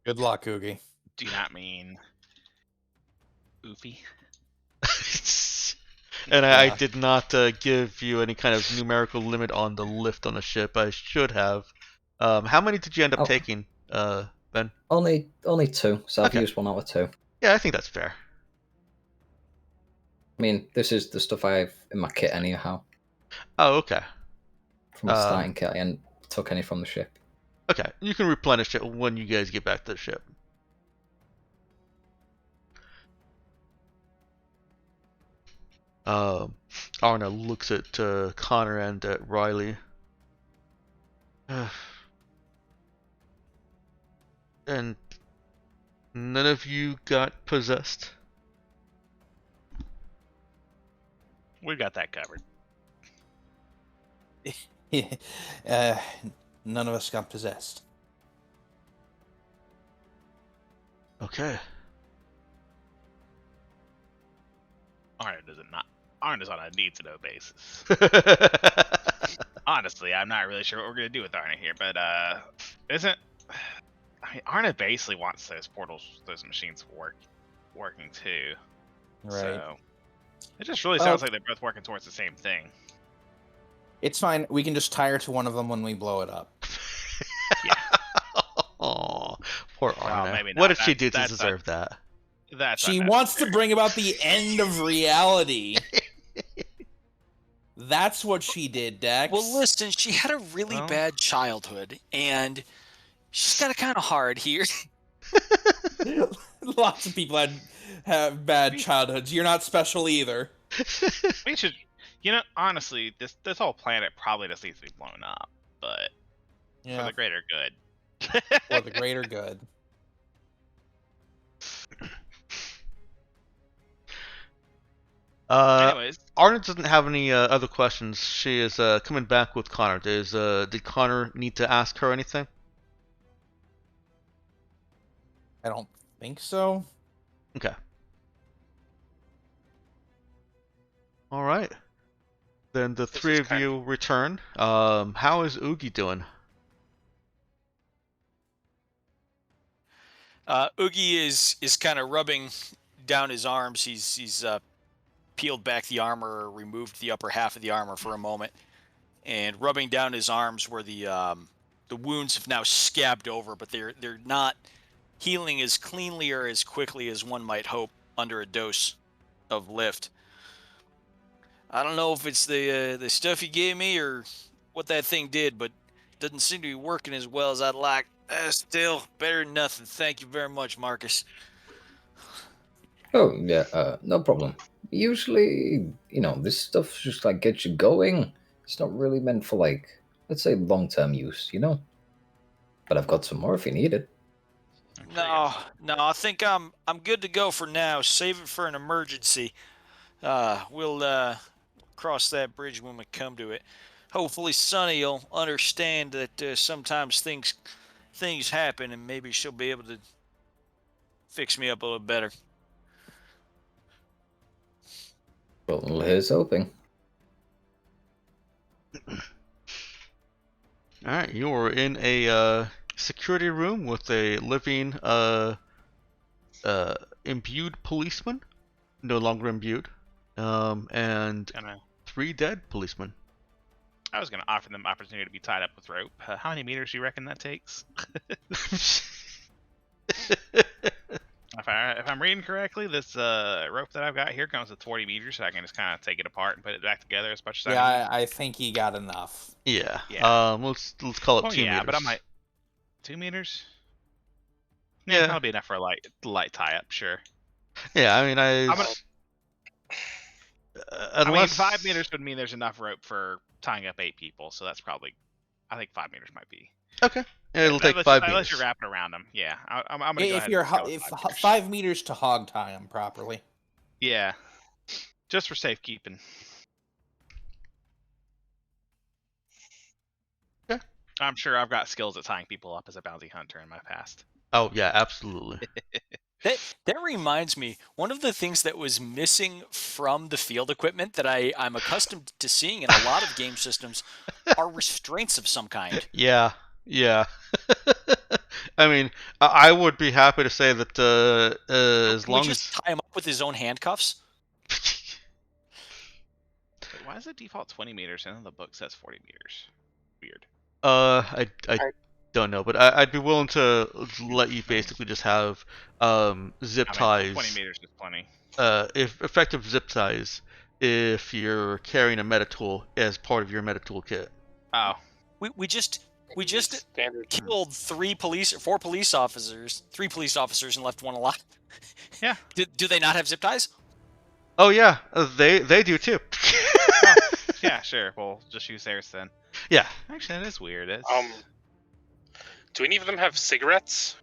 Speaker 4: Good luck, Oogie.
Speaker 2: Do you not mean Oofy?
Speaker 5: And I
Speaker 4: Yeah.
Speaker 5: did not give you any kind of numerical limit on the lift on the ship. I should have. How many did you end up
Speaker 6: Oh.
Speaker 5: taking, Ben?
Speaker 6: Only 2, so I've
Speaker 5: Okay.
Speaker 6: used 1 out of 2.
Speaker 5: Yeah, I think that's fair.
Speaker 6: I mean, this is the stuff I have in my kit anyhow.
Speaker 5: Oh, okay.
Speaker 6: From the starting kit, I hadn't took any from the ship.
Speaker 5: Okay, you can replenish it when you guys get back to the ship. Arna looks at Connor and at Riley. And none of you got possessed?
Speaker 2: We've got that covered.
Speaker 4: None of us got possessed.
Speaker 5: Okay.
Speaker 2: Arna Arna's on a need-to-know basis. Honestly, I'm not really sure what we're gonna do with Arna here, but Arna basically wants those portals, those machines working too.
Speaker 4: Right.
Speaker 2: So it just really sounds like they're both working towards the same thing.
Speaker 4: It's fine. We can just tie her to one of them when we blow it up.
Speaker 2: Yeah.
Speaker 5: Oh, poor Arna.
Speaker 2: maybe not.
Speaker 5: What did she do to
Speaker 2: That's
Speaker 5: deserve that?
Speaker 2: That's
Speaker 4: She wants to bring about the end of reality. That's what she did, Dex.
Speaker 3: Well, listen, she had a really
Speaker 2: Well-
Speaker 3: bad childhood, and she's got it kind of hard here.
Speaker 4: Lots of people have bad childhoods. You're not special either.
Speaker 2: We should, honestly, this whole planet probably just needs to be blown up, but for
Speaker 4: Yeah,
Speaker 2: the greater good.
Speaker 4: for the greater good.
Speaker 2: Anyways,
Speaker 5: Arna doesn't have any other questions. She is coming back with Connor. Did Connor need to ask her anything?
Speaker 4: I don't think so.
Speaker 5: Okay. All right. Then the three of you return. How is Oogie doing?
Speaker 3: Oogie is kind of rubbing down his arms. He's peeled back the armor, removed the upper half of the armor for a moment, and rubbing down his arms where the wounds have now scabbed over, but they're not healing as cleanly or as quickly as one might hope under a dose of lift. I don't know if it's the stuff you gave me or what that thing did, but it doesn't seem to be working as well as I'd like. Still, better than nothing. Thank you very much, Marcus.
Speaker 6: Oh, yeah, no problem. Usually, this stuff just gets you going. It's not really meant for let's say long-term use, But I've got some more if you need it.
Speaker 3: No, I think I'm good to go for now. Save it for an emergency. We'll cross that bridge when we come to it. Hopefully, Sonny will understand that sometimes things happen, and maybe she'll be able to fix me up a little better.
Speaker 6: Well, here's hoping.
Speaker 5: All right, you are in a security room with a living imbued policeman, no longer imbued, and
Speaker 2: Gonna,
Speaker 5: 3 dead policemen.
Speaker 2: I was gonna offer them opportunity to be tied up with rope. How many meters do you reckon that takes? If I'm reading correctly, this rope that I've got here comes with 40 meters, so I can just kind of take it apart and put it back together as much as I need.
Speaker 7: Yeah, I think he got enough.
Speaker 5: Yeah.
Speaker 2: Yeah.
Speaker 5: Let's call it
Speaker 2: Well,
Speaker 5: 2
Speaker 2: yeah,
Speaker 5: meters.
Speaker 2: but I'm like 2 meters. Yeah,
Speaker 5: Yeah.
Speaker 2: that'll be enough for a light tie up, sure.
Speaker 5: Yeah, I mean,
Speaker 2: I mean,
Speaker 5: unless
Speaker 2: 5 meters would mean there's enough rope for tying up 8 people, so that's probably, I think 5 meters might be.
Speaker 5: Okay. It'll take
Speaker 2: unless,
Speaker 5: 5
Speaker 2: unless
Speaker 5: meters.
Speaker 2: you're wrapping around them. Yeah, I'm gonna go
Speaker 7: If
Speaker 2: ahead
Speaker 7: you're
Speaker 2: and go
Speaker 7: ho-
Speaker 2: with
Speaker 7: if
Speaker 2: 5
Speaker 7: ho-
Speaker 2: meters.
Speaker 7: 5 meters to hog tie him properly.
Speaker 2: Yeah, just for safekeeping.
Speaker 5: Okay.
Speaker 2: I'm sure I've got skills at tying people up as a bounty hunter in my past.
Speaker 5: Oh yeah, absolutely.
Speaker 3: That reminds me, one of the things that was missing from the field equipment that I'm accustomed to seeing in a lot of game systems are restraints of some kind.
Speaker 5: Yeah. I mean, I would be happy to say that as
Speaker 3: Can we
Speaker 5: long
Speaker 3: just
Speaker 5: as
Speaker 3: tie him up with his own handcuffs?
Speaker 2: Wait, why is it default 20 meters and then the book says 40 meters? Weird.
Speaker 5: I don't know, but I'd be willing to let you basically just have zip ties.
Speaker 2: 20 meters is plenty.
Speaker 5: If effective zip ties if you're carrying a meta tool as part of your meta tool kit.
Speaker 2: Oh,
Speaker 3: We just
Speaker 1: Standard.
Speaker 3: killed 4 police officers, 3 police officers, and left one alive.
Speaker 2: Yeah.
Speaker 3: Do they not have zip ties?
Speaker 5: Oh yeah, they do too.
Speaker 2: yeah, sure. We'll just use theirs then.
Speaker 5: Yeah.
Speaker 2: Actually, that is weird.
Speaker 1: Do any of them have cigarettes?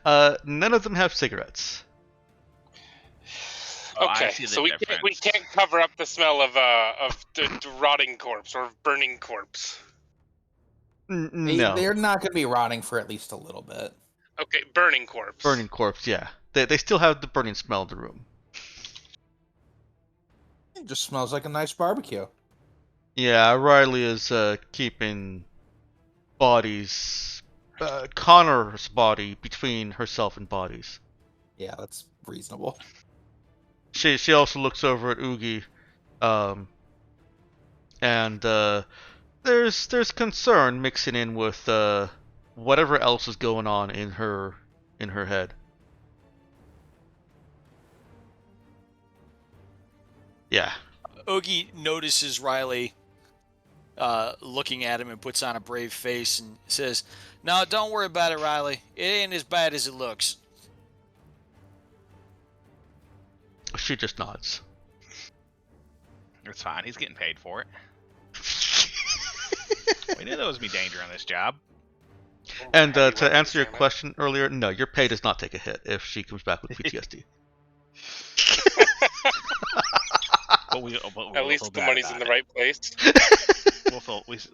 Speaker 5: None of them have cigarettes.
Speaker 2: Oh, I
Speaker 1: Okay,
Speaker 2: see the
Speaker 1: so we
Speaker 2: difference.
Speaker 1: can't cover up the smell of the rotting corpse or burning corpse.
Speaker 5: No.
Speaker 7: They're not going to be rotting for at least a little bit.
Speaker 1: Okay, burning corpse.
Speaker 5: Burning corpse, yeah. They still have the burning smell in the room.
Speaker 7: It just smells like a nice barbecue.
Speaker 5: Yeah, Riley is keeping bodies, Connor's body between herself and bodies.
Speaker 7: Yeah, that's reasonable.
Speaker 5: She also looks over at Oogie, and there's concern mixing in with whatever else is going on in her head. Yeah.
Speaker 3: Oogie notices Riley looking at him and puts on a brave face and says, "No, don't worry about it, Riley. It ain't as bad as it looks."
Speaker 5: She just nods.
Speaker 2: It's fine. He's getting paid for it. We knew there was be danger on this job.
Speaker 5: And to answer your question earlier, no, your pay does not take a hit if she comes back with PTSD.
Speaker 2: But we
Speaker 1: At least the money's in the right place.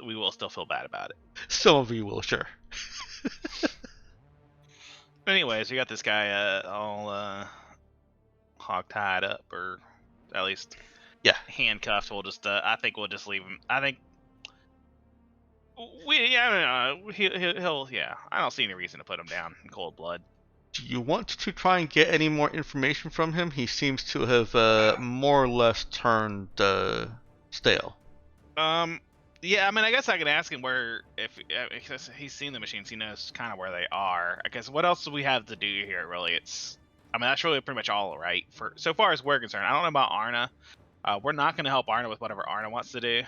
Speaker 2: We will still feel bad about it.
Speaker 5: Some of you will, sure.
Speaker 2: Anyways, we got this guy all hog tied up, or at least handcuffed. We'll just I think we'll just leave him. I think he'll I don't see any reason to put him down in cold blood.
Speaker 5: Do you want to try and get any more information from him? He seems to have more or less turned stale.
Speaker 2: Yeah, I mean, I guess I could ask him where, if he's seen the machines, he knows kind of where they are. I guess what else do we have to do here, really? I mean, that's really pretty much all, right? So far as we're concerned, I don't know about Arna. We're not going to help Arna with whatever Arna wants to do.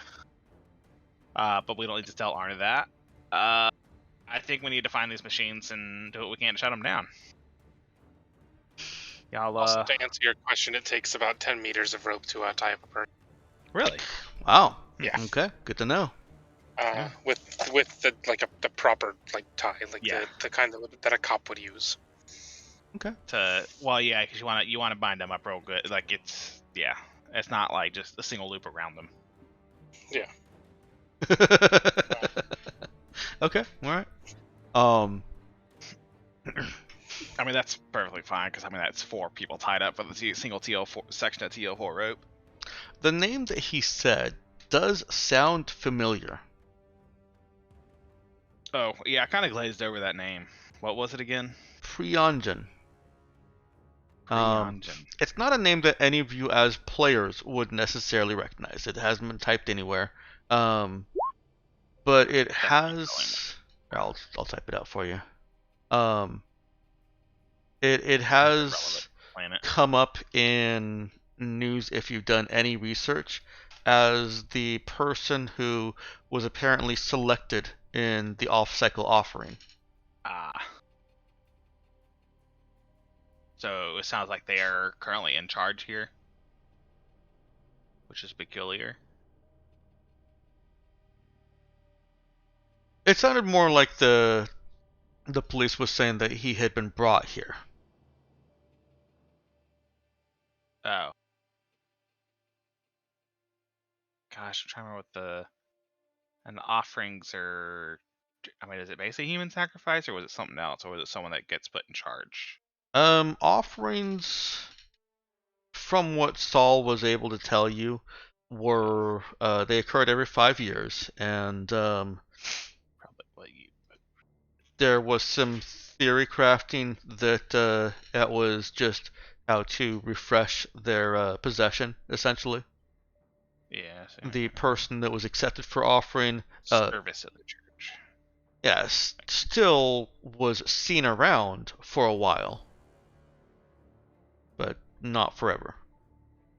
Speaker 2: But we don't need to tell Arna that. I think we need to find these machines and do what we can to shut them down. Y'all,
Speaker 1: Also, to answer your question, it takes about 10 meters of rope to tie up a person.
Speaker 2: Really?
Speaker 5: Wow.
Speaker 1: Yeah.
Speaker 5: Okay, good to know.
Speaker 1: With the proper tie,
Speaker 2: Yeah.
Speaker 1: the kind that a cop would use.
Speaker 5: Okay.
Speaker 2: Because you want to bind them up real good. It's not like just a single loop around them.
Speaker 1: Yeah.
Speaker 5: Okay. All right.
Speaker 2: I mean, that's perfectly fine, because, I mean, that's 4 people tied up for the single TO4 section of TO4 rope.
Speaker 5: The name that he said does sound familiar.
Speaker 2: Oh, yeah, I kind of glazed over that name. What was it again?
Speaker 5: Priongen.
Speaker 2: Priongen.
Speaker 5: It's not a name that any of you as players would necessarily recognize. It hasn't been typed anywhere. But it has. I'll type it out for you. It has
Speaker 2: Planet.
Speaker 5: come up in news if you've done any research as the person who was apparently selected in the off-cycle offering.
Speaker 2: Ah. So it sounds like they are currently in charge here, which is peculiar.
Speaker 5: It sounded more like the police was saying that he had been brought here.
Speaker 2: Oh. Gosh, I'm trying to remember what the... And the offerings are... I mean, is it basically human sacrifice, or was it something else, or was it someone that gets put in charge?
Speaker 5: Offerings, from what Saul was able to tell you, were they occurred every 5 years, and
Speaker 2: Probably what you...
Speaker 5: there was some theory crafting that that was just how to refresh their possession, essentially.
Speaker 2: Yeah.
Speaker 5: The person that was accepted for offering
Speaker 2: Service of the church.
Speaker 5: yes, still was seen around for a while, but not forever.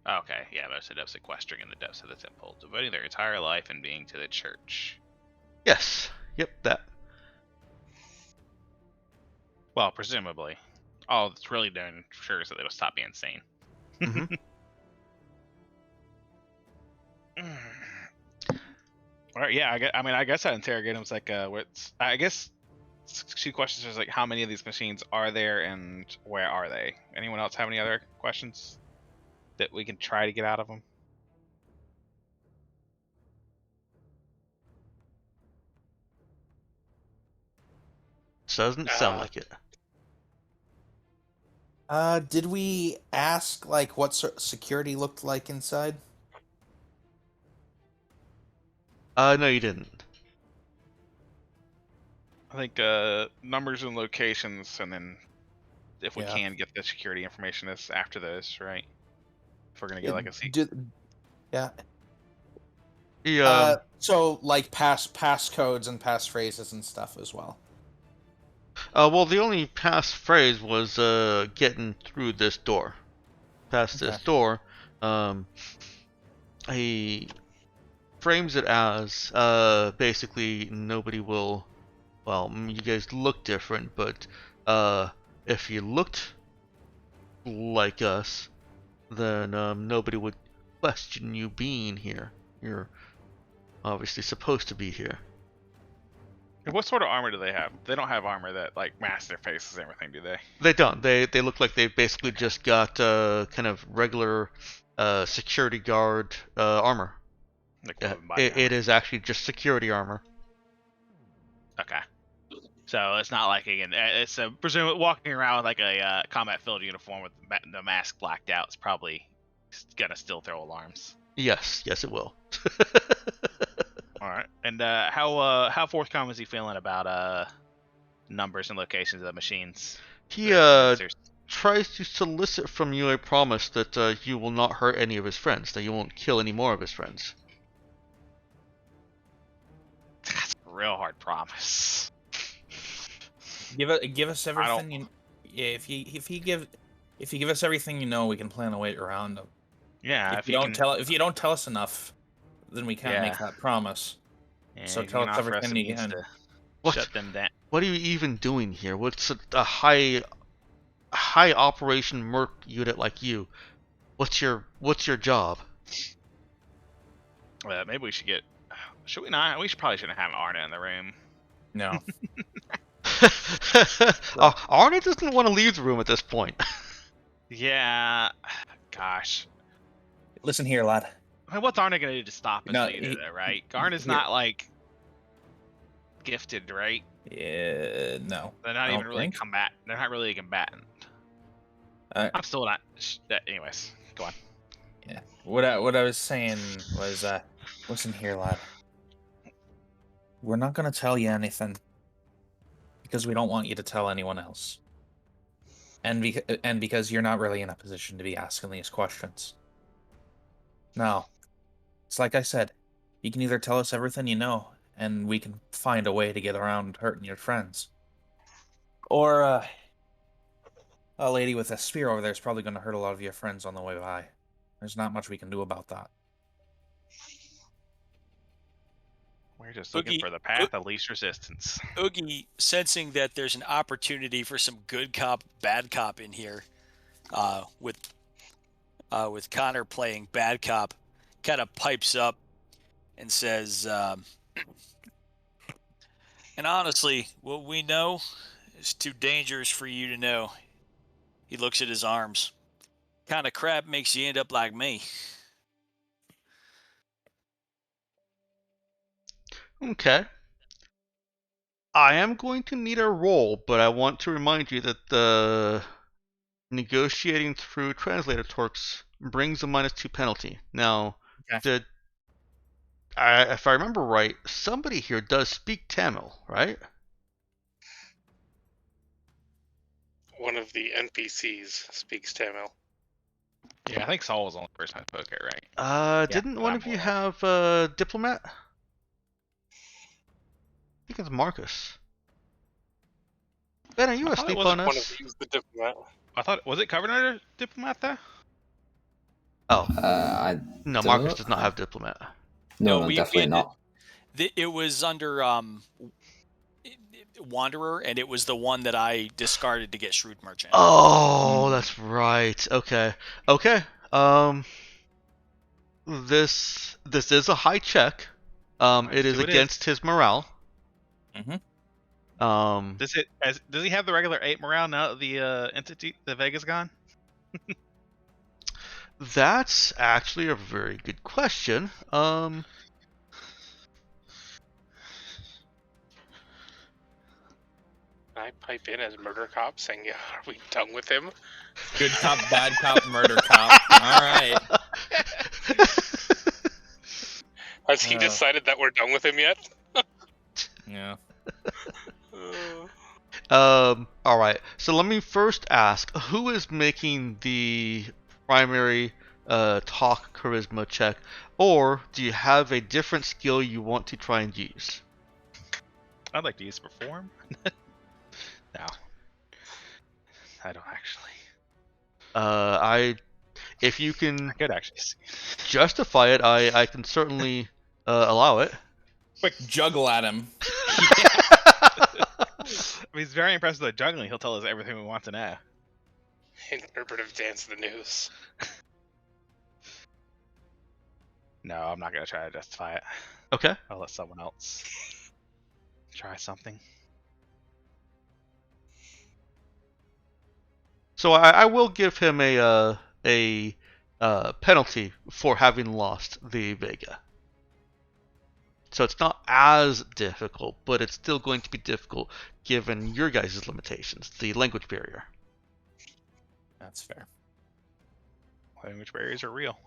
Speaker 2: Okay, yeah, most of sequestering in the depths of the temple, devoting their entire life and being to the church.
Speaker 5: Yes, yep, that.
Speaker 2: Well, presumably. All it's really doing sure is that they'll stop being sane.
Speaker 5: Mhm.
Speaker 2: Well, yeah, I guess I interrogated him. It's like, I guess 2 questions is like, how many of these machines are there, and where are they? Anyone else have any other questions that we can try to get out of them?
Speaker 5: Doesn't sound like it.
Speaker 4: Did we ask like what security looked like inside?
Speaker 5: No, you didn't.
Speaker 2: I think numbers and locations, and then if we
Speaker 4: Yeah.
Speaker 2: can get the security information is after those, right? If we're gonna get like a seat.
Speaker 4: Yeah.
Speaker 5: He,
Speaker 4: So like passcodes and passphrases and stuff as well.
Speaker 5: well, the only passphrase was getting through this door. Past this
Speaker 4: Okay.
Speaker 5: door, he frames it as basically nobody will. Well, you guys look different, but if you looked like us, then nobody would question you being here. You're obviously supposed to be here.
Speaker 2: And what sort of armor do they have? They don't have armor that like masks their faces and everything, do they?
Speaker 5: They don't. They look like they've basically just got kind of regular security guard armor.
Speaker 2: Like
Speaker 5: It is actually just security armor.
Speaker 2: Okay. So it's not like again, it's presumably walking around with like a combat field uniform with the mask blacked out. It's probably gonna still throw alarms.
Speaker 5: Yes, it will.
Speaker 2: All right. And how forthcoming is he feeling about numbers and locations of the machines?
Speaker 5: He
Speaker 2: The
Speaker 5: tries to solicit from you a promise that you will not hurt any of his friends, that you won't kill any more of his friends.
Speaker 2: That's a real hard promise.
Speaker 7: Give us everything. Yeah, if you give us everything, we can plan a way around him.
Speaker 2: Yeah,
Speaker 7: If you don't tell us enough, then we can't make that promise. So tell us everything you can.
Speaker 2: Shut them down.
Speaker 5: What are you even doing here? What's a high operation merc unit like you? What's your job?
Speaker 2: Maybe we should get. Should we not? We probably shouldn't have Arna in the room.
Speaker 7: No.
Speaker 5: Arna doesn't want to leave the room at this point.
Speaker 2: Yeah. Gosh.
Speaker 7: Listen here, lad.
Speaker 2: I mean, what's Arna gonna do to stop us
Speaker 7: No,
Speaker 2: later, though, right? Arna's not like gifted, right?
Speaker 7: Yeah, no.
Speaker 2: They're not even really They're not really a combatant. I'm still not. Anyways, go on.
Speaker 7: Yeah. What I was saying was, Listen here, lad. We're not gonna tell you anything because we don't want you to tell anyone else, and because you're not really in a position to be asking these questions. Now, it's like I said, you can either tell us everything you know, and we can find a way to get around hurting your friends, or a lady with a spear over there is probably going to hurt a lot of your friends on the way by. There's not much we can do about that.
Speaker 2: We're just looking
Speaker 3: Oogie-
Speaker 2: for the path of least resistance.
Speaker 3: Oogie, sensing that there's an opportunity for some good cop, bad cop in here, with Connor playing bad cop, kind of pipes up and says, and honestly, what we know is too dangerous for you to know. He looks at his arms. Kind of crap makes you end up like me.
Speaker 5: Okay. I am going to need a roll, but I want to remind you that the negotiating through translator torques brings a -2 penalty. Now,
Speaker 7: Okay.
Speaker 5: if I remember right, somebody here does speak Tamil, right?
Speaker 1: One of the NPCs speaks Tamil.
Speaker 2: Yeah, I think Saul was the only person I spoke it, right?
Speaker 5: Didn't
Speaker 2: but
Speaker 5: one
Speaker 2: I'm
Speaker 5: of you
Speaker 2: wrong.
Speaker 5: have diplomat? I think it's Marcus. Ben, are you
Speaker 2: I thought it
Speaker 5: asleep
Speaker 2: wasn't
Speaker 5: on
Speaker 1: One of
Speaker 5: us?
Speaker 1: these, the diplomat.
Speaker 2: I thought, was it covered under diplomat though?
Speaker 5: Oh,
Speaker 6: I
Speaker 5: no,
Speaker 6: don't-
Speaker 5: Marcus does not have diplomat.
Speaker 6: No,
Speaker 3: No, we
Speaker 6: definitely
Speaker 3: had-
Speaker 6: not.
Speaker 3: It was under Wanderer, and it was the one that I discarded to get Shrewd Merchant.
Speaker 5: Oh, that's right. Okay. Okay. This is a high check.
Speaker 2: Let's
Speaker 5: It is
Speaker 2: see what it is.
Speaker 5: against his morale.
Speaker 7: Mhm.
Speaker 2: Does he have the regular 8 morale now that the entity, the Vega's gone?
Speaker 5: That's actually a very good question.
Speaker 1: Can I pipe in as murder cop saying, yeah, are we done with him?
Speaker 7: Good cop, bad cop, murder cop. All right.
Speaker 1: Has he decided that we're done with him yet?
Speaker 7: Yeah.
Speaker 5: All right. So let me first ask, who is making the primary talk charisma check, or do you have a different skill you want to try and use?
Speaker 2: I'd like to use perform. No, I don't actually.
Speaker 5: If you can
Speaker 2: I could actually see.
Speaker 5: justify it, I can certainly allow it.
Speaker 7: Quick juggle at him.
Speaker 2: I mean, he's very impressive at juggling. He'll tell us everything we want to know.
Speaker 1: Interpretive dance of the news.
Speaker 2: No, I'm not gonna try to justify it.
Speaker 5: Okay.
Speaker 2: I'll let someone else try something.
Speaker 5: So I will give him a penalty for having lost the Vega. So it's not as difficult, but it's still going to be difficult given your guys' limitations, the language barrier.
Speaker 7: That's fair.
Speaker 2: Language barriers are real.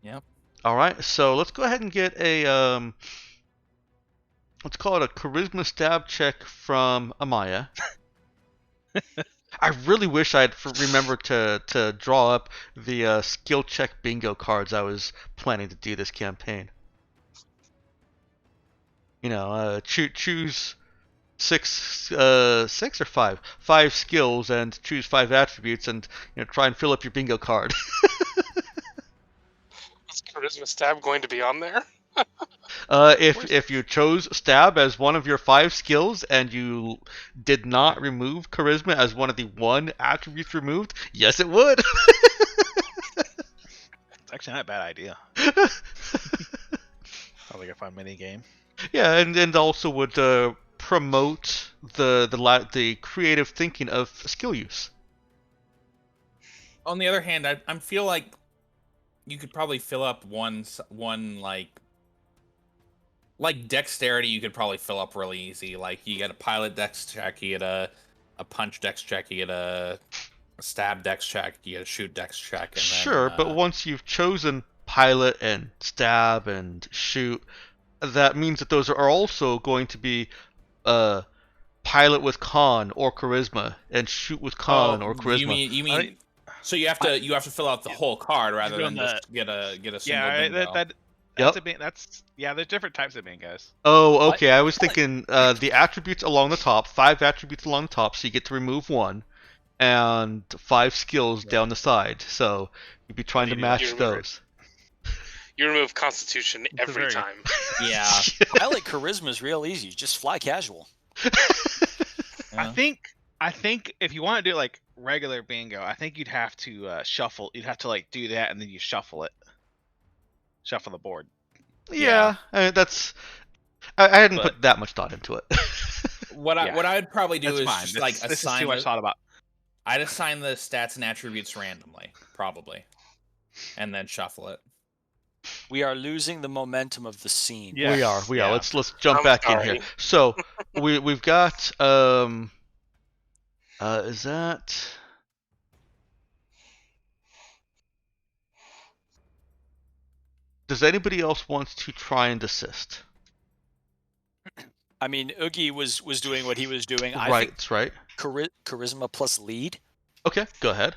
Speaker 7: Yep.
Speaker 5: All right, so let's go ahead and get a let's call it a charisma stab check from Amaya. I really wish I'd remembered to draw up the skill check bingo cards I was planning to do this campaign. You know, choose six or five skills and choose 5 attributes, and try and fill up your bingo card.
Speaker 1: Is charisma stab going to be on there?
Speaker 5: If you chose stab as one of your 5 skills and you did not remove charisma as one of the 1 attributes removed, yes, it would.
Speaker 2: It's actually not a bad idea. Sounds like a fun mini game.
Speaker 5: Yeah, and also would promote the creative thinking of skill use.
Speaker 7: On the other hand, I feel like you could probably fill up one like dexterity. You could probably fill up really easy. Like you get a pilot dex check, you get a punch dex check, you get a stab dex check, you get a shoot dex check. And
Speaker 5: Sure,
Speaker 7: then,
Speaker 5: but once you've chosen pilot and stab and shoot, that means that those are also going to be pilot with con or charisma and shoot with con or charisma.
Speaker 7: You mean
Speaker 2: I think-
Speaker 7: so you have to fill out the whole card rather
Speaker 2: doing
Speaker 7: than just get a single
Speaker 2: Yeah,
Speaker 7: bingo.
Speaker 2: that's
Speaker 5: Yep.
Speaker 2: a that's there's different types of bingos.
Speaker 5: Oh, okay. I was thinking the attributes along the top, 5 attributes along the top, so you get to remove 1, and 5 skills down the side. So you'd be trying to
Speaker 2: you do?
Speaker 5: match
Speaker 1: You remove it.
Speaker 5: those.
Speaker 1: You remove Constitution
Speaker 2: a
Speaker 1: every
Speaker 2: very-
Speaker 1: time.
Speaker 7: Yeah.
Speaker 3: Pilot charisma is real easy. Just fly casual.
Speaker 2: I think if you want to do like regular bingo, I think you'd have to shuffle. You'd have to like do that and then you shuffle it. Shuffle the board.
Speaker 5: Yeah, that's. I hadn't
Speaker 2: But-
Speaker 5: put that much thought into it.
Speaker 7: What I'd probably do
Speaker 2: That's
Speaker 7: is
Speaker 2: fine.
Speaker 7: just
Speaker 2: This,
Speaker 7: like
Speaker 2: this is
Speaker 7: assign
Speaker 2: too much thought about.
Speaker 7: I'd assign the stats and attributes randomly, probably, and then shuffle it.
Speaker 3: We are losing the momentum of the scene.
Speaker 2: Yeah.
Speaker 5: We are.
Speaker 2: Yeah.
Speaker 5: Let's jump
Speaker 1: I'm
Speaker 5: back in
Speaker 1: sorry.
Speaker 5: here. So we've got is that does anybody else want to try and assist?
Speaker 3: I mean, Oogie was doing what he was doing. I
Speaker 5: Right,
Speaker 3: think
Speaker 5: that's right.
Speaker 3: charisma plus lead.
Speaker 5: Okay, go ahead.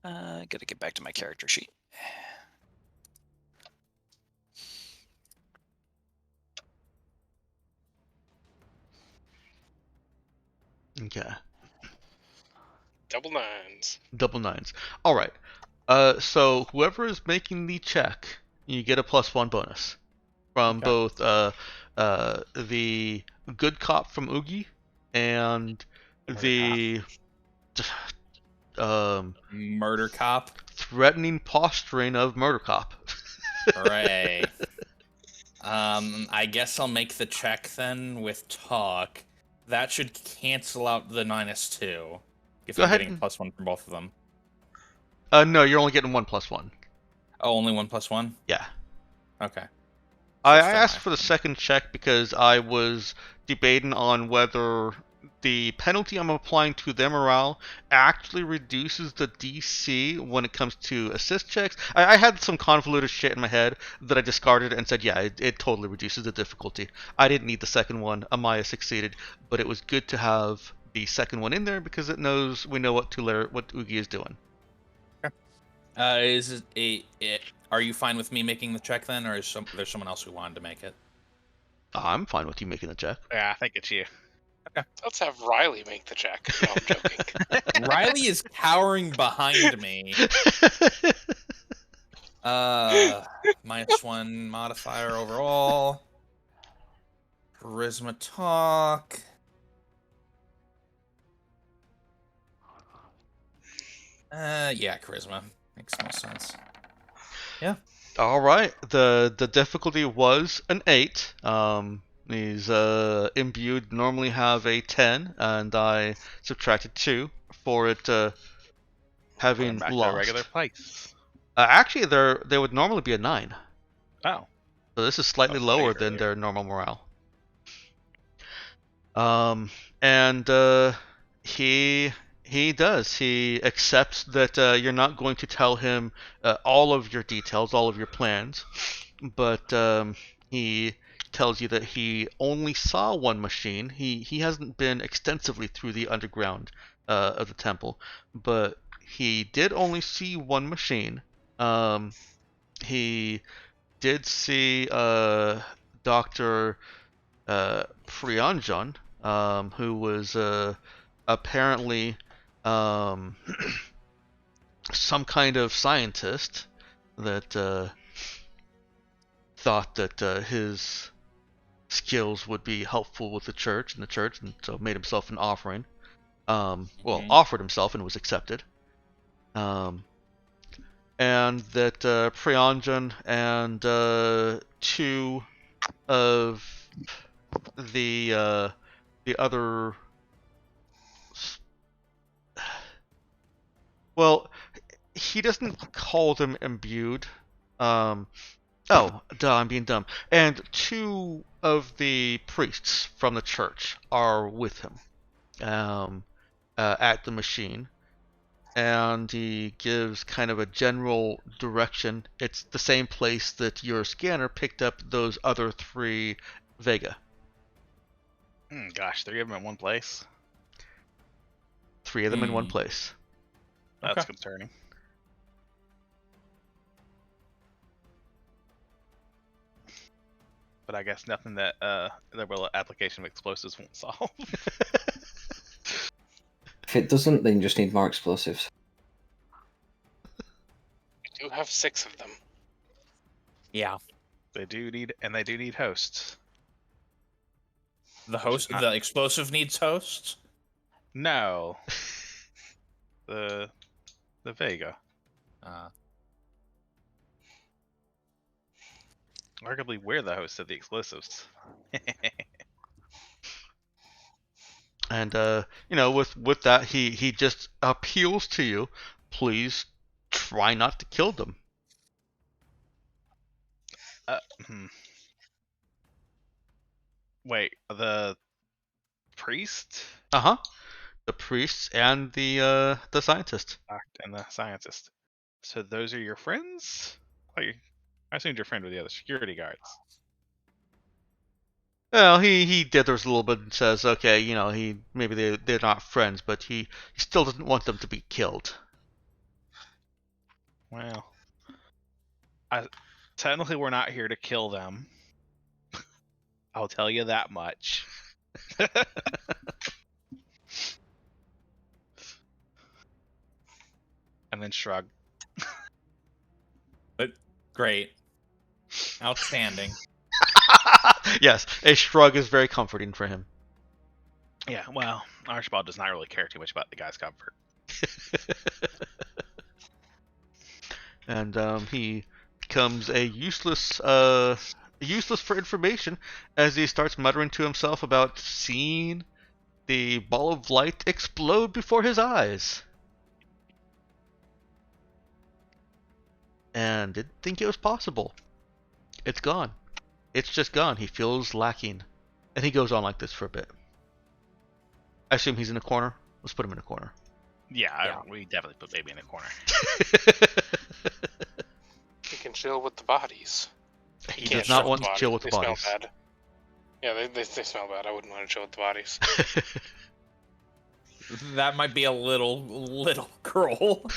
Speaker 3: Gotta get back to my character sheet.
Speaker 5: Okay.
Speaker 1: Double 9s.
Speaker 5: Double 9s. All right. So whoever is making the check, you get a +1 bonus from
Speaker 7: Okay.
Speaker 5: both the good cop from Oogie and the
Speaker 7: Murder cop.
Speaker 5: threatening posturing of murder cop.
Speaker 7: Hooray. I guess I'll make the check then with talk. That should cancel out the -2. If
Speaker 5: Go
Speaker 7: I'm
Speaker 5: ahead
Speaker 7: getting
Speaker 5: and-
Speaker 7: +1 from both of them.
Speaker 5: No, you're only getting 1 +1.
Speaker 7: Oh, only 1 +1?
Speaker 5: Yeah.
Speaker 7: Okay.
Speaker 5: I
Speaker 7: still
Speaker 5: asked
Speaker 7: nice.
Speaker 5: for the second check because I was debating on whether the penalty I'm applying to their morale actually reduces the DC when it comes to assist checks. I had some convoluted shit in my head that I discarded and said, yeah, it totally reduces the difficulty. I didn't need the second one. Amaya succeeded, but it was good to have the second one in there because we know what Oogie is doing.
Speaker 7: Are you fine with me making the check then, or is there's someone else who wanted to make it?
Speaker 5: I'm fine with you making the check.
Speaker 2: Yeah, I think it's you.
Speaker 1: Let's have Riley make the check. No, I'm joking.
Speaker 7: Riley is cowering behind me. -1 modifier overall. Charisma talk. Yeah, charisma makes more sense.
Speaker 5: All right. The difficulty was an 8. These imbued normally have a 10, and I subtracted 2 for it having
Speaker 2: Going back to
Speaker 5: lost.
Speaker 2: a regular place.
Speaker 5: Actually, there would normally be a 9,
Speaker 2: Oh.
Speaker 5: so this is slightly
Speaker 2: Oh,
Speaker 5: lower
Speaker 2: later,
Speaker 5: than
Speaker 2: yeah.
Speaker 5: their normal morale. And he does. He accepts that you're not going to tell him all of your details, all of your plans, but he tells you that he only saw one machine. He hasn't been extensively through the underground of the temple, but he did only see one machine. He did see Dr. Priyanjan, who was apparently some kind of scientist that thought that his skills would be helpful with the church, and so made himself an offering. Offered himself and was accepted. And that Priyanjan and 2 of the other. Well, he doesn't call them imbued. Oh, duh, I'm being dumb. And 2 of the priests from the church are with him at the machine. and he gives kind of a general direction. It's the same place that your scanner picked up those other 3 Vega.
Speaker 2: Gosh, 3 of them in one place.
Speaker 5: 3 of them in one place.
Speaker 2: That's
Speaker 7: Okay.
Speaker 2: concerning. But I guess nothing that the real application of explosives won't solve.
Speaker 6: If it doesn't, then you just need more explosives.
Speaker 1: We do have 6 of them.
Speaker 7: Yeah.
Speaker 2: They do need hosts.
Speaker 7: The host,
Speaker 2: not-
Speaker 7: the explosive needs hosts.
Speaker 2: No. the Vega. Arguably, we're the hosts of the explosives.
Speaker 5: And with that, he just appeals to you. Please try not to kill them.
Speaker 2: Hmm. Wait, the priest
Speaker 5: Uh-huh. The priests and the scientist.
Speaker 2: and the scientist. So those are your friends? I assumed your friend were the other security guards.
Speaker 5: Well, he dithers a little bit and says, okay, they're not friends, but he still doesn't want them to be killed.
Speaker 2: Well, technically we're not here to kill them. I'll tell you that much. And then shrug.
Speaker 7: Great. Outstanding.
Speaker 5: Yes, a shrug is very comforting for him.
Speaker 2: Yeah, well, Archibald does not really care too much about the guy's comfort.
Speaker 5: And he becomes a useless for information as he starts muttering to himself about seeing the ball of light explode before his eyes. And didn't think it was possible. It's gone. It's just gone. He feels lacking. And he goes on like this for a bit. I assume he's in a corner. Let's put him in a corner.
Speaker 2: Yeah. We definitely put baby in a corner.
Speaker 1: He can chill with the bodies.
Speaker 5: He
Speaker 1: can't
Speaker 5: does not
Speaker 1: chill
Speaker 5: want to chill with the
Speaker 1: They
Speaker 5: bodies.
Speaker 1: smell bad. Yeah, they smell bad. I wouldn't want to chill with the bodies.
Speaker 7: That might be a little cruel.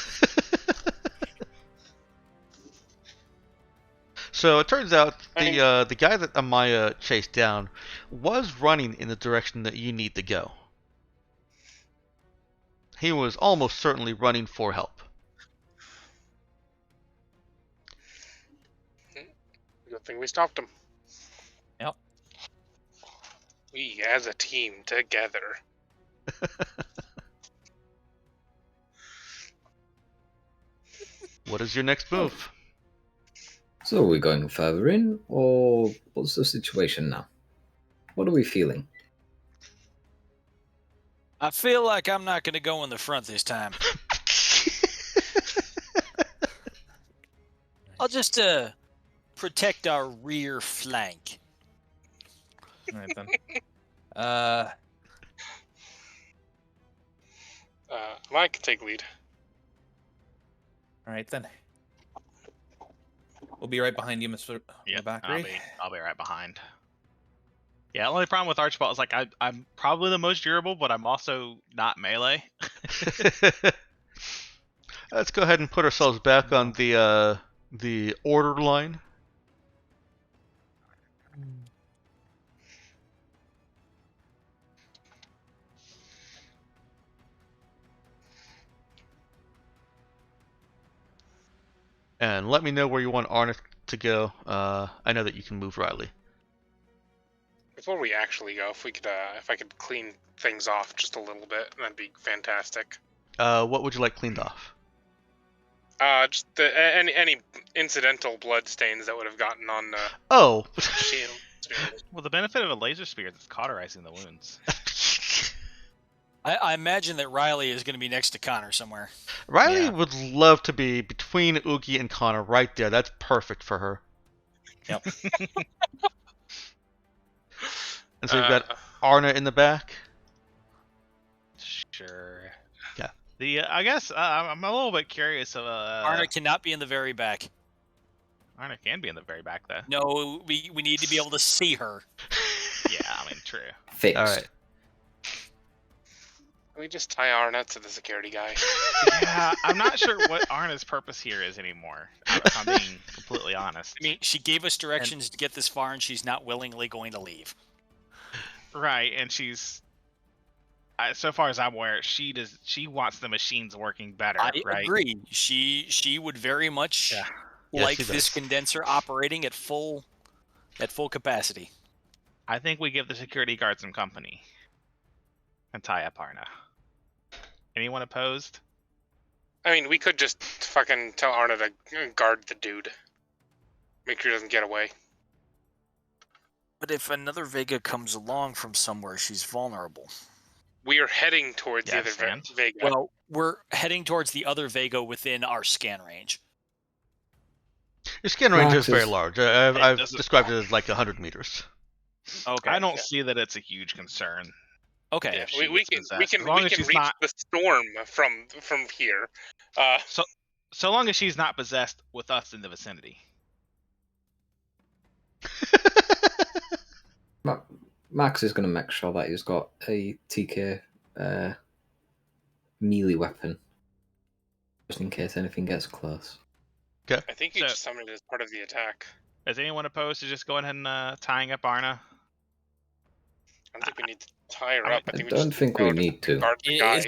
Speaker 5: So it turns out the guy that Amaya chased down was running in the direction that you need to go. He was almost certainly running for help.
Speaker 1: Good thing we stopped him.
Speaker 7: Yep.
Speaker 1: We as a team together.
Speaker 5: What is your next move?
Speaker 6: So are we going further in, or what's the situation now? What are we feeling?
Speaker 3: I feel like I'm not going to go in the front this time. I'll just protect our rear flank.
Speaker 7: All right then.
Speaker 1: Mike can take lead.
Speaker 7: All right then. We'll be right behind you, Mr. Bakri.
Speaker 2: I'll be right behind. Yeah, the only problem with Archibald is like I'm probably the most durable, but I'm also not melee.
Speaker 5: Let's go ahead and put ourselves back on the order line. And let me know where you want Arnett to go. I know that you can move Riley.
Speaker 1: Before we actually go, if I could clean things off just a little bit, that'd be fantastic.
Speaker 5: What would you like cleaned off?
Speaker 1: Just any incidental blood stains that would have gotten on the
Speaker 5: Oh.
Speaker 1: shield.
Speaker 2: Well, the benefit of a laser spear is it's cauterizing the wounds.
Speaker 3: I imagine that Riley is going to be next to Connor somewhere.
Speaker 5: Riley would love to be between Oogie and Connor right there. That's perfect for her.
Speaker 7: Yep.
Speaker 5: And so you've got Arna in the back.
Speaker 2: Sure.
Speaker 5: Yeah.
Speaker 2: I guess I'm a little bit curious of
Speaker 3: Arna cannot be in the very back.
Speaker 2: Arna can be in the very back though.
Speaker 3: No, we need to be able to see her.
Speaker 2: Yeah, I mean true.
Speaker 6: Fixed.
Speaker 5: All right.
Speaker 1: Can we just tie Arna to the security guy?
Speaker 2: Yeah, I'm not sure what Arna's purpose here is anymore. If I'm being completely honest.
Speaker 3: I mean, she gave us directions to get this far, and she's not willingly going to leave.
Speaker 2: Right, and she's so far as I'm aware, she wants the machines working better.
Speaker 3: I
Speaker 2: right?
Speaker 3: agree. She would very much
Speaker 2: Yeah.
Speaker 3: like
Speaker 5: she
Speaker 3: this
Speaker 5: does.
Speaker 3: condenser operating at full capacity.
Speaker 2: I think we give the security guard some company and tie up Arna. Anyone opposed?
Speaker 1: I mean, we could just fucking tell Arna to guard the dude. Make sure he doesn't get away.
Speaker 3: But if another Vega comes along from somewhere, she's vulnerable.
Speaker 1: We are heading towards the
Speaker 2: Yes,
Speaker 1: other
Speaker 2: and?
Speaker 1: Vega.
Speaker 3: Well, we're heading towards the other Vega within our scan range.
Speaker 5: Your scan range is
Speaker 6: Max
Speaker 5: very
Speaker 6: is-
Speaker 5: large.
Speaker 2: It
Speaker 5: I've
Speaker 2: doesn't-
Speaker 5: described it as like 100 meters.
Speaker 3: Okay.
Speaker 2: I don't see that it's a huge concern.
Speaker 3: Okay.
Speaker 1: Yeah,
Speaker 2: if she
Speaker 1: we
Speaker 2: gets
Speaker 1: can
Speaker 2: possessed. As long as she's
Speaker 1: reach
Speaker 2: not-
Speaker 1: the storm from here.
Speaker 2: So long as she's not possessed with us in the vicinity.
Speaker 6: Max is going to make sure that he's got a TK melee weapon, just in case anything gets close.
Speaker 1: I think he
Speaker 2: So-
Speaker 1: just summoned it as part of the attack.
Speaker 2: Is anyone opposed to just going ahead and tying up Arna?
Speaker 1: I don't think we need to tie her
Speaker 2: I
Speaker 1: up. I think we
Speaker 6: don't
Speaker 1: just
Speaker 6: think we
Speaker 1: tell her
Speaker 6: need to.
Speaker 1: guard the guy.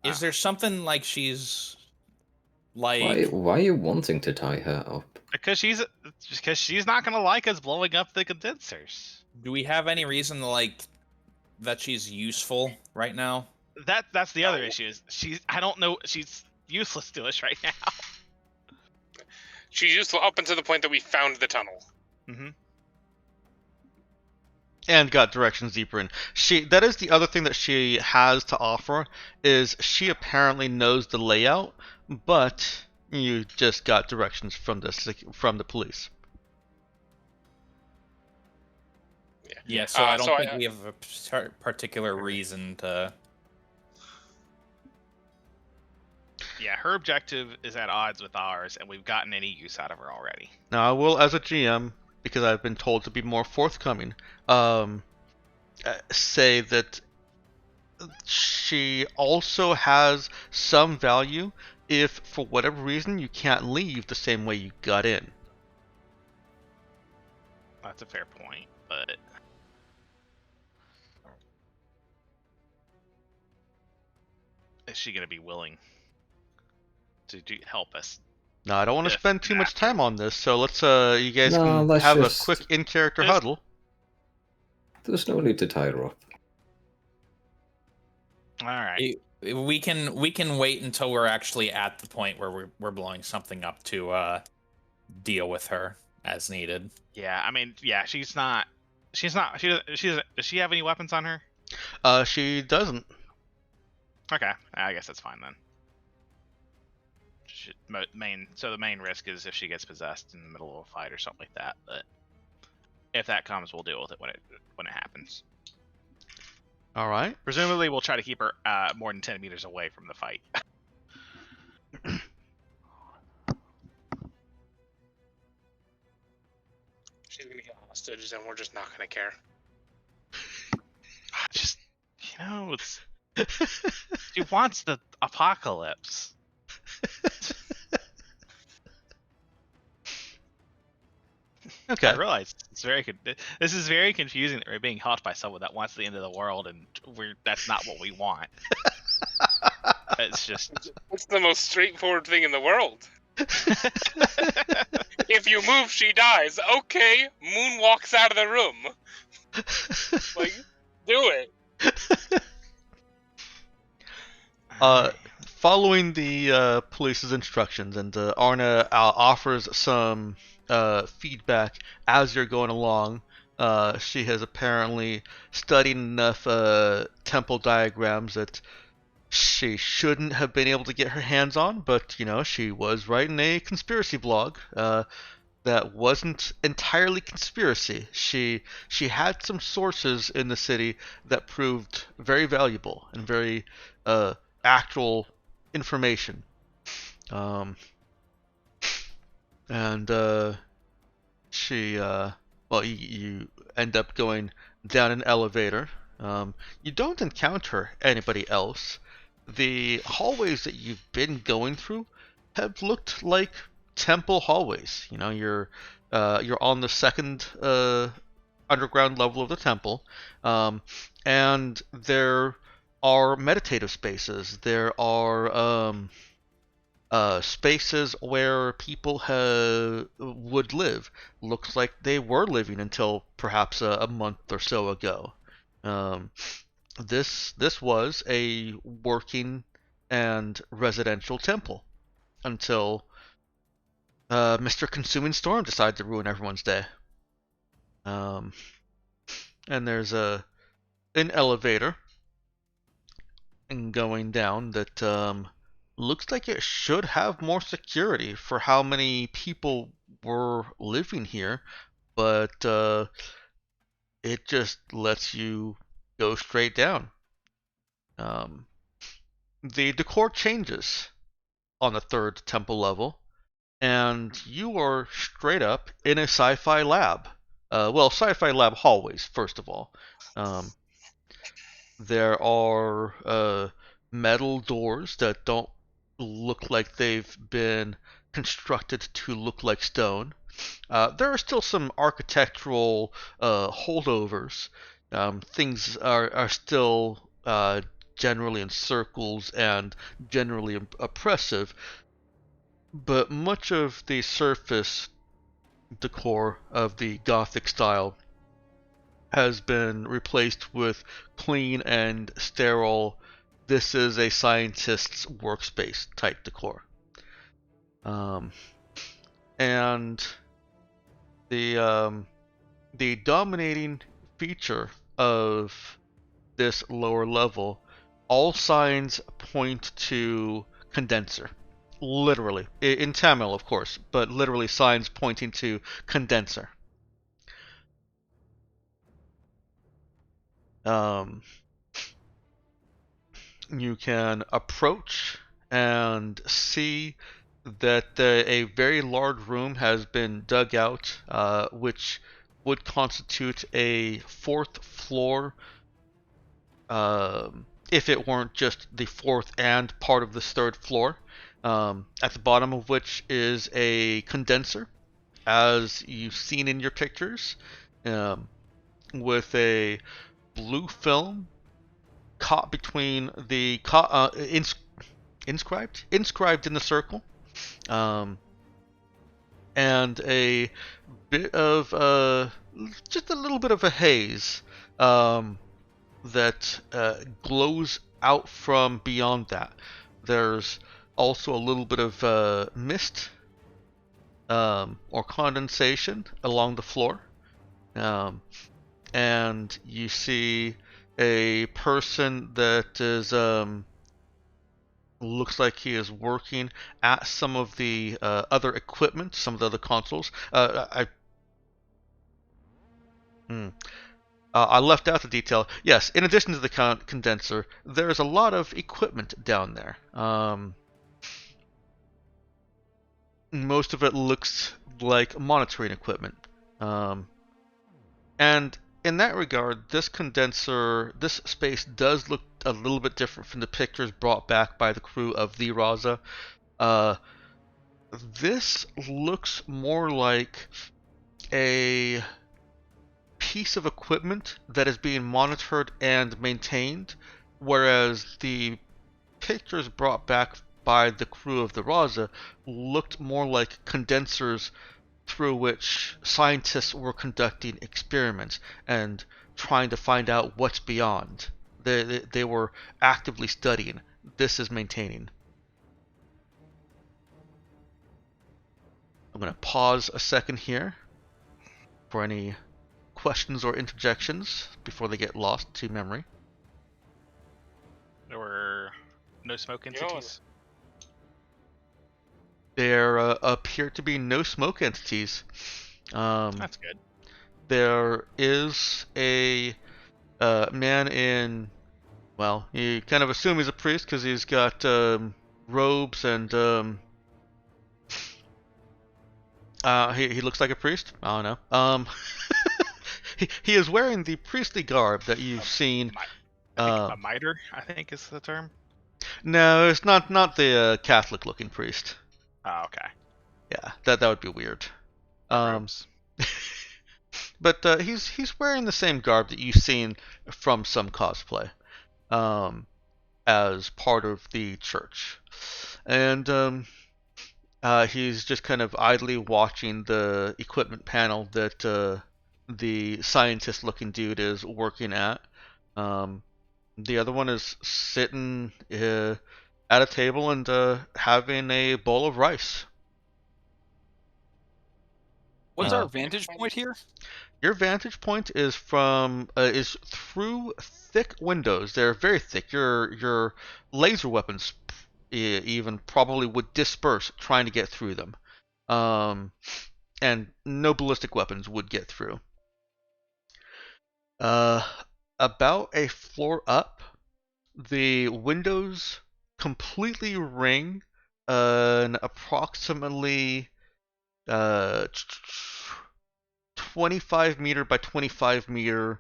Speaker 7: Is there something like she's like?
Speaker 6: Why are you wanting to tie her up?
Speaker 2: Because she's not gonna like us blowing up the condensers.
Speaker 7: Do we have any reason to like that she's useful right now?
Speaker 2: That's the other
Speaker 1: No.
Speaker 2: issue. Is I don't know. She's useless to us right now.
Speaker 1: She's useful up until the point that we found the tunnel.
Speaker 2: Mm-hmm.
Speaker 5: And got directions deeper in. That is the other thing that she has to offer, is she apparently knows the layout, but you just got directions from the police.
Speaker 7: Yeah, so I don't
Speaker 1: so
Speaker 7: think
Speaker 1: I-
Speaker 7: we have a particular reason to.
Speaker 2: Yeah, her objective is at odds with ours, and we've gotten any use out of her already.
Speaker 5: Now I will, as a GM, because I've been told to be more forthcoming, say that she also has some value if, for whatever reason, you can't leave the same way you got in.
Speaker 2: That's a fair point, but is she gonna be willing to help us?
Speaker 5: Now I don't want to
Speaker 2: If
Speaker 5: spend too much
Speaker 2: after.
Speaker 5: time on this, so let's you guys
Speaker 6: No,
Speaker 5: can
Speaker 6: let's
Speaker 5: have
Speaker 6: just-
Speaker 5: a quick in-character
Speaker 2: Just-
Speaker 5: huddle.
Speaker 6: There's no need to tie her up.
Speaker 2: All right.
Speaker 7: We can wait until we're actually at the point where we're blowing something up to deal with her as needed.
Speaker 2: Yeah, I mean, yeah, she's not. She doesn't. Does she have any weapons on her?
Speaker 5: She doesn't.
Speaker 2: Okay, I guess that's fine then. So the main risk is if she gets possessed in the middle of a fight or something like that. But if that comes, we'll deal with it when it happens.
Speaker 5: All right.
Speaker 2: Presumably, we'll try to keep her more than 10 meters away from the fight.
Speaker 1: She's gonna get hostage, and we're just not gonna care.
Speaker 2: Just it's she wants the apocalypse.
Speaker 5: Okay.
Speaker 2: I realize this is very confusing that we're being hot by someone that wants the end of the world, and that's not what we want. It's just
Speaker 1: It's the most straightforward thing in the world. If you move, she dies. Okay, Moon walks out of the room. Like, do it.
Speaker 5: Following the police's instructions, and Arna offers some feedback as you're going along. She has apparently studied enough temple diagrams that she shouldn't have been able to get her hands on, but she was writing a conspiracy blog that wasn't entirely conspiracy. She had some sources in the city that proved very valuable and very actual information. And she, well, you end up going down an elevator. You don't encounter anybody else. The hallways that you've been going through have looked like temple hallways. You know, you're on the second underground level of the temple, and there are meditative spaces. There are spaces where people would live. Looks like they were living until perhaps a month or so ago. This was a working and residential temple until Mr. Consuming Storm decided to ruin everyone's day. And there's an elevator and going down that looks like it should have more security for how many people were living here, but it just lets you go straight down. The decor changes on the third temple level, and you are straight up in a sci-fi lab. Well, sci-fi lab hallways, first of all. There are metal doors that don't look like they've been constructed to look like stone. There are still some architectural holdovers. Things are still generally in circles and generally oppressive, but much of the surface decor of the Gothic style has been replaced with clean and sterile, this is a scientist's workspace type decor. And the dominating feature of this lower level, all signs point to Condenser. Literally. In Tamil, of course, but literally signs pointing to Condenser. You can approach and see that a very large room has been dug out, which would constitute a fourth floor, if it weren't just the fourth and part of this third floor, at the bottom of which is a condenser, as you've seen in your pictures, with a blue film caught between the inscribed in the circle, and a bit of just a little bit of a haze that glows out from beyond that. There's also a little bit of mist or condensation along the floor, and you see a person that is looks like he is working at some of the other equipment, some of the other consoles. I left out the detail. Yes, in addition to the condenser, there's a lot of equipment down there. Most of it looks like monitoring equipment. And in that regard, this space does look a little bit different from the pictures brought back by the crew of the Raza. This looks more like a piece of equipment that is being monitored and maintained, whereas the pictures brought back by the crew of the Raza looked more like condensers through which scientists were conducting experiments and trying to find out what's beyond. They were actively studying. This is maintaining. I'm going to pause a second here for any questions or interjections before they get lost to memory.
Speaker 2: There were no smoke entities.
Speaker 5: There appear to be no smoke entities.
Speaker 2: That's good.
Speaker 5: There is a man in, well, you kind of assume he's a priest because he's got robes and he looks like a priest. I don't know. He is wearing the priestly garb that you've seen.
Speaker 2: A mitre, I think is the term.
Speaker 5: No, it's not the Catholic looking priest.
Speaker 2: Oh, okay.
Speaker 5: Yeah, that would be weird.
Speaker 2: Robes.
Speaker 5: But he's wearing the same garb that you've seen from some cosplay, as part of the church, and he's just kind of idly watching the equipment panel that the scientist-looking dude is working at. The other one is sitting at a table and having a bowl of rice.
Speaker 3: What's our vantage point here?
Speaker 5: Your vantage point is is through thick windows. They're very thick. Your laser weapons even probably would disperse trying to get through them, and no ballistic weapons would get through. About a floor up, the windows completely ring an approximately 25 meter by 25 meter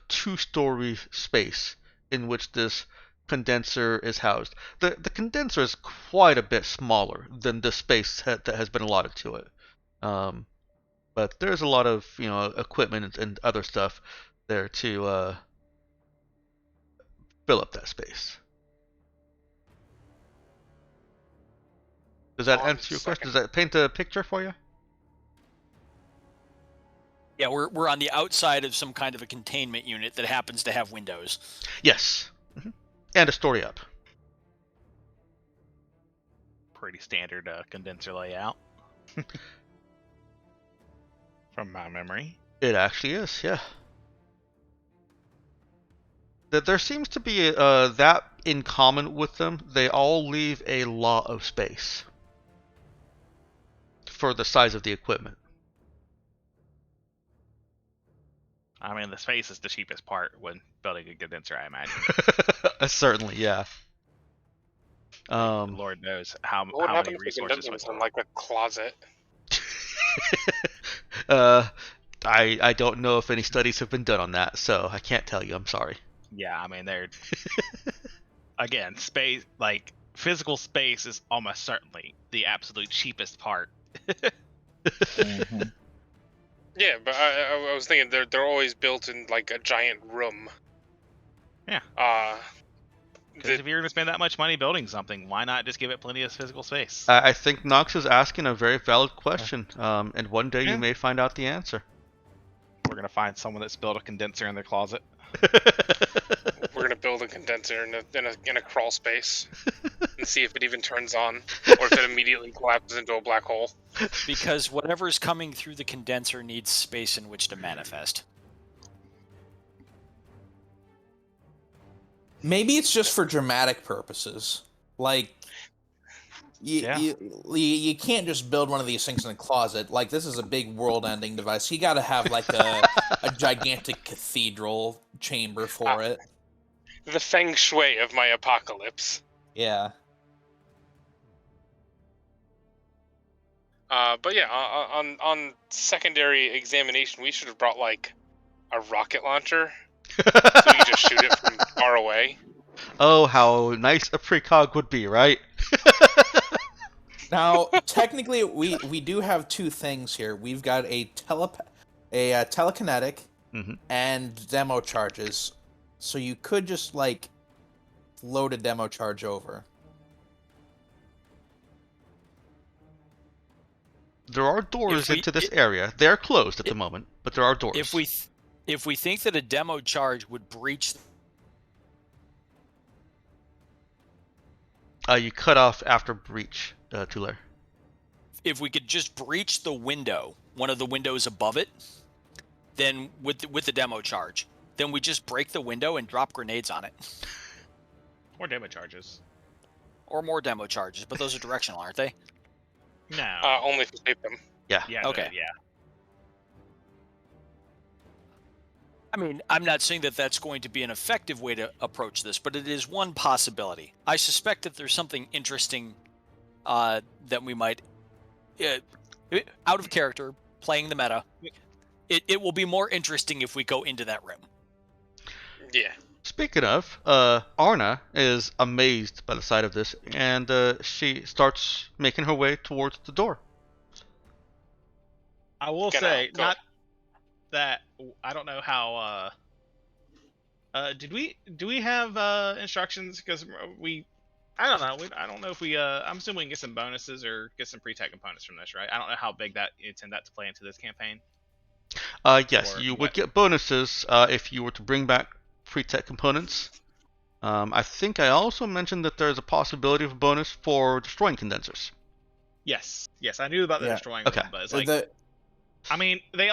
Speaker 5: two-story space in which this condenser is housed. The condenser is quite a bit smaller than the space that has been allotted to it. But there's a lot of equipment and other stuff there to fill up that space. Does that answer your question? Does that paint a picture for you?
Speaker 3: Yeah, we're on the outside of some kind of a containment unit that happens to have windows.
Speaker 5: Yes. Mm-hmm. And a story up.
Speaker 2: Pretty standard condenser layout. From my memory.
Speaker 5: It actually is, yeah. That there seems to be that in common with them. They all leave a lot of space for the size of the equipment.
Speaker 2: I mean, the space is the cheapest part when building a condenser, I imagine.
Speaker 5: Certainly, yeah.
Speaker 2: Lord knows how many resources
Speaker 1: was in like a closet.
Speaker 5: I don't know if any studies have been done on that, so I can't tell you. I'm sorry.
Speaker 2: Yeah, I mean, they're again, space, like physical space is almost certainly the absolute cheapest part.
Speaker 7: Mm-hmm.
Speaker 1: Yeah, but I was thinking they're always built in like a giant room.
Speaker 2: Yeah. Because if you're going to spend that much money building something, why not just give it plenty of physical space?
Speaker 5: I think Nox is asking a very valid question, and one day you may find out the answer.
Speaker 2: We're going to find someone that's built a condenser in their closet.
Speaker 1: We're gonna build a condenser in a crawl space and see if it even turns on, or if it immediately collapses into a black hole.
Speaker 3: Because whatever's coming through the condenser needs space in which to manifest.
Speaker 4: Maybe it's just for dramatic purposes. Like, you can't just build one of these things in a closet. Like, this is a big world-ending device. You got to have like a gigantic cathedral chamber for it.
Speaker 1: The feng shui of my apocalypse.
Speaker 4: Yeah.
Speaker 1: But yeah, on secondary examination, we should have brought like a rocket launcher, so we could just shoot it from far away.
Speaker 5: Oh, how nice a precog would be, right?
Speaker 4: Now, technically, we do have two things here. We've got a telekinetic and demo charges. So you could just, like, load a demo charge over.
Speaker 5: There are doors into this area. They're closed at the moment, but there are doors.
Speaker 3: If we think that a demo charge would breach...
Speaker 5: You cut off after breach, Tuler.
Speaker 3: If we could just breach the window, one of the windows above it, then with the demo charge, then we just break the window and drop grenades on it.
Speaker 2: Or demo charges.
Speaker 3: Or more demo charges, but those are directional, aren't they?
Speaker 2: No.
Speaker 1: Only if you save them.
Speaker 5: Yeah.
Speaker 2: Yeah.
Speaker 3: Okay.
Speaker 2: Yeah.
Speaker 3: I mean, I'm not saying that that's going to be an effective way to approach this, but it is one possibility. I suspect that there's something interesting that we might, out of character, playing the meta. It will be more interesting if we go into that room.
Speaker 1: Yeah.
Speaker 5: Speaking of, Arna is amazed by the sight of this, and she starts making her way towards the door.
Speaker 2: I will
Speaker 1: Gonna
Speaker 2: say,
Speaker 1: go.
Speaker 2: not that I don't know how. Do we have instructions? Because I don't know. I don't know if we. I'm assuming we can get some bonuses or get some pre-tech components from this, right? I don't know how big that you intend that to play into this campaign.
Speaker 5: Yes,
Speaker 2: Or
Speaker 5: you would
Speaker 2: what?
Speaker 5: get bonuses if you were to bring back pre-tech components. I think I also mentioned that there's a possibility of a bonus for destroying condensers.
Speaker 2: Yes, I knew about the
Speaker 4: Yeah.
Speaker 2: destroying
Speaker 5: Okay.
Speaker 2: one, but it's like,
Speaker 4: The
Speaker 2: I mean, they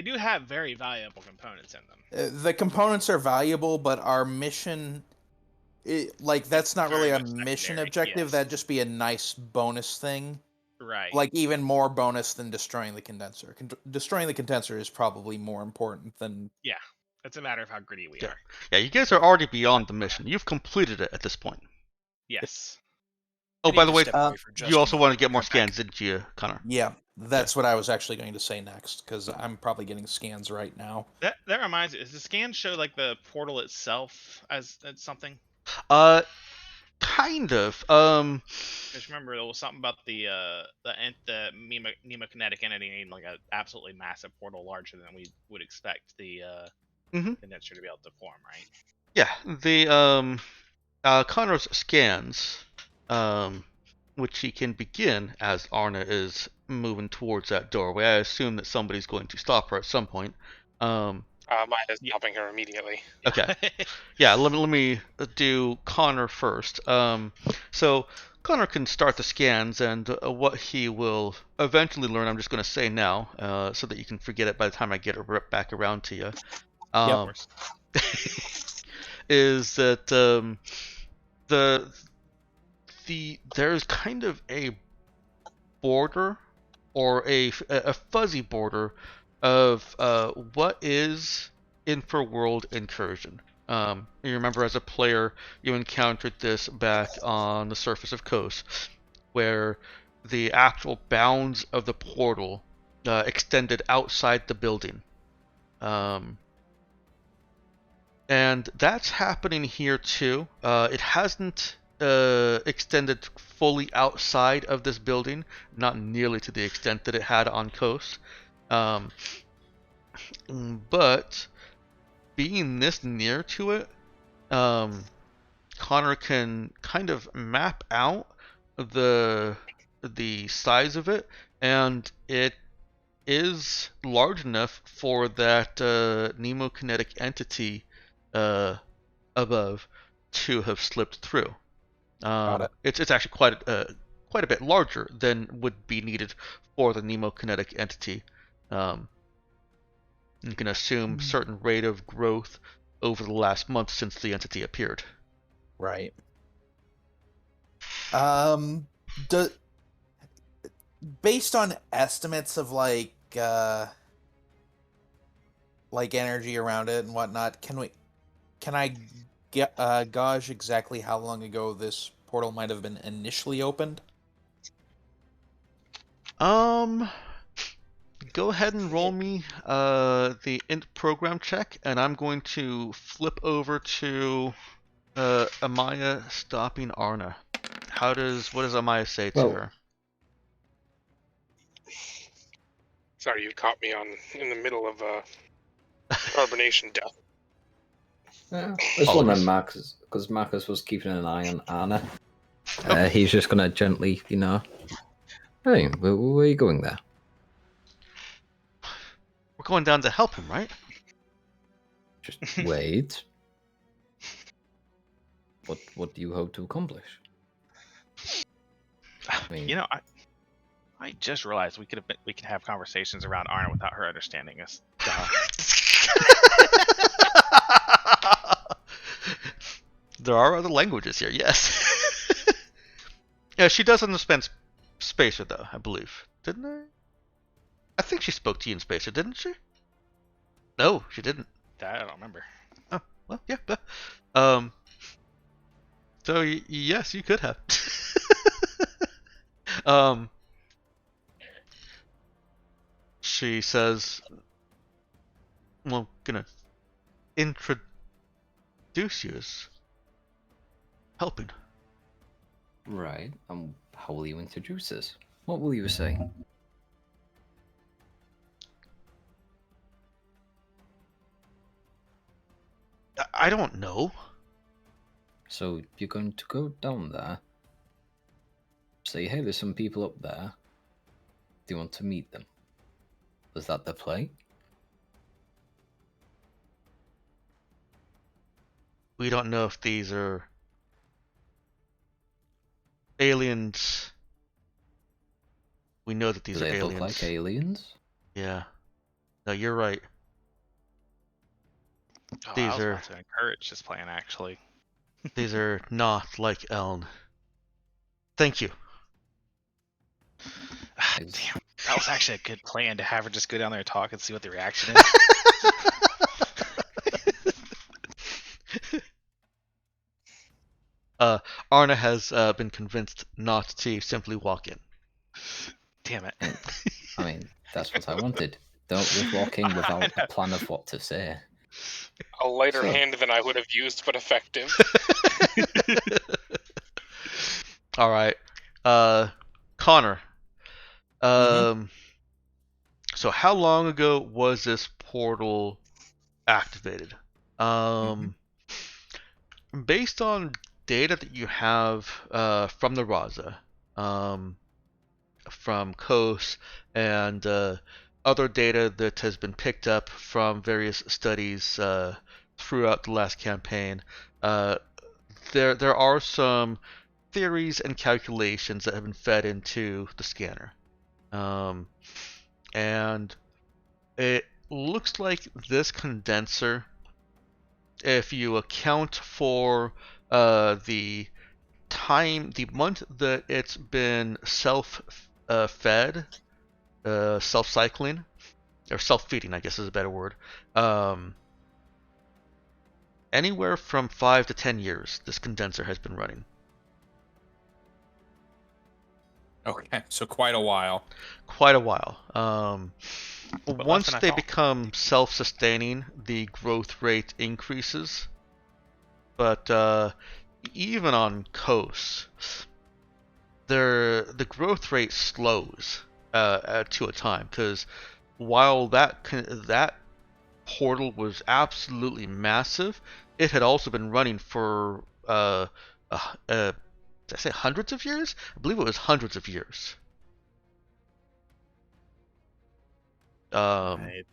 Speaker 2: do have very valuable components in them.
Speaker 4: the components are valuable, but our mission, that's not
Speaker 2: Very
Speaker 4: really a
Speaker 2: much
Speaker 4: mission
Speaker 2: secondary,
Speaker 4: objective.
Speaker 2: yes.
Speaker 4: That'd just be a nice bonus thing.
Speaker 2: Right.
Speaker 4: Like even more bonus than destroying the condenser. Destroying the condenser is probably more important than.
Speaker 2: Yeah, it's a matter of how gritty we
Speaker 5: Yeah.
Speaker 2: are.
Speaker 5: Yeah, you guys are already beyond the mission. You've completed it at this point.
Speaker 2: Yes.
Speaker 5: Oh,
Speaker 3: I
Speaker 5: by
Speaker 3: need
Speaker 5: the
Speaker 3: to
Speaker 5: way,
Speaker 3: step away for just
Speaker 5: you
Speaker 3: a
Speaker 5: also
Speaker 3: moment.
Speaker 5: want to get more
Speaker 3: Come back.
Speaker 5: scans, didn't you, Connor?
Speaker 4: Yeah, that's what I was actually going to say next, because I'm probably getting scans right now.
Speaker 2: That reminds me. Does the scan show like the portal itself as something?
Speaker 5: Kind of.
Speaker 2: Just remember there was something about the nemokinetic entity needing like an absolutely massive portal larger than we would expect the
Speaker 5: Mhm.
Speaker 2: condenser to be able to form, right?
Speaker 5: Yeah, the Connor's scans, which he can begin as Arna is moving towards that doorway. I assume that somebody's going to stop her at some point.
Speaker 1: Maya's
Speaker 2: Yeah.
Speaker 1: stopping her immediately.
Speaker 5: Okay. Yeah, let me do Connor first. So Connor can start the scans, and what he will eventually learn, I'm just going to say now, so that you can forget it by the time I get it back around to you.
Speaker 2: Of course.
Speaker 5: Is that there's kind of a border or a fuzzy border of what is Infraworld incursion. You remember as a player you encountered this back on the surface of Kos, where the actual bounds of the portal extended outside the building. And that's happening here too. It hasn't extended fully outside of this building, not nearly to the extent that it had on Kos. But being this near to it, Connor can kind of map out the size of it, and it is large enough for that nemokinetic entity above to have slipped through.
Speaker 4: Got it.
Speaker 5: It's actually quite a bit larger than would be needed for the nemokinetic entity. You can assume certain rate of growth over the last month since the entity appeared.
Speaker 4: Right. Based on estimates of like energy around it and whatnot, can I get gauge exactly how long ago this portal might have been initially opened?
Speaker 5: Go ahead and roll me the int program check, and I'm going to flip over to Amaya stopping Arna. What does Amaya say to
Speaker 6: Well-
Speaker 5: her?
Speaker 1: Sorry, you caught me in the middle of carbonation death.
Speaker 6: Yeah, it's one of
Speaker 5: Always.
Speaker 6: Marcus, because Marcus was keeping an eye on Anna. He's just gonna gently, hey, where are you going there?
Speaker 5: We're going down to help him, right?
Speaker 6: Just wait. What do you hope to accomplish? I mean,
Speaker 2: I just realized we can have conversations around Arna without her understanding us.
Speaker 5: There are other languages here, yes. Yeah, she does understand Spacer, though, I believe. Didn't I? I think she spoke to you in Spacer, didn't she? No, she didn't.
Speaker 2: That I don't remember.
Speaker 5: Oh, well, yeah. Um. So yes, you could have. um. She says, "Well, gonna introduce you as helping."
Speaker 6: Right. And how will you introduce us? What will you say?
Speaker 5: I don't know.
Speaker 6: So you're going to go down there, say, hey, there's some people up there. Do you want to meet them? Was that the play?
Speaker 5: We don't know if these are aliens. We know that these
Speaker 6: Do
Speaker 5: are
Speaker 6: they
Speaker 5: aliens.
Speaker 6: look like aliens?
Speaker 5: Yeah. No, you're right.
Speaker 2: Oh, I
Speaker 5: These
Speaker 2: was
Speaker 5: are
Speaker 2: about to encourage this plan, actually.
Speaker 5: these are not like Eln. Thank you.
Speaker 2: Damn, that was actually a good plan to have her just go down there and talk and see what the reaction is.
Speaker 5: Arna has been convinced not to simply walk in.
Speaker 2: Damn it.
Speaker 6: I mean, that's what I wanted. Don't just walk in without a plan of what to say.
Speaker 1: A lighter
Speaker 6: So-
Speaker 1: hand than I would have used, but effective.
Speaker 5: All right, Connor. So how long ago was this portal activated? Based on data that you have from the Raza, from Kos, and other data that has been picked up from various studies throughout the last campaign, there are some theories and calculations that have been fed into the scanner, and it looks like this condenser, if you account for the month that it's been self-fed, self-cycling, or self-feeding, I guess is a better word. Anywhere from 5 to 10 years, this condenser has been running.
Speaker 7: Okay, so quite a while.
Speaker 5: Quite a while.
Speaker 2: less
Speaker 5: Once
Speaker 2: than I
Speaker 5: they
Speaker 2: thought.
Speaker 5: become self-sustaining, the growth rate increases. But even on Kos, the growth rate slows to a time, because while that portal was absolutely massive, it had also been running for did I say hundreds of years? I believe it was hundreds of years.
Speaker 7: Right.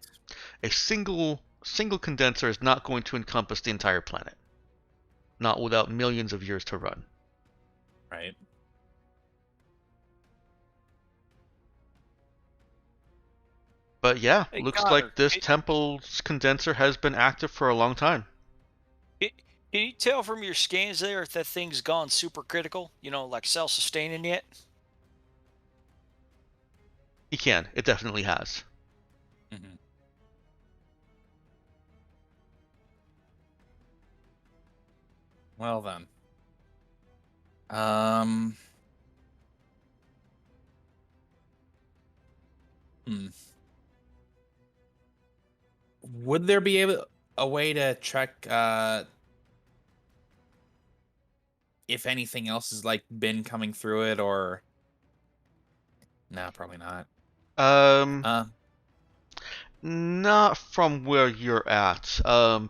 Speaker 5: A single condenser is not going to encompass the entire planet, not without millions of years to run.
Speaker 7: Right.
Speaker 5: But yeah,
Speaker 3: Hey,
Speaker 5: looks
Speaker 3: Connor,
Speaker 5: like this temple's condenser has been active for a long time.
Speaker 3: Can you tell from your scans there if that thing's gone super critical? You know, like self-sustaining yet?
Speaker 5: You can. It definitely has.
Speaker 7: Mm-hmm. Well then. Would there be a way to check if anything else has like been coming through it, or no, probably not.
Speaker 5: Not from where you're at.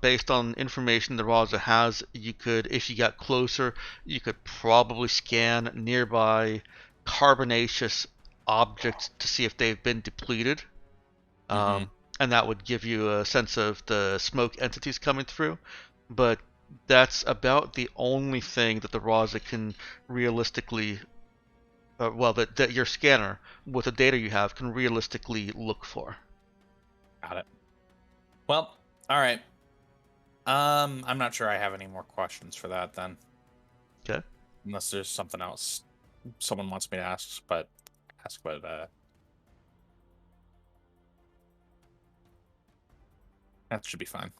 Speaker 5: Based on information the Raza has, you could, if you got closer, you could probably scan nearby carbonaceous objects to see if they've been depleted.
Speaker 7: Mhm.
Speaker 5: And that would give you a sense of the smoke entities coming through. But that's about the only thing that the Raza can realistically, that your scanner, with the data you have, can realistically look for.
Speaker 7: Got it. Well, all right. I'm not sure I have any more questions for that then.
Speaker 5: Okay.
Speaker 7: Unless there's something else someone wants me to ask, but that should be fine.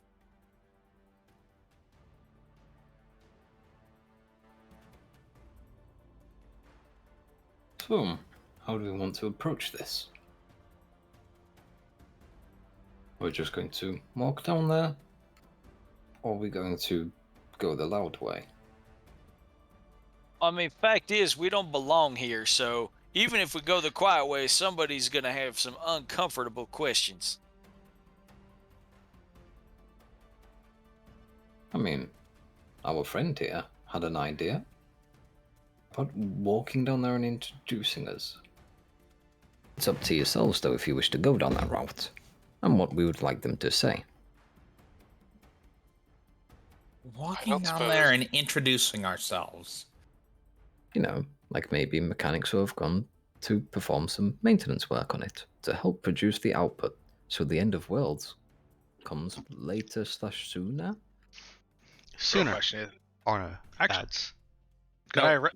Speaker 8: So, how do we want to approach this? We're just going to walk down there, or are we going to go the loud way?
Speaker 3: I mean, fact is, we don't belong here, so even if we go the quiet way, somebody's going to have some uncomfortable questions.
Speaker 8: I mean, our friend here had an idea about walking down there and introducing us. It's up to yourselves, though, if you wish to go down that route, and what we would like them to say.
Speaker 7: Walking
Speaker 1: don't
Speaker 7: down there
Speaker 1: suppose-
Speaker 7: and introducing ourselves.
Speaker 8: You know, like maybe mechanics who have gone to perform some maintenance work on it to help produce the output, so the end of worlds comes later / sooner.
Speaker 2: Real
Speaker 5: Sooner.
Speaker 2: question is,
Speaker 5: Arna
Speaker 2: Actually-
Speaker 5: adds.
Speaker 2: could
Speaker 7: No.
Speaker 2: I?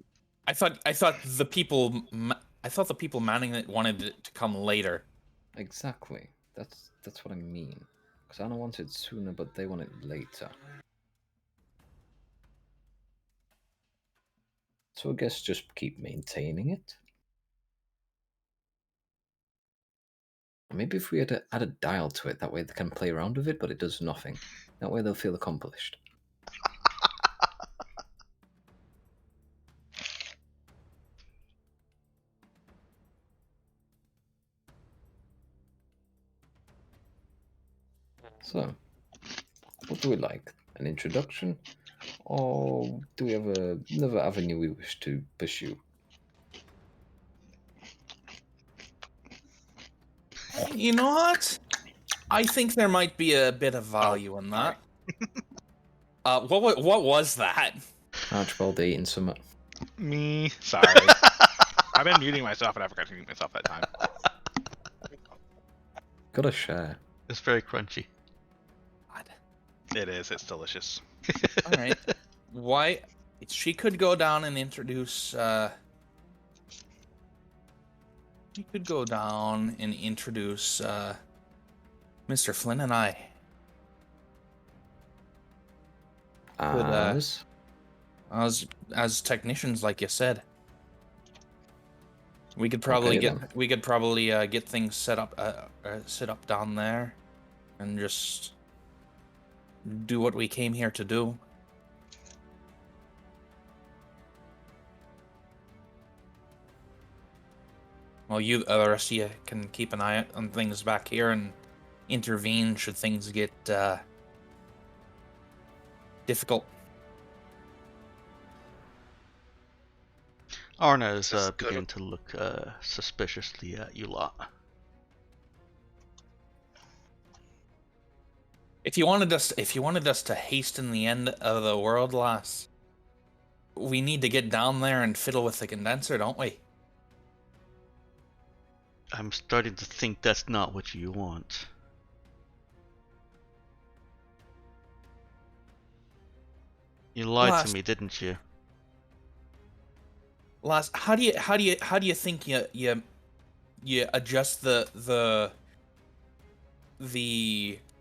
Speaker 7: I thought the people manning it wanted it to come later.
Speaker 8: Exactly. That's what I mean. Because Anna wanted sooner, but they want it later. So I guess just keep maintaining it. Or maybe if we had to add a dial to it, that way they can play around with it, but it does nothing. That way they'll feel accomplished. So, what do we like? An introduction? Or do we have another avenue we wish to pursue?
Speaker 7: You know what? I think there might be a bit of value in that. What was that?
Speaker 8: Archibald eating some.
Speaker 2: Me. Sorry. I've been muting myself and I forgot to mute myself that time.
Speaker 8: Gotta share.
Speaker 5: It's very crunchy.
Speaker 7: God.
Speaker 2: It is. It's delicious.
Speaker 7: All right. Why? She could go down and introduce. She could go down and introduce Mr. Flynn and I. Could, as technicians, like you said. We could probably
Speaker 8: Okay,
Speaker 7: get things set up down there, and just do what we came here to do. Well, the rest of you can keep an eye on things back here and intervene should things get difficult.
Speaker 5: Arna is
Speaker 1: This is good.
Speaker 5: beginning to look suspiciously at you lot.
Speaker 7: If you wanted us to hasten the end of the world, lass, we need to get down there and fiddle with the condenser, don't we?
Speaker 5: I'm starting to think that's not what you want. You lied
Speaker 7: Lass-
Speaker 5: to me, didn't you?
Speaker 7: Lass, how do you think you adjust the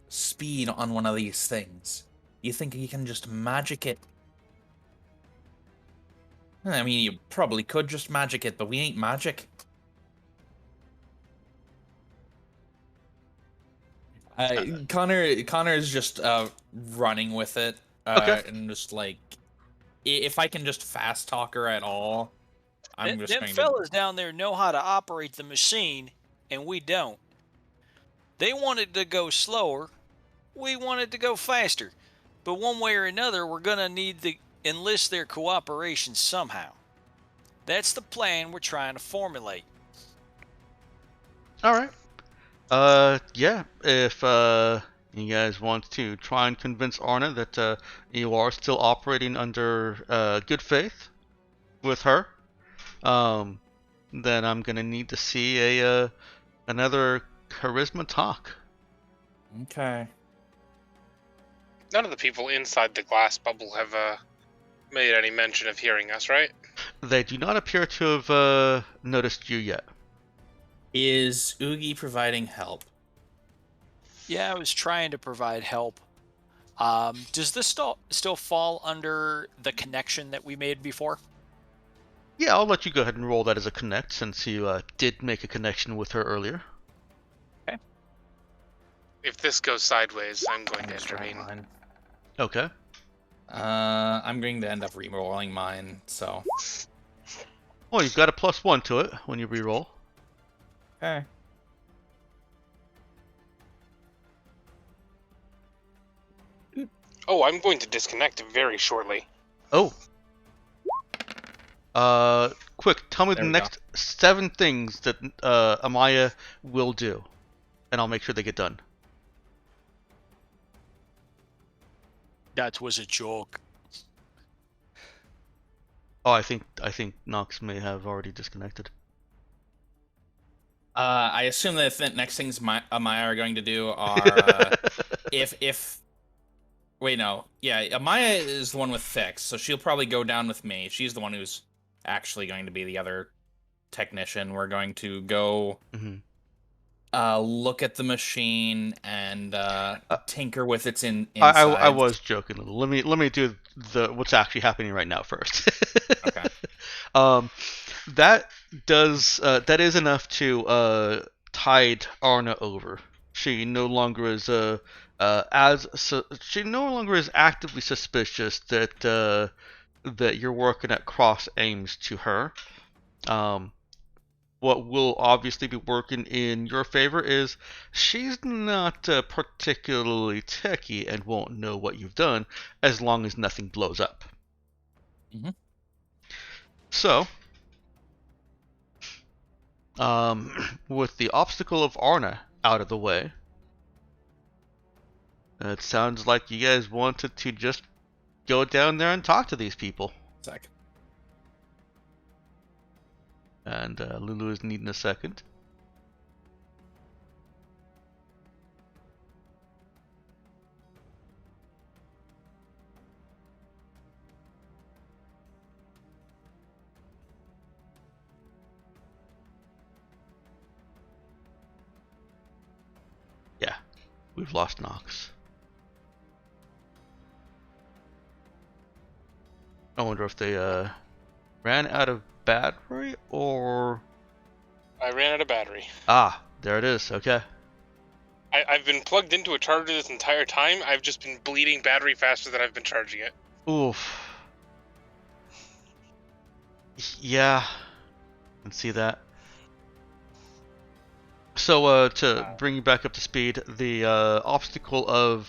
Speaker 7: speed on one of these things? You think you can just magic it? I mean, you probably could just magic it, but we ain't magic. Connor is just running with it,
Speaker 5: Okay.
Speaker 7: and just like, if I can just fast talk her at all, I'm just
Speaker 3: Them
Speaker 7: going to.
Speaker 3: fellas down there know how to operate the machine, and we don't. They want it to go slower. We want it to go faster. But one way or another, we're going to need to enlist their cooperation somehow. That's the plan we're trying to formulate.
Speaker 5: Alright. Yeah, if you guys want to try and convince Arna that you are still operating under good faith with her, then I'm gonna need to see another charisma talk.
Speaker 7: Okay.
Speaker 1: None of the people inside the glass bubble have made any mention of hearing us, right?
Speaker 5: They do not appear to have noticed you yet.
Speaker 7: Is Oogie providing help?
Speaker 3: Yeah, I was trying to provide help. Does this still fall under the connection that we made before?
Speaker 5: Yeah, I'll let you go ahead and roll that as a connect since you did make a connection with her earlier.
Speaker 1: If this goes sideways, I'm going
Speaker 7: I'm
Speaker 1: to
Speaker 7: just trying
Speaker 1: intervene.
Speaker 7: mine.
Speaker 5: Okay.
Speaker 7: I'm going to end up re-rolling mine, so.
Speaker 5: Well, you've got a +1 to it when you re-roll.
Speaker 7: Okay.
Speaker 1: Oh, I'm going to disconnect very shortly.
Speaker 5: Oh. Quick, tell me
Speaker 7: There
Speaker 5: the
Speaker 7: we go.
Speaker 5: next 7 things that Amaya will do, and I'll make sure they get done.
Speaker 3: That was a joke.
Speaker 5: Oh, I think Nox may have already disconnected.
Speaker 7: I assume that the next things Amaya are going to do are if wait, no, yeah, Amaya is the one with fix, so she'll probably go down with me. She's the one who's actually going to be the other technician. We're going to go
Speaker 5: Mhm.
Speaker 7: look at the machine and tinker with its
Speaker 5: I
Speaker 7: insides.
Speaker 5: was joking a little. Let me do what's actually happening right now first.
Speaker 7: Okay.
Speaker 5: That is enough to tide Arna over. She no longer is she no longer is actively suspicious that that you're working at cross aims to her. What will obviously be working in your favor is she's not particularly techy and won't know what you've done as long as nothing blows up.
Speaker 7: Mhm.
Speaker 5: So, with the obstacle of Arna out of the way, it sounds like you guys wanted to just go down there and talk to these people.
Speaker 7: Sec.
Speaker 5: And Lulu is needing a second. Yeah, we've lost Nox. I wonder if they ran out of battery or...
Speaker 1: I ran out of battery.
Speaker 5: Ah, there it is. Okay.
Speaker 1: I've been plugged into a charger this entire time. I've just been bleeding battery faster than I've been charging it.
Speaker 5: Oof. Yeah, I can see that. So, to bring you back up to speed, the obstacle of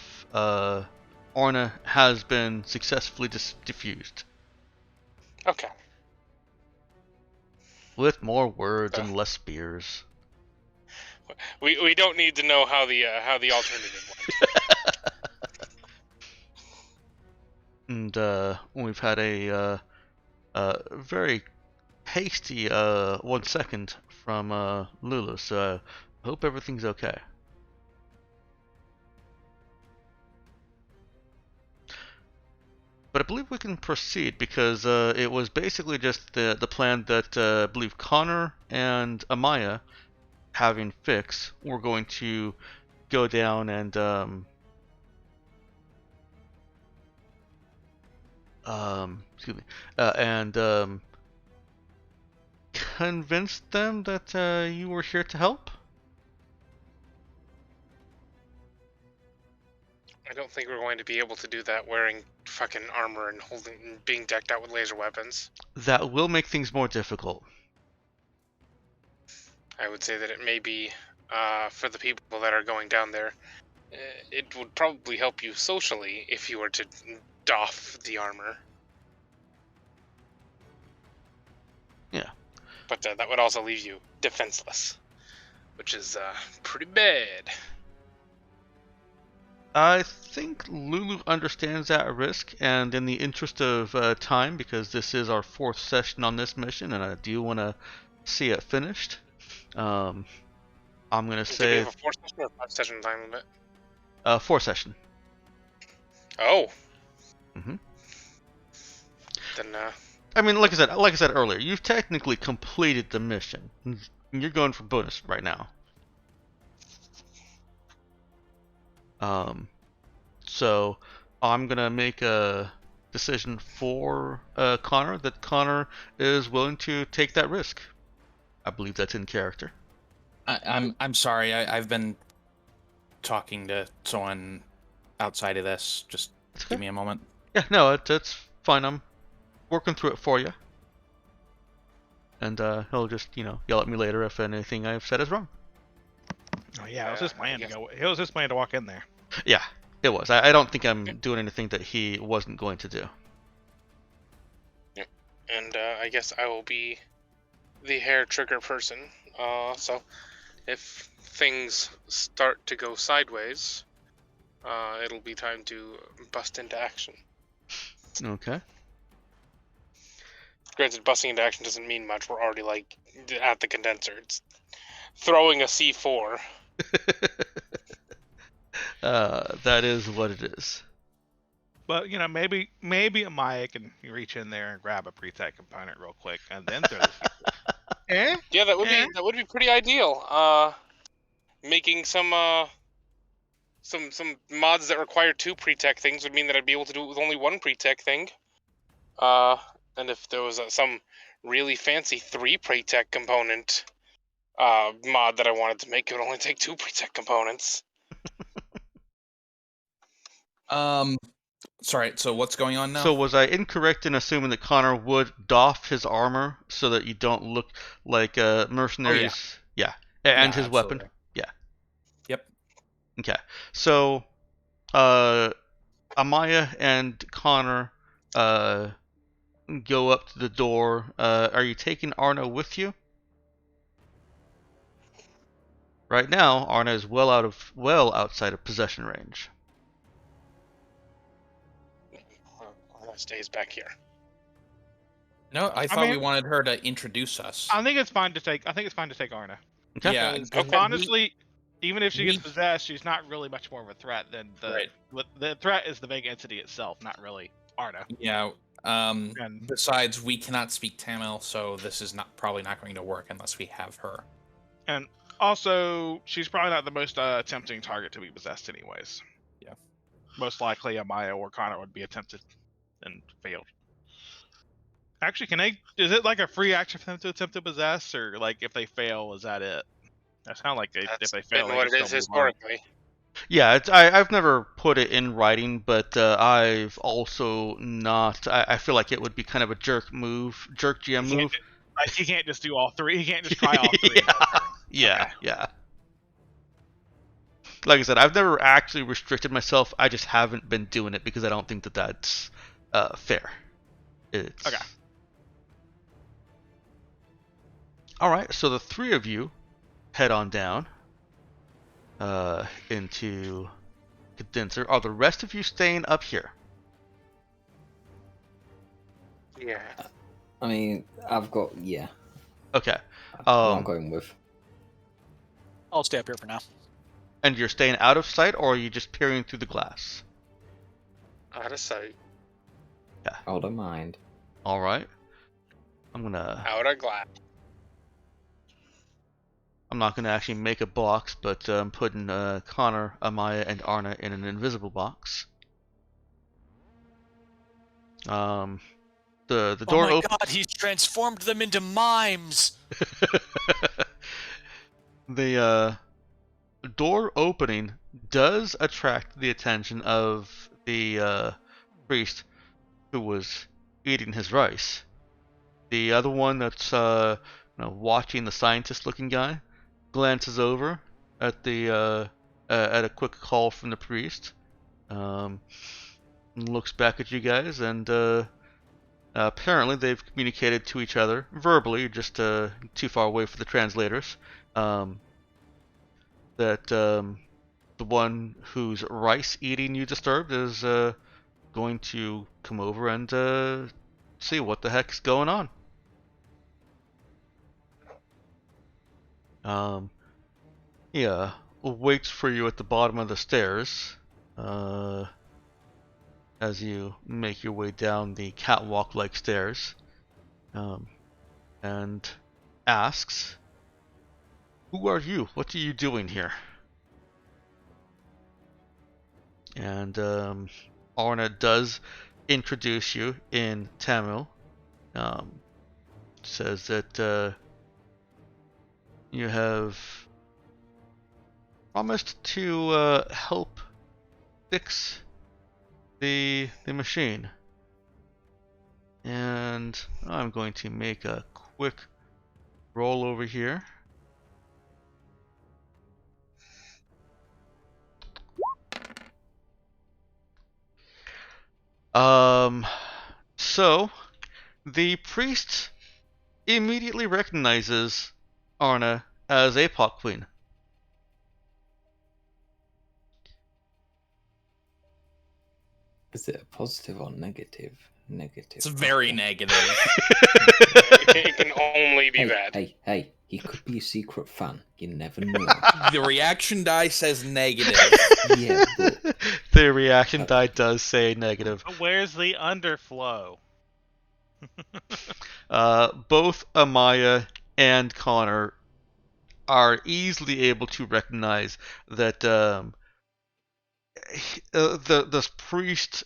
Speaker 5: Orna has been successfully diffused.
Speaker 1: Okay.
Speaker 5: With more words and less spears.
Speaker 1: We don't need to know how the alternative went.
Speaker 5: And we've had a very hasty 1 second from Lulu, so I hope everything's okay. But I believe we can proceed because it was basically just the plan that I believe Connor and Amaya, having fix, were going to go down and excuse me, and convince them that you were here to help.
Speaker 1: I don't think we're going to be able to do that wearing fucking armor and being decked out with laser weapons.
Speaker 5: That will make things more difficult.
Speaker 1: I would say that it may be for the people that are going down there. It would probably help you socially if you were to doff the armor.
Speaker 5: Yeah.
Speaker 1: But that would also leave you defenseless, which is pretty bad.
Speaker 5: I think Lulu understands that risk, and in the interest of time, because this is our 4th session on this mission, and I do want to see it finished, I'm going to
Speaker 1: Do we
Speaker 5: say
Speaker 1: have a 4-session or 5-session time limit?
Speaker 5: 4 session.
Speaker 1: Oh.
Speaker 5: Mhm.
Speaker 1: Then
Speaker 5: I mean, like I said earlier, you've technically completed the mission. You're going for bonus right now. So I'm gonna make a decision for Connor that Connor is willing to take that risk. I believe that's in character.
Speaker 7: I'm sorry. I've been talking to someone outside of this. Just
Speaker 5: It's okay.
Speaker 7: give me a moment.
Speaker 5: Yeah, no, it's fine. I'm working through it for you. And he'll just, yell at me later if anything I've said is wrong.
Speaker 2: Oh yeah, it was his plan to
Speaker 1: guess-
Speaker 2: go. It was his plan to walk in there.
Speaker 5: Yeah, it was. I don't think I'm doing anything that he wasn't going to do.
Speaker 1: And I guess I will be the hair trigger person. So if things start to go sideways, it'll be time to bust into action.
Speaker 5: Okay.
Speaker 1: Granted, busting into action doesn't mean much. We're already like at the condenser. It's throwing a C4.
Speaker 5: That is what it is.
Speaker 2: But maybe Amaya can reach in there and grab a pre-tech component real quick, and then throw the eh?
Speaker 1: Yeah, that would be pretty ideal. Making some mods that require 2 pre-tech things would mean that I'd be able to do it with only 1 pre-tech thing. And if there was some really fancy 3 pre-tech component mod that I wanted to make, it would only take 2 pre-tech components.
Speaker 7: Sorry. So what's going on now?
Speaker 5: So was I incorrect in assuming that Connor would doff his armor so that you don't look like mercenaries? Yeah. And
Speaker 7: Yeah,
Speaker 5: his weapon?
Speaker 7: absolutely.
Speaker 5: Yeah.
Speaker 7: Yep.
Speaker 5: Okay. So, Amaya and Connor go up to the door. Are you taking Arna with you? Right now, Arna is well outside of possession range.
Speaker 1: Arna stays back here.
Speaker 7: No, I thought we
Speaker 2: mean-
Speaker 7: wanted her to introduce us.
Speaker 2: I think it's fine to take. Arna.
Speaker 5: Okay.
Speaker 7: Yeah.
Speaker 2: Because
Speaker 1: Okay.
Speaker 2: honestly, even if she gets
Speaker 7: we-
Speaker 2: possessed, she's not really much more of a threat than
Speaker 7: Right.
Speaker 2: the threat is the big entity itself, not really Arna.
Speaker 7: Yeah.
Speaker 2: And
Speaker 7: Besides, we cannot speak Tamil, so this is probably not going to work unless we have her.
Speaker 2: and also, she's probably not the most tempting target to be possessed, anyways.
Speaker 7: Yeah.
Speaker 2: Most likely, Amaya or Connor would be attempted and failed. Actually, is it like a free action for them to attempt to possess, or like if they fail, is that it? That sounds like if
Speaker 1: That's
Speaker 2: they fail,
Speaker 1: been
Speaker 2: they
Speaker 1: what
Speaker 2: can
Speaker 1: it is
Speaker 2: still move on.
Speaker 1: historically.
Speaker 5: Yeah, I've never put it in writing, but I've also not. I feel like it would be kind of a jerk GM
Speaker 2: He
Speaker 5: move.
Speaker 2: can't, like, he can't just do all 3. He can't just try all 3.
Speaker 5: Yeah. Like I said, I've never actually restricted myself. I just haven't been doing it because I don't think that that's fair. It's...
Speaker 2: Okay.
Speaker 5: All right, so the 3 of you head on down into Condenser. Are the rest of you staying up here?
Speaker 1: Yeah.
Speaker 8: I mean, I've got
Speaker 5: Okay.
Speaker 8: I'm going with.
Speaker 3: I'll stay up here for now.
Speaker 5: And you're staying out of sight, or are you just peering through the glass?
Speaker 1: Out of sight.
Speaker 8: I don't mind.
Speaker 5: All right. I'm
Speaker 1: Out of glass.
Speaker 5: not gonna actually make a box, but I'm putting Connor, Amaya, and Arna in an invisible box. The door
Speaker 3: Oh my god, he's transformed them into mimes!
Speaker 5: The door opening does attract the attention of the priest who was eating his rice. The other one that's watching the scientist-looking guy glances over at the at a quick call from the priest, looks back at you guys, and apparently they've communicated to each other verbally, just too far away for the translators. That the one whose rice eating you disturbed is going to come over and see what the heck's going on. Yeah, waits for you at the bottom of the stairs as you make your way down the catwalk-like stairs, and asks, "Who are you? What are you doing here?" And Arna does introduce you in Tamil. Says that you have promised to help fix the machine. And I'm going to make a quick roll over here. So the priest immediately recognizes Arna as APOC Queen.
Speaker 8: Is it a positive or negative? Negative.
Speaker 7: It's very
Speaker 8: okay.
Speaker 7: negative.
Speaker 1: It can only be
Speaker 8: Hey,
Speaker 1: bad.
Speaker 8: hey, he could be a secret fan. You never know.
Speaker 7: The reaction die says negative.
Speaker 8: Yeah, but
Speaker 5: The reaction die does say negative.
Speaker 2: But where's the underflow?
Speaker 5: Both Amaya and Connor are easily able to recognize that this priest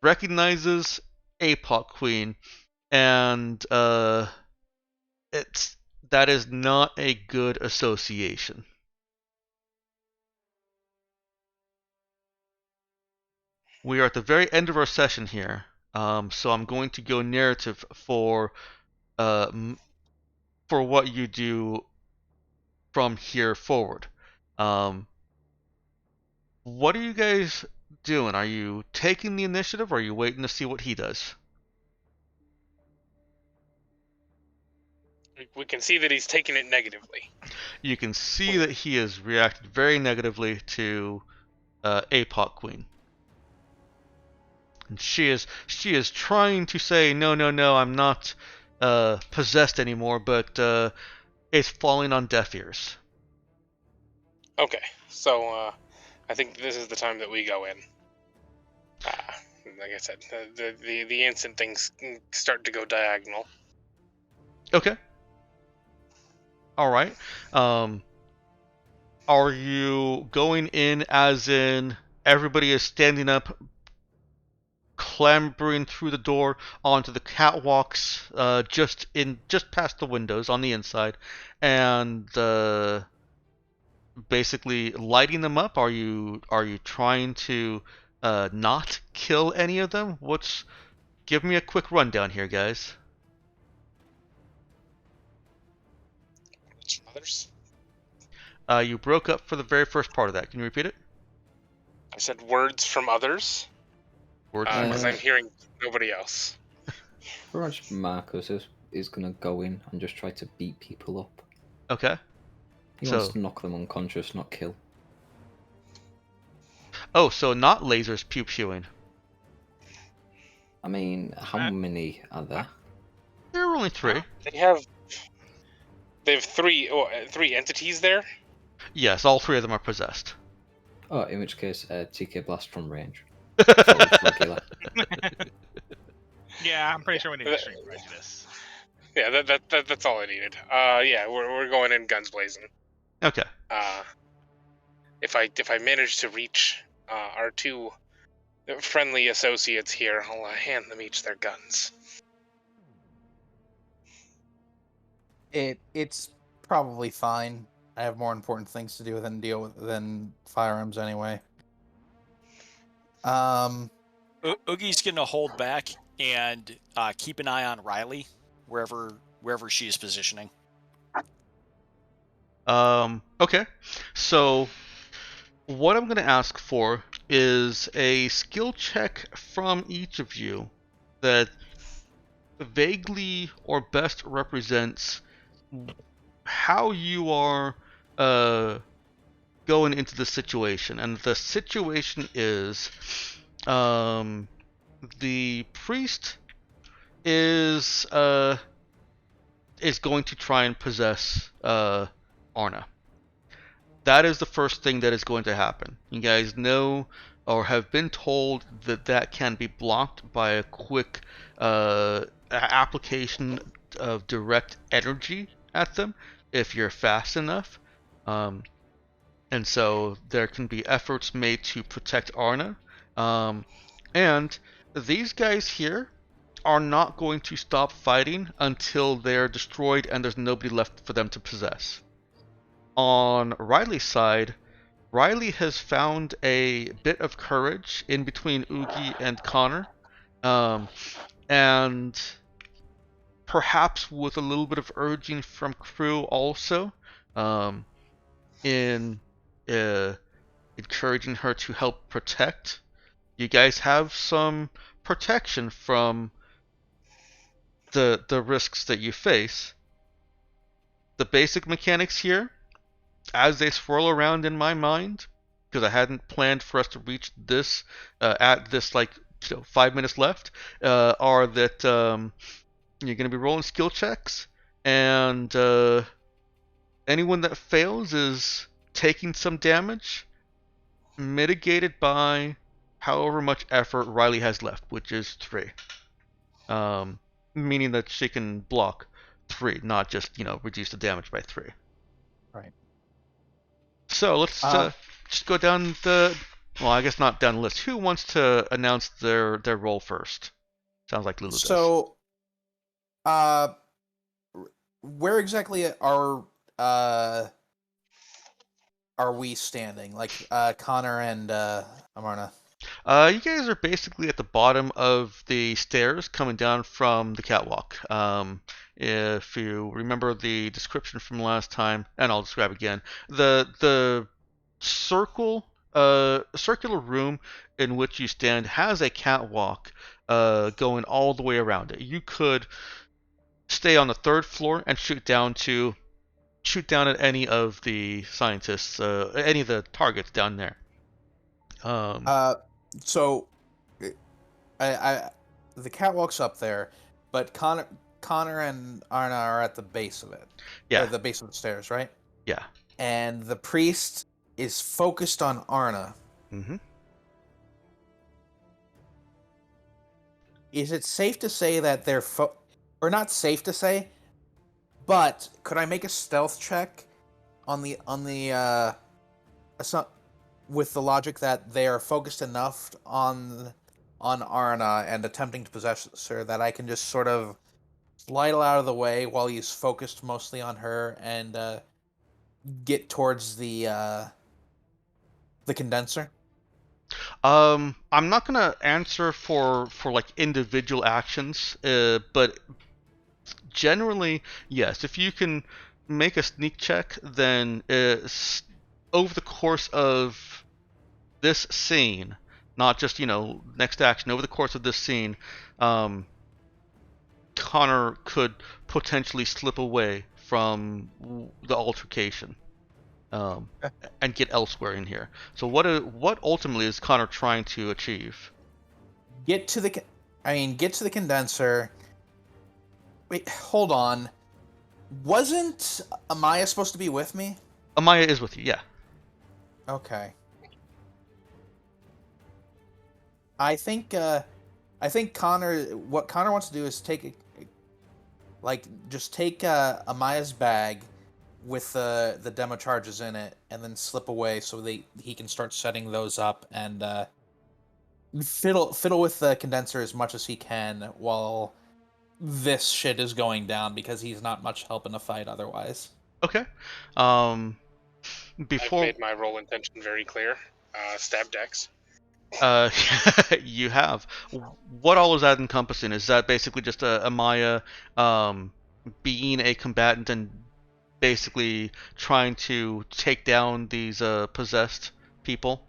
Speaker 5: recognizes APOC Queen, and that is not a good association. We are at the very end of our session here, so I'm going to go narrative for what you do from here forward. What are you guys doing? Are you taking the initiative, or are you waiting to see what he does?
Speaker 1: We can see that he's taking it negatively.
Speaker 5: You can see that he has reacted very negatively to APOC Queen. And she is trying to say, no, I'm not possessed anymore, but it's falling on deaf ears.
Speaker 1: Okay, so I think this is the time that we go in. Like I said, the instant things start to go diagonal.
Speaker 5: Okay. All right. Are you going in as in everybody is standing up, clambering through the door onto the catwalks, just past the windows on the inside, and basically lighting them up? Are you trying to not kill any of them? Give me a quick rundown here, guys.
Speaker 1: Others?
Speaker 5: You broke up for the very first part of that. Can you repeat it?
Speaker 1: I said words from others.
Speaker 5: Words
Speaker 1: Because I'm hearing nobody else.
Speaker 8: Raj Marcus is gonna go in and just try to beat people up.
Speaker 5: Okay.
Speaker 8: He wants to knock them unconscious, not kill.
Speaker 5: Oh, so not lasers pew-pewing.
Speaker 8: I mean, how many are there?
Speaker 5: There are only 3.
Speaker 1: They have three entities there.
Speaker 5: Yes, all 3 of them are possessed.
Speaker 8: Oh, in which case, TK Blast from range.
Speaker 2: Yeah, I'm pretty sure we need extreme prejudice.
Speaker 1: Yeah, that's all I needed. Yeah, we're going in guns blazing.
Speaker 5: Okay.
Speaker 1: If I manage to reach our 2 friendly associates here, I'll hand them each their guns.
Speaker 4: It's probably fine. I have more important things to do than firearms anyway.
Speaker 3: Oogie's gonna hold back and keep an eye on Riley wherever she is positioning.
Speaker 5: Okay. So what I'm going to ask for is a skill check from each of you that vaguely or best represents how you are going into the situation. And the situation is the priest is going to try and possess Arna. That is the first thing that is going to happen. You guys know or have been told that can be blocked by a quick application of direct energy at them if you're fast enough. And so there can be efforts made to protect Arna. And these guys here are not going to stop fighting until they're destroyed and there's nobody left for them to possess. On Riley's side, Riley has found a bit of courage in between Oogie and Connor, and perhaps with a little bit of urging from crew also, in encouraging her to help protect. You guys have some protection from the risks that you face. The basic mechanics here, as they swirl around in my mind, because I hadn't planned for us to reach this at this 5 minutes left, are that you're going to be rolling skill checks, and anyone that fails is taking some damage, mitigated by however much effort Riley has left, which is 3. Meaning that she can block 3, not just, reduce the damage by 3.
Speaker 7: Right.
Speaker 5: So let's just go down the... Well, I guess not down the list. Who wants to announce their roll first? Sounds like Lulu does.
Speaker 4: So, where exactly are we standing? Like, Connor and Amarna?
Speaker 5: You guys are basically at the bottom of the stairs coming down from the catwalk. If you remember the description from last time, and I'll describe again, the circular room in which you stand has a catwalk going all the way around it. You could stay on the 3rd floor and shoot down at any of the scientists, any of the targets down there.
Speaker 4: So, I the catwalk's up there, but Connor and Arna are at the base of it.
Speaker 5: Yeah.
Speaker 4: Or the base of the stairs, right?
Speaker 5: Yeah.
Speaker 4: And the priest is focused on Arna.
Speaker 5: Mm-hmm.
Speaker 4: Is it safe to say that they're or not safe to say, but could I make a stealth check on the with the logic that they are focused enough on Arna and attempting to possess her that I can just sort of slide out of the way while he's focused mostly on her and get towards the condenser?
Speaker 5: I'm not gonna answer for individual actions, but generally yes. If you can make a sneak check, then over the course of this scene, not just next action, over the course of this scene, Connor could potentially slip away from the altercation. And get elsewhere in here. So what ultimately is Connor trying to achieve?
Speaker 4: Get to the condenser. Wait, hold on. Wasn't Amaya supposed to be with me?
Speaker 5: Amaya is with you, yeah.
Speaker 4: Okay. I think Connor. What Connor wants to do is take Amaya's bag with the demo charges in it, and then slip away so he can start setting those up and fiddle with the condenser as much as he can while this shit is going down, because he's not much help in a fight otherwise.
Speaker 5: Okay. Before
Speaker 1: I've made my role intention very clear. Stab Dex.
Speaker 5: You have. What all is that encompassing? Is that basically just Amaya being a combatant and basically trying to take down these possessed people?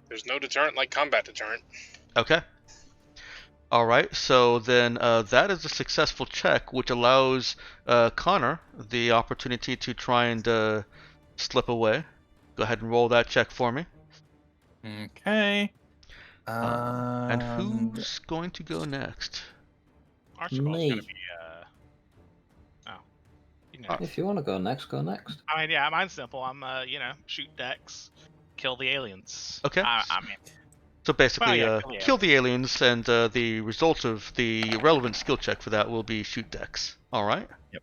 Speaker 1: There's no deterrent like combat deterrent.
Speaker 5: Okay. Alright, so then that is a successful check, which allows Connor the opportunity to try and slip away. Go ahead and roll that check for me.
Speaker 7: Okay.
Speaker 5: And who's going to go next?
Speaker 2: Archibald's
Speaker 8: Me.
Speaker 2: gonna be you know.
Speaker 8: If you want to go next, go next.
Speaker 2: I mean, yeah, mine's simple. I'm shoot decks, kill the aliens.
Speaker 5: Okay.
Speaker 2: I mean,
Speaker 5: So basically,
Speaker 2: Well,
Speaker 5: kill the aliens, and the result of the relevant skill check for that will be shoot decks. Alright?
Speaker 2: Yep.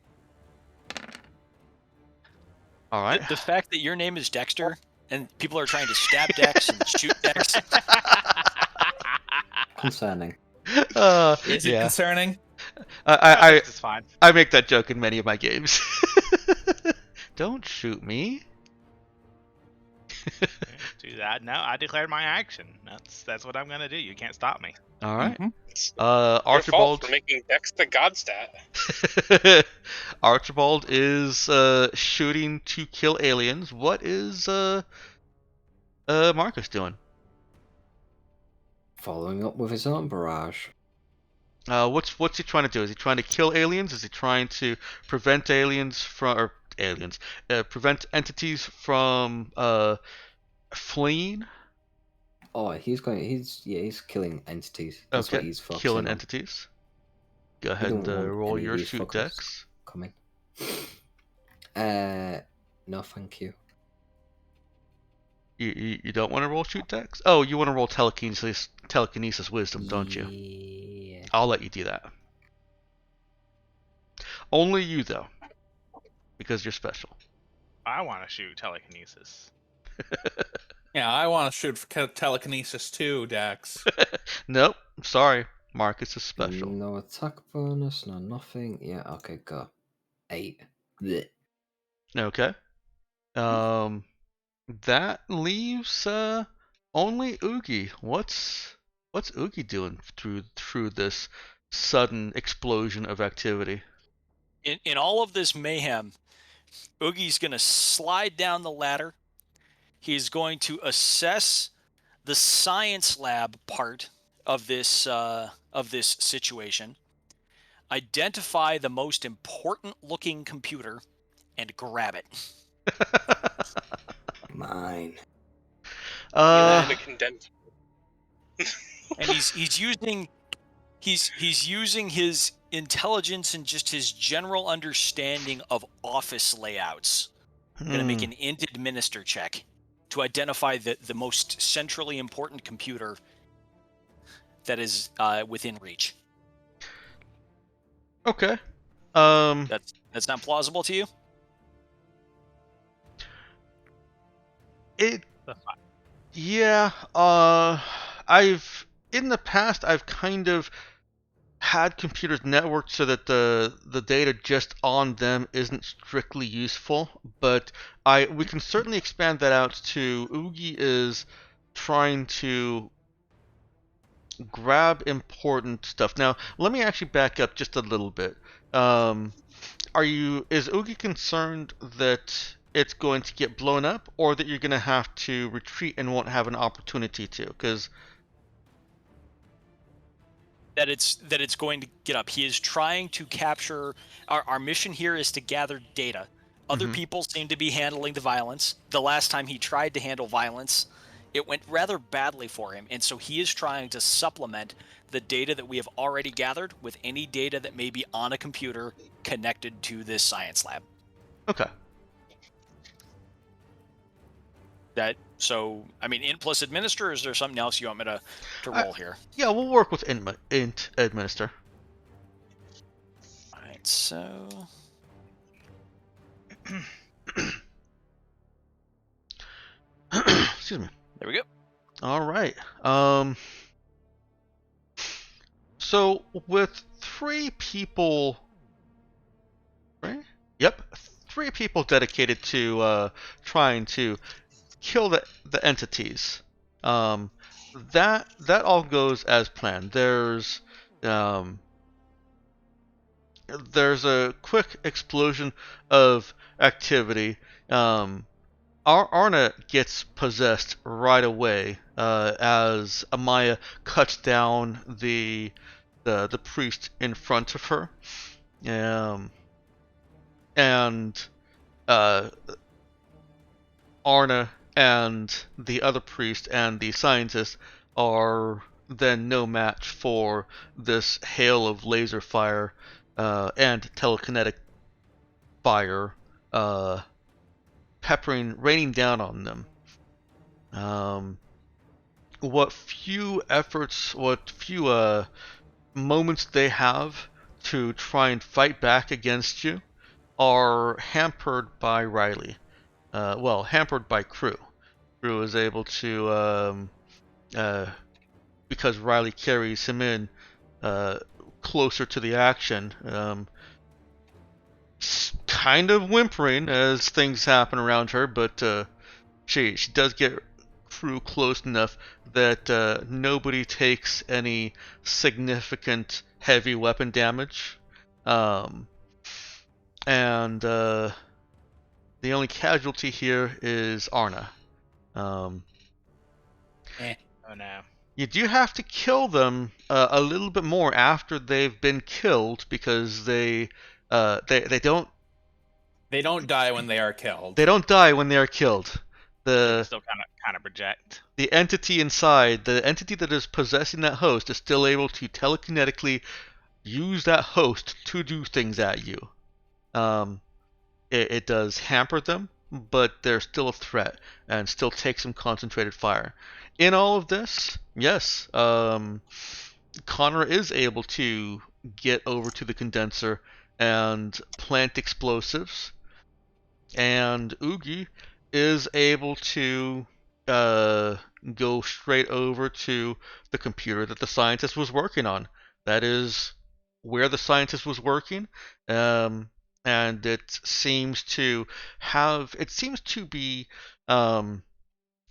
Speaker 5: Alright.
Speaker 3: The fact that your name is Dexter and people are trying to stab Dex and shoot Dex.
Speaker 8: concerning.
Speaker 7: Is it
Speaker 5: Yeah.
Speaker 7: concerning?
Speaker 2: This is fine.
Speaker 5: I make that joke in many of my games. Don't shoot me.
Speaker 2: Do that. No, I declared my action. That's what I'm gonna do. You can't stop me.
Speaker 5: All right.
Speaker 7: Mhm.
Speaker 1: Your fault
Speaker 5: Archibald.
Speaker 1: for making Dex the god stat.
Speaker 5: Archibald is shooting to kill aliens. What is Marcus doing?
Speaker 8: Following up with his own barrage.
Speaker 5: What's he trying to do? Is he trying to kill aliens? Is he trying to prevent prevent entities from fleeing?
Speaker 8: Oh, he's killing entities. That's what
Speaker 5: Okay,
Speaker 8: he's focusing
Speaker 5: killing
Speaker 8: on.
Speaker 5: entities. Go
Speaker 8: We
Speaker 5: ahead
Speaker 8: don't
Speaker 5: and
Speaker 8: want
Speaker 5: roll
Speaker 8: any of
Speaker 5: your
Speaker 8: these
Speaker 5: shoot
Speaker 8: fuckers
Speaker 5: dex.
Speaker 8: coming. No, thank you.
Speaker 5: You don't want to roll shoot dex? Oh, you want to roll telekinesis wisdom, don't you?
Speaker 8: Yeah.
Speaker 5: I'll let you do that. Only you though, because you're special.
Speaker 2: I want to shoot telekinesis.
Speaker 7: Yeah, I want to shoot for telekinesis too, Dax.
Speaker 5: Nope, sorry. Marcus is special.
Speaker 8: No attack bonus, no nothing. Yeah, okay, go. 8. Blech.
Speaker 5: Okay. That leaves only Oogie. What's Oogie doing through this sudden explosion of activity?
Speaker 3: In all of this mayhem, Oogie's going to slide down the ladder. He's going to assess the science lab part of this situation, identify the most important looking computer, and grab it.
Speaker 8: Mine.
Speaker 1: You the condenser.
Speaker 3: And he's using his intelligence and just his general understanding of office layouts. Going to make an int administer check to identify the most centrally important computer that is within reach.
Speaker 5: Okay.
Speaker 3: That's not plausible to you?
Speaker 5: Yeah. In the past I've kind of had computers networked so that the data just on them isn't strictly useful, but we can certainly expand that out to Oogie is trying to grab important stuff. Now, let me actually back up just a little bit. Is Oogie concerned that it's going to get blown up, or that you're going to have to retreat and won't have an opportunity to? Because
Speaker 3: that it's going to get up. He is trying to capture. Our mission here is to gather data. Other people seem to be handling the violence. The last time he tried to handle violence, it went rather badly for him, and so he is trying to supplement the data that we have already gathered with any data that may be on a computer connected to this science lab.
Speaker 5: Okay.
Speaker 3: Int plus administer, or is there something else you want me to roll here?
Speaker 5: Yeah, we'll work with int administer.
Speaker 3: Alright, so...
Speaker 5: Excuse me.
Speaker 3: There we go.
Speaker 5: All right. So with 3 people, right? Yep, 3 people dedicated to trying to kill the entities. That all goes as planned. There's a quick explosion of activity. Arna gets possessed right away as Amaya cuts down the priest in front of her, and Arna and the other priest and the scientist are then no match for this hail of laser fire and telekinetic fire raining down on them. What few moments they have to try and fight back against you are hampered by Riley. Hampered by Crew. Crew is able to because Riley carries him in closer to the action. Kind of whimpering as things happen around her, but she does get through close enough that nobody takes any significant heavy weapon damage. And the only casualty here is Arna.
Speaker 2: Oh no.
Speaker 5: You do have to kill them a little bit more after they've been killed because they don't
Speaker 7: die when they are killed.
Speaker 5: they don't die when they are killed.
Speaker 2: They
Speaker 5: The
Speaker 2: still kind of project.
Speaker 5: the entity inside, the entity that is possessing that host, is still able to telekinetically use that host to do things at you. It does hamper them, but they're still a threat and still take some concentrated fire. In all of this, yes, Connor is able to get over to the condenser and plant explosives, and Oogie is able to go straight over to the computer that the scientist was working on. That is where the scientist was working, and it seems to be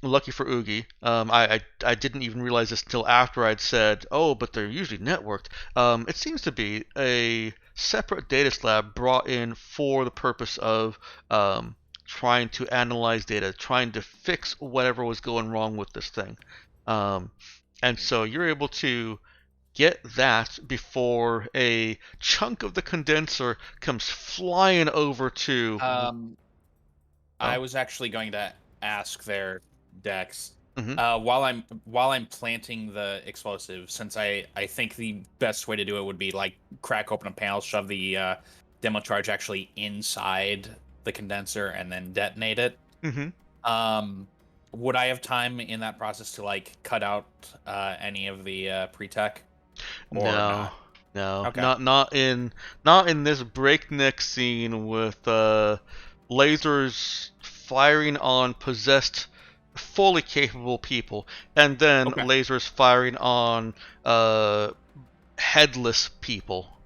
Speaker 5: lucky for Oogie. I didn't even realize this until after I'd said, oh, but they're usually networked. It seems to be a separate data slab brought in for the purpose of trying to analyze data, trying to fix whatever was going wrong with this thing. And so you're able to get that before a chunk of the condenser comes flying over to...
Speaker 7: I was actually going to ask there, Dex,
Speaker 5: Mhm.
Speaker 7: while I'm planting the explosive, since I think the best way to do it would be like crack open a panel, shove the demo charge actually inside the condenser, and then detonate it. Would I have time in that process to like cut out any of the pre-tech? Or
Speaker 5: No,
Speaker 7: not?
Speaker 5: no,
Speaker 7: Okay.
Speaker 5: not in this breakneck scene with lasers firing on possessed, fully capable people, and then
Speaker 7: Okay.
Speaker 5: lasers firing on headless people.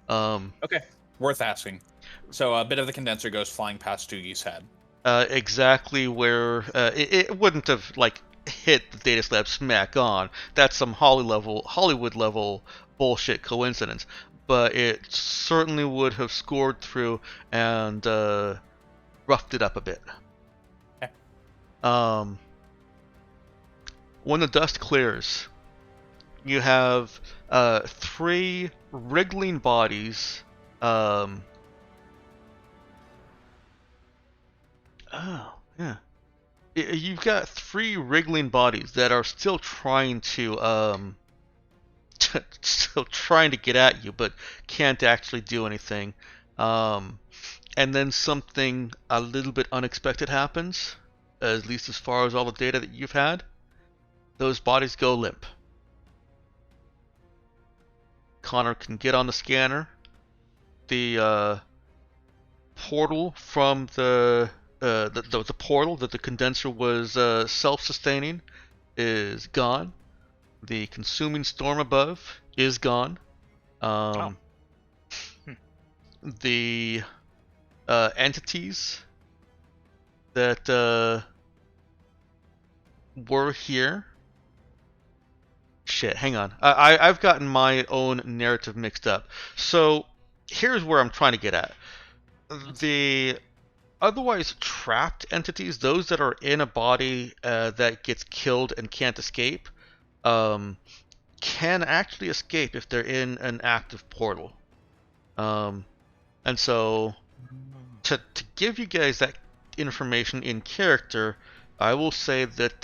Speaker 7: Okay, worth asking. So a bit of the condenser goes flying past Doogie's head.
Speaker 5: Exactly where it wouldn't have like hit the data slab smack on. That's some Hollywood level bullshit coincidence. But it certainly would have scored through and roughed it up a bit.
Speaker 7: Okay.
Speaker 5: When the dust clears, you have 3 wriggling bodies. Oh, yeah. You've got 3 wriggling bodies that are still trying to still trying to get at you, but can't actually do anything. And then something a little bit unexpected happens, at least as far as all the data that you've had. Those bodies go limp. Connor can get on the scanner. The portal from the portal that the condenser was self-sustaining is gone. The consuming storm above is gone. The entities that were here. Shit, hang on. I've gotten my own narrative mixed up. So here's where I'm trying to get at. The otherwise trapped entities, those that are in a body that gets killed and can't escape, can actually escape if they're in an active portal. And so, to give you guys that information in character, I will say that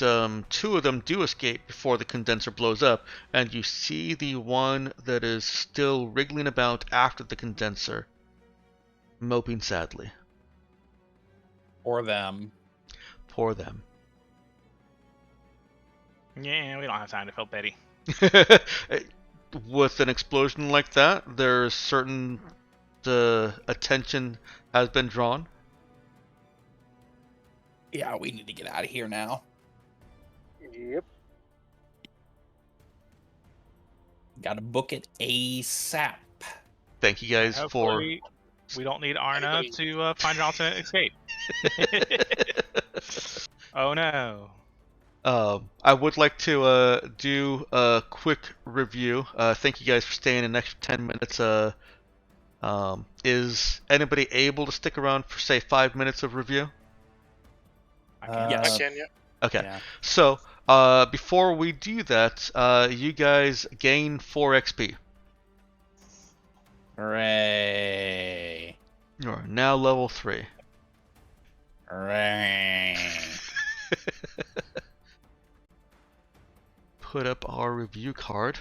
Speaker 5: 2 of them do escape before the condenser blows up, and you see the one that is still wriggling about after the condenser, moping sadly.
Speaker 7: Or them.
Speaker 5: Poor them.
Speaker 2: Yeah, we don't have time to feel pity.
Speaker 5: With an explosion like that, there's certain attention has been drawn.
Speaker 7: Yeah, we need to get out of here now.
Speaker 9: Yep.
Speaker 7: Gotta book it ASAP.
Speaker 5: Thank you guys for.
Speaker 2: Hopefully, we don't need Arna
Speaker 1: Anybody-
Speaker 2: to find an alternate escape. Oh no.
Speaker 5: I would like to do a quick review. Thank you guys for staying an extra 10 minutes. Is anybody able to stick around for say 5 minutes of review?
Speaker 2: I can't.
Speaker 3: Yes.
Speaker 1: I can, yeah.
Speaker 5: Okay.
Speaker 7: Yeah.
Speaker 5: So before we do that, you guys gain 4 XP.
Speaker 7: Hooray.
Speaker 5: You are now level 3.
Speaker 7: Hooray.
Speaker 5: Put up our review card.